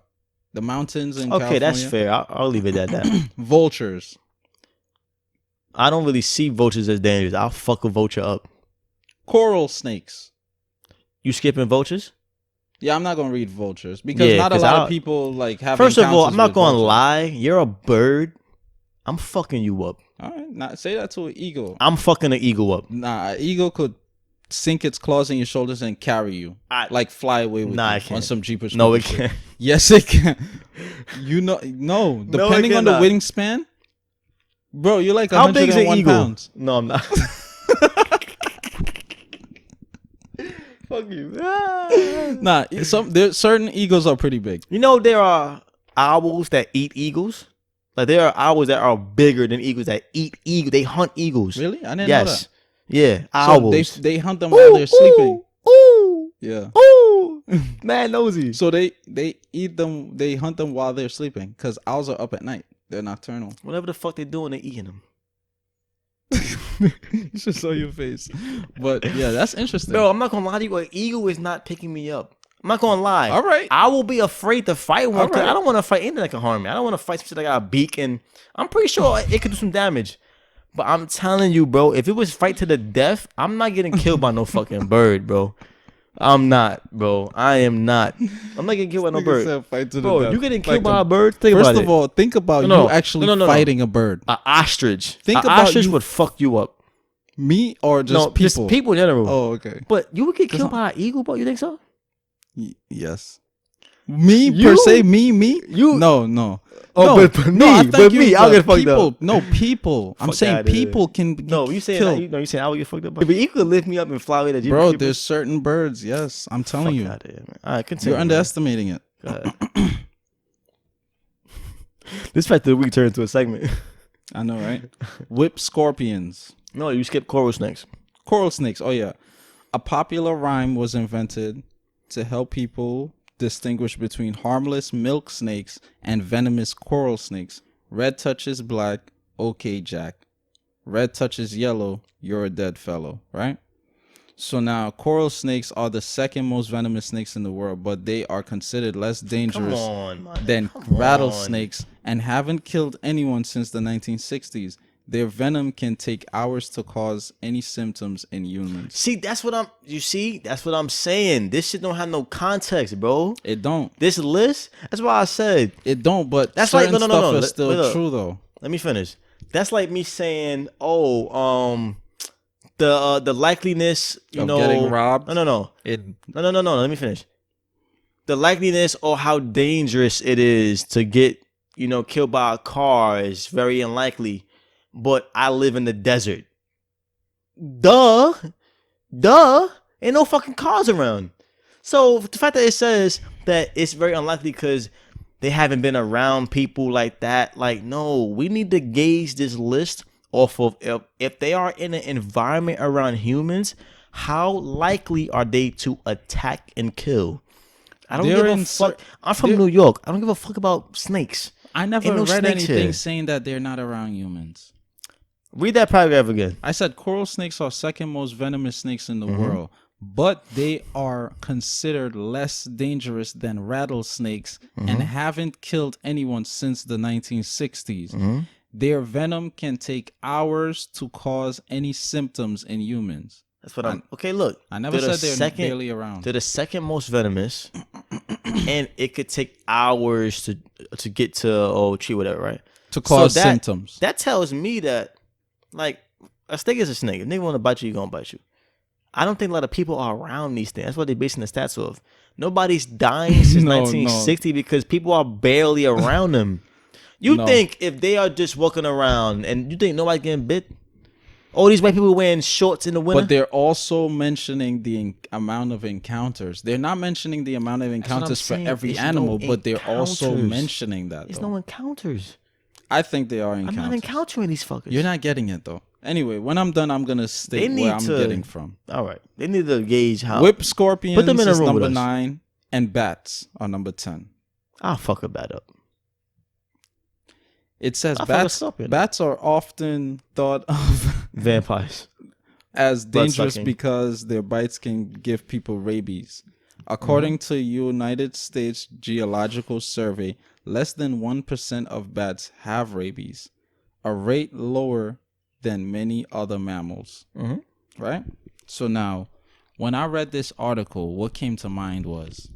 The mountains in California. Okay, that's fair. I'll leave it at that. Vultures. I don't really see vultures as dangerous. I'll fuck a vulture up. Coral snakes. You skipping vultures? Yeah, I'm not gonna read vultures because not a lot of people like have. First of all, I'm not gonna lie. You're a bird. I'm fucking you up. All right, now say that to an eagle. I'm fucking an eagle up. Nah, an eagle could sink its claws in your shoulders and carry you, like fly away with Nah, you it can't. on some Jeepers. No, it Creepers can't. shit. Yes, it can. No. Depending on the cannot. wingspan, bro, you're like How big is an 101 eagle? pounds. No, I'm not. Fuck you. Nah, there's certain eagles are pretty big. You know there are owls that eat eagles. Like there are owls that are bigger than eagles that eat eagles. They hunt eagles. Really? I didn't know that. Yeah, So owls. they hunt them while they're sleeping. Ooh, Yeah. ooh. Man nosy. So they eat them. They hunt them while they're sleeping because owls are up at night. They're nocturnal. Whatever the fuck they're doing, they're eating them. You should show your face. But yeah, that's interesting. Bro, I'm not gonna lie to you. An eagle is not picking me up. I'm not gonna lie. All right. I will be afraid to fight one. All right. I don't want to fight anything that can harm me. I don't want to fight some shit that got a beak, and I'm pretty sure it could do some damage. But I'm telling you, bro, if it was fight to the death, I'm not getting killed by no fucking bird, bro. I'm not, bro. I am not. I'm not getting killed by no bird. Fight to the Bro, death. you getting Like killed by a bird? Think about it. First of all, think about No, you actually no. fighting a bird. An ostrich. Think An about ostrich you- would fuck you up. Me or just No, people? just people in general. Oh, okay. But you would get killed Cause by an eagle, bro? You think so? Yes. Me You? per se, me. You? No. Oh, no, but me, I think but you- me, I'll get fucked people, up. No, people. I'm Fuck saying outta here. people can get No, you saying killed. you saying I would get fucked up. But you could lift me up and fly away to Jeepers Bro, Creepers. there's certain birds. Yes, I'm telling you. Outta here, man. All right, continue. You're man. underestimating it. Go ahead. This fact that we turned into a segment. I know, right? Whip scorpions. No, you skipped coral snakes. Coral snakes. Oh, yeah. A popular rhyme was invented to help people distinguish between harmless milk snakes and venomous coral snakes. Red touches black, okay, Jack. Red touches yellow, you're a dead fellow, right? So now, coral snakes are the second most venomous snakes in the world, but they are considered less dangerous than rattlesnakes and haven't killed anyone since the 1960s. Their venom can take hours to cause any symptoms in humans. See, that's what I'm saying. This shit don't have no context, bro. It don't. This list, that's why I said. It don't, but That's certain like, no. stuff is Wait still up. true, though. Let me finish. That's like me saying, the likeliness, Of getting robbed? No. No. Let me finish. The likeliness or how dangerous it is to get, killed by a car is very unlikely. But I live in the desert. Duh. Ain't no fucking cars around. So the fact that it says that it's very unlikely because they haven't been around people like that, like, no, we need to gauge this list off of if they are in an environment around humans, how likely are they to attack and kill? I don't give a fuck. I'm from New York. I don't give a fuck about snakes. I never Ain't no read snakes anything here. saying that they're not around humans. Read that paragraph again. I said coral snakes are second most venomous snakes in the Mm-hmm. world, but they are considered less dangerous than rattlesnakes Mm-hmm. and haven't killed anyone since the 1960s. Mm-hmm. Their venom can take hours to cause any symptoms in humans. That's what I'm. Okay, look. I never they're said they're barely around. They're the second most venomous, and it could take hours to get to tree whatever, right? To cause that, symptoms. That tells me that, like, a snake is a snake. If nigga want to bite you, he gonna bite you. I don't think a lot of people are around these things. That's what they're basing the stats off. Nobody's dying since 1960 because people are barely around them. You think if they are just walking around and you think nobody's getting bit? All these white people wearing shorts in the winter? But they're also mentioning the amount of encounters. They're not mentioning the amount of encounters for every animal, but they're also mentioning that. There's no encounters. I think they are encounters. I'm not encountering these fuckers. You're not getting it, though. Anyway, when I'm done, I'm going to state where I'm getting from. All right. They need to gauge how. Whip scorpions Put them in a is room with number us. 9, and bats are number 10. I'll fuck a bat up. It says I'll fuck a scorpion. bats are often thought of Vampires. as dangerous sucking. because their bites can give people rabies. According to United States Geological Survey, less than 1% of bats have rabies, a rate lower than many other mammals. Right? So now, when I read this article, what came to mind was,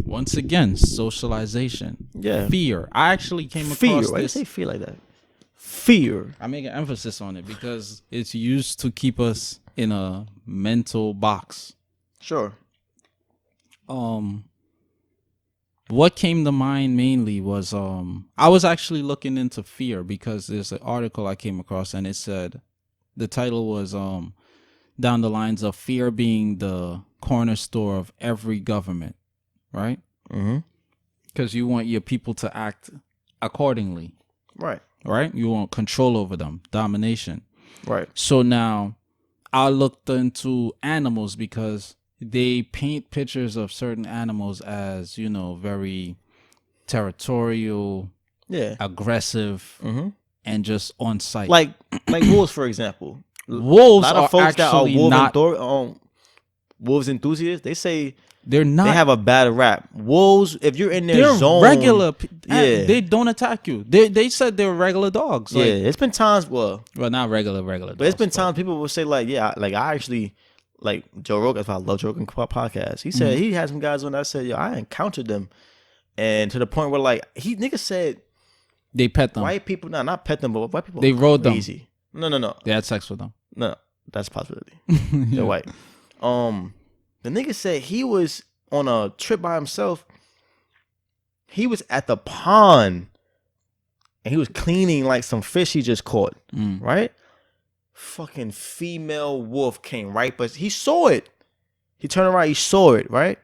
once again, socialization. Yeah. Fear. I actually came Fear. across Why you this. say fear like that? Fear. I make an emphasis on it because it's used to keep us in a mental box. Sure. What came to mind mainly was I was actually looking into fear because there's an article I came across and it said the title was down the lines of fear being the cornerstone of every government, right? Mm-hmm. Because you want your people to act accordingly, Right. right? You want control over them, domination. Right. So now I looked into animals because they paint pictures of certain animals as, you know, very territorial, Yeah. aggressive, Mm-hmm. and just on sight. Like wolves, for example. Wolves A lot are of folks that are actually not. wolves enthusiasts, they say They're not. they have a bad rap. Wolves, if you're in their They're zone, regular. Yeah. They don't attack you. They said they're regular dogs. Yeah, Like, it's been times. Well, not regular but dogs. it's been times people will say like, yeah, like I actually like Joe Rogan. That's why I love Joe Rogan podcast. He said he had some guys when I said, yo, I encountered them, and to the point where like niggas said They pet them. white people, not pet them, but white people They rode them. crazy. No. They had sex with them. No, that's a possibility. They're white. The nigga said he was on a trip by himself. He was at the pond and he was cleaning like some fish he just caught. Right? Fucking female wolf came right, but he saw it. He turned around, he saw it, right?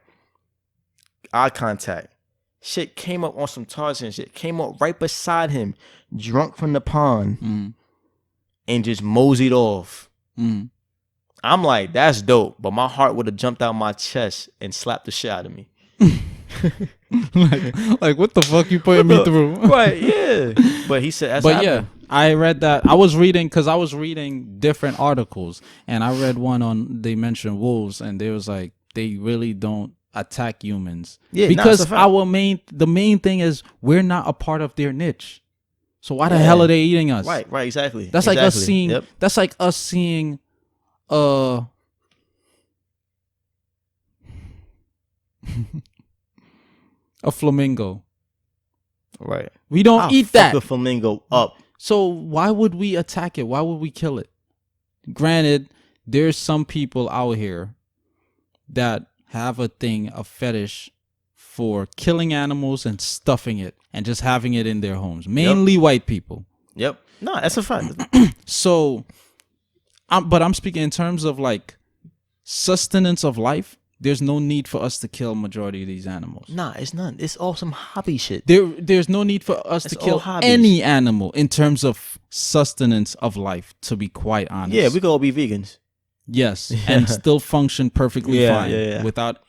Eye contact. Shit came up on some Tarzan shit. Came up right beside him, drunk from the pond, and just moseyed off. I'm like, that's dope, but my heart would have jumped out my chest and slapped the shit out of me. like what the fuck you putting me through? Right, yeah. But he said, that's but happened. yeah, I read that. I was reading different articles, and I read one on they mentioned wolves, and they was like they really don't attack humans. Yeah, because it's a fact. the main thing is we're not a part of their niche. So why the hell are they eating us? Right, exactly. That's like us seeing. Yep. That's like us seeing. A flamingo. Right. We don't eat that. Fuck a flamingo up. So why would we attack it? Why would we kill it? Granted, there's some people out here that have a fetish for killing animals and stuffing it and just having it in their homes. Mainly white people. Yep. No, that's a fact. So, but I'm speaking in terms of like sustenance of life. There's no need for us to kill majority of these animals. Nah, it's none. It's all some hobby shit. There's no need for us to kill any animal in terms of sustenance of life, to be quite honest. Yeah, we could all be vegans. Yes, and still function perfectly fine without.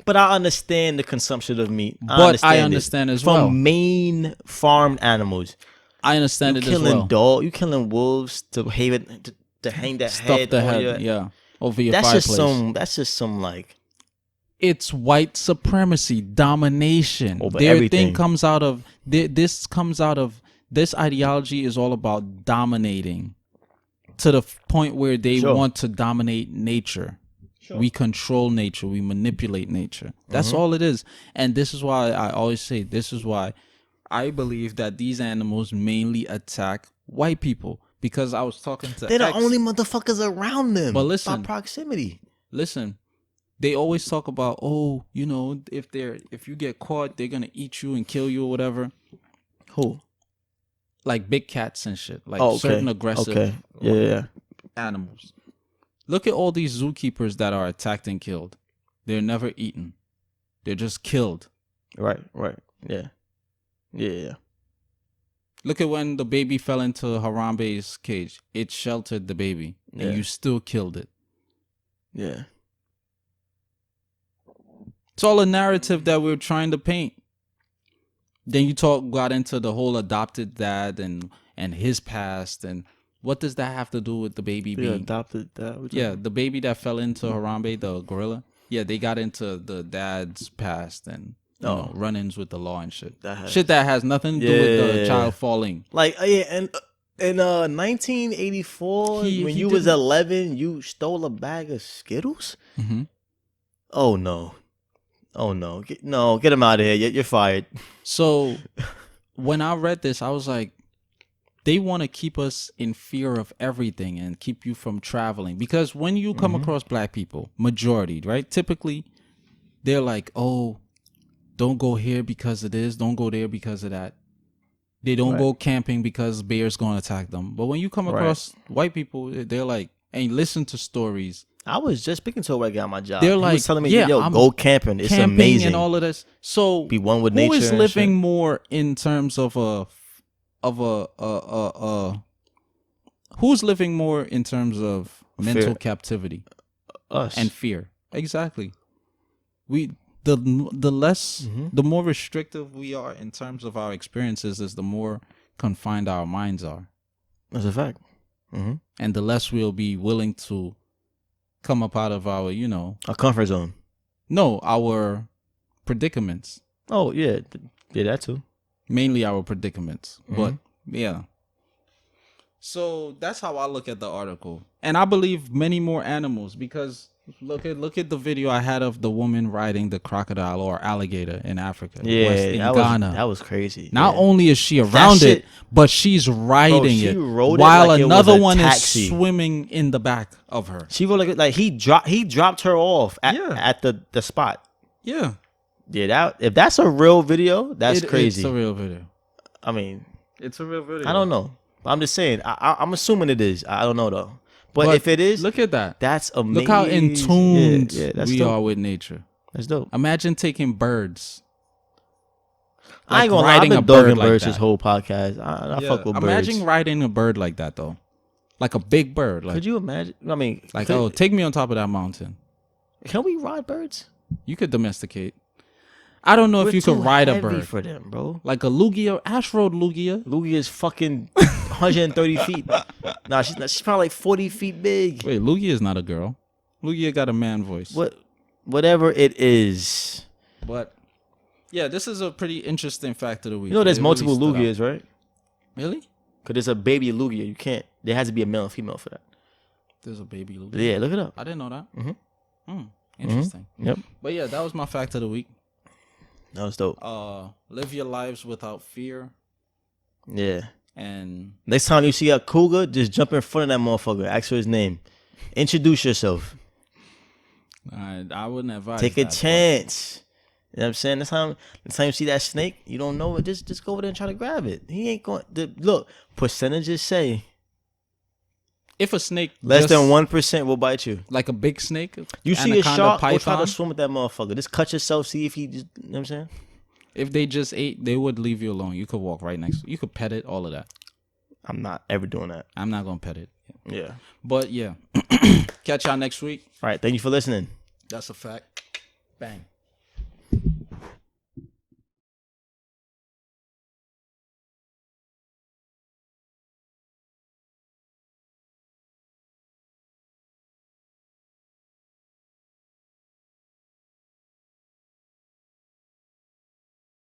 But I understand the consumption of meat. I understand as well. From main farmed animals. I understand it as well. You killing wolves to hang that head the on head, over your fireplace. That's just some like. It's white supremacy, domination. Their everything. thing comes out of this ideology is all about dominating to the point where they want to dominate nature. Sure. We control nature. We manipulate nature. That's all it is. And this is why I always say, this is why I believe that these animals mainly attack white people. Because I was talking to they're the only motherfuckers around them. But listen. By proximity. Listen. They always talk about, if you get caught, they're going to eat you and kill you or whatever. Who? Like big cats and shit. Like certain aggressive animals. Look at all these zookeepers that are attacked and killed. They're never eaten. They're just killed. Right. Yeah. Look at when the baby fell into Harambe's cage. It sheltered the baby. And you still killed it. Yeah. It's all a narrative that we're trying to paint. Then you got into the whole adopted dad and his past, and what does that have to do with the baby being adopted dad? Yeah, the baby that fell into Harambe, the gorilla. Yeah, they got into the dad's past and run-ins with the law and shit. Shit that has nothing to do with the child falling. Like and in 1984, when you was 11, you stole a bag of Skittles. Mm-hmm. Oh no. Oh no, get him out of here. You're fired. So when I read this, I was like, they want to keep us in fear of everything and keep you from traveling. Because when you come across black people, majority, right? Typically, they're like, oh, don't go here because of this. Don't go there because of that. They don't go camping because bears going to attack them. But when you come across white people, they're like, and listen to stories. I was just speaking to a white guy on my job. They're He like, was telling me, yeah, yo, I'm go camping. It's camping amazing. and all of this. So be one with who nature. is and living shit. more in terms of who's living more in terms of mental captivity? Us. And fear. Exactly. The less the more restrictive we are in terms of our experiences is the more confined our minds are. That's a fact. And the less we'll be willing to come up out of our, a comfort zone. No, our predicaments. Oh yeah, that too. Mainly our predicaments. But yeah. So that's how I look at the article. And I believe many more animals, because look at the video I had of the woman riding the crocodile or alligator in Africa. Yeah, in Ghana. That was crazy. Not only is she around it, but she's riding it while like another one taxi. is swimming in the back of her. She rode like he dropped her off at the spot. Yeah. Yeah, if that's a real video, that's crazy. It's a real video. I mean, it's a real video. I don't know. I'm just saying. I'm assuming it is. I don't know though. But if it is, look at that. That's amazing. Look how in tune that's we dope. are with nature. That's dope. Imagine taking birds. I ain't gonna lie. I've been dogging birds this whole podcast. I fuck with birds. Imagine riding a bird like that though, like a big bird. Like, could you imagine? I mean, like take me on top of that mountain. Can we ride birds? You could domesticate. I don't know if you could ride a bird for them, bro. Like a Lugia. Ash rode Lugia. Lugia is fucking 130 feet. Nah, she's probably like 40 feet big. Wait, Lugia is not a girl. Lugia got a man voice. Whatever it is. But yeah, this is a pretty interesting fact of the week. You know, there's multiple Lugias, right? Really? Because there's a baby Lugia. You can't. There has to be a male and female for that. There's a baby Lugia. Yeah, look it up. I didn't know that. Interesting. Yep. But yeah, that was my fact of the week. That was dope. Live your lives without fear. Yeah. And next time you see a cougar, just jump in front of that motherfucker. Ask for his name. Introduce yourself. I wouldn't advise. Take a chance. You know what I'm saying? Next time you see that snake, you don't know it. Just go over there and try to grab it. He ain't going. Look, percentages say if a snake less than 1% will bite you, like a big snake, you see a shark, go try to swim with that motherfucker. Just cut yourself. See if he just. You know what I'm saying? If they just ate, they would leave you alone. You could walk right next. You could pet it. All of that. I'm not ever doing that. I'm not gonna pet it. Yeah. But yeah, catch y'all next week. All right. Thank you for listening. That's a fact. Bang.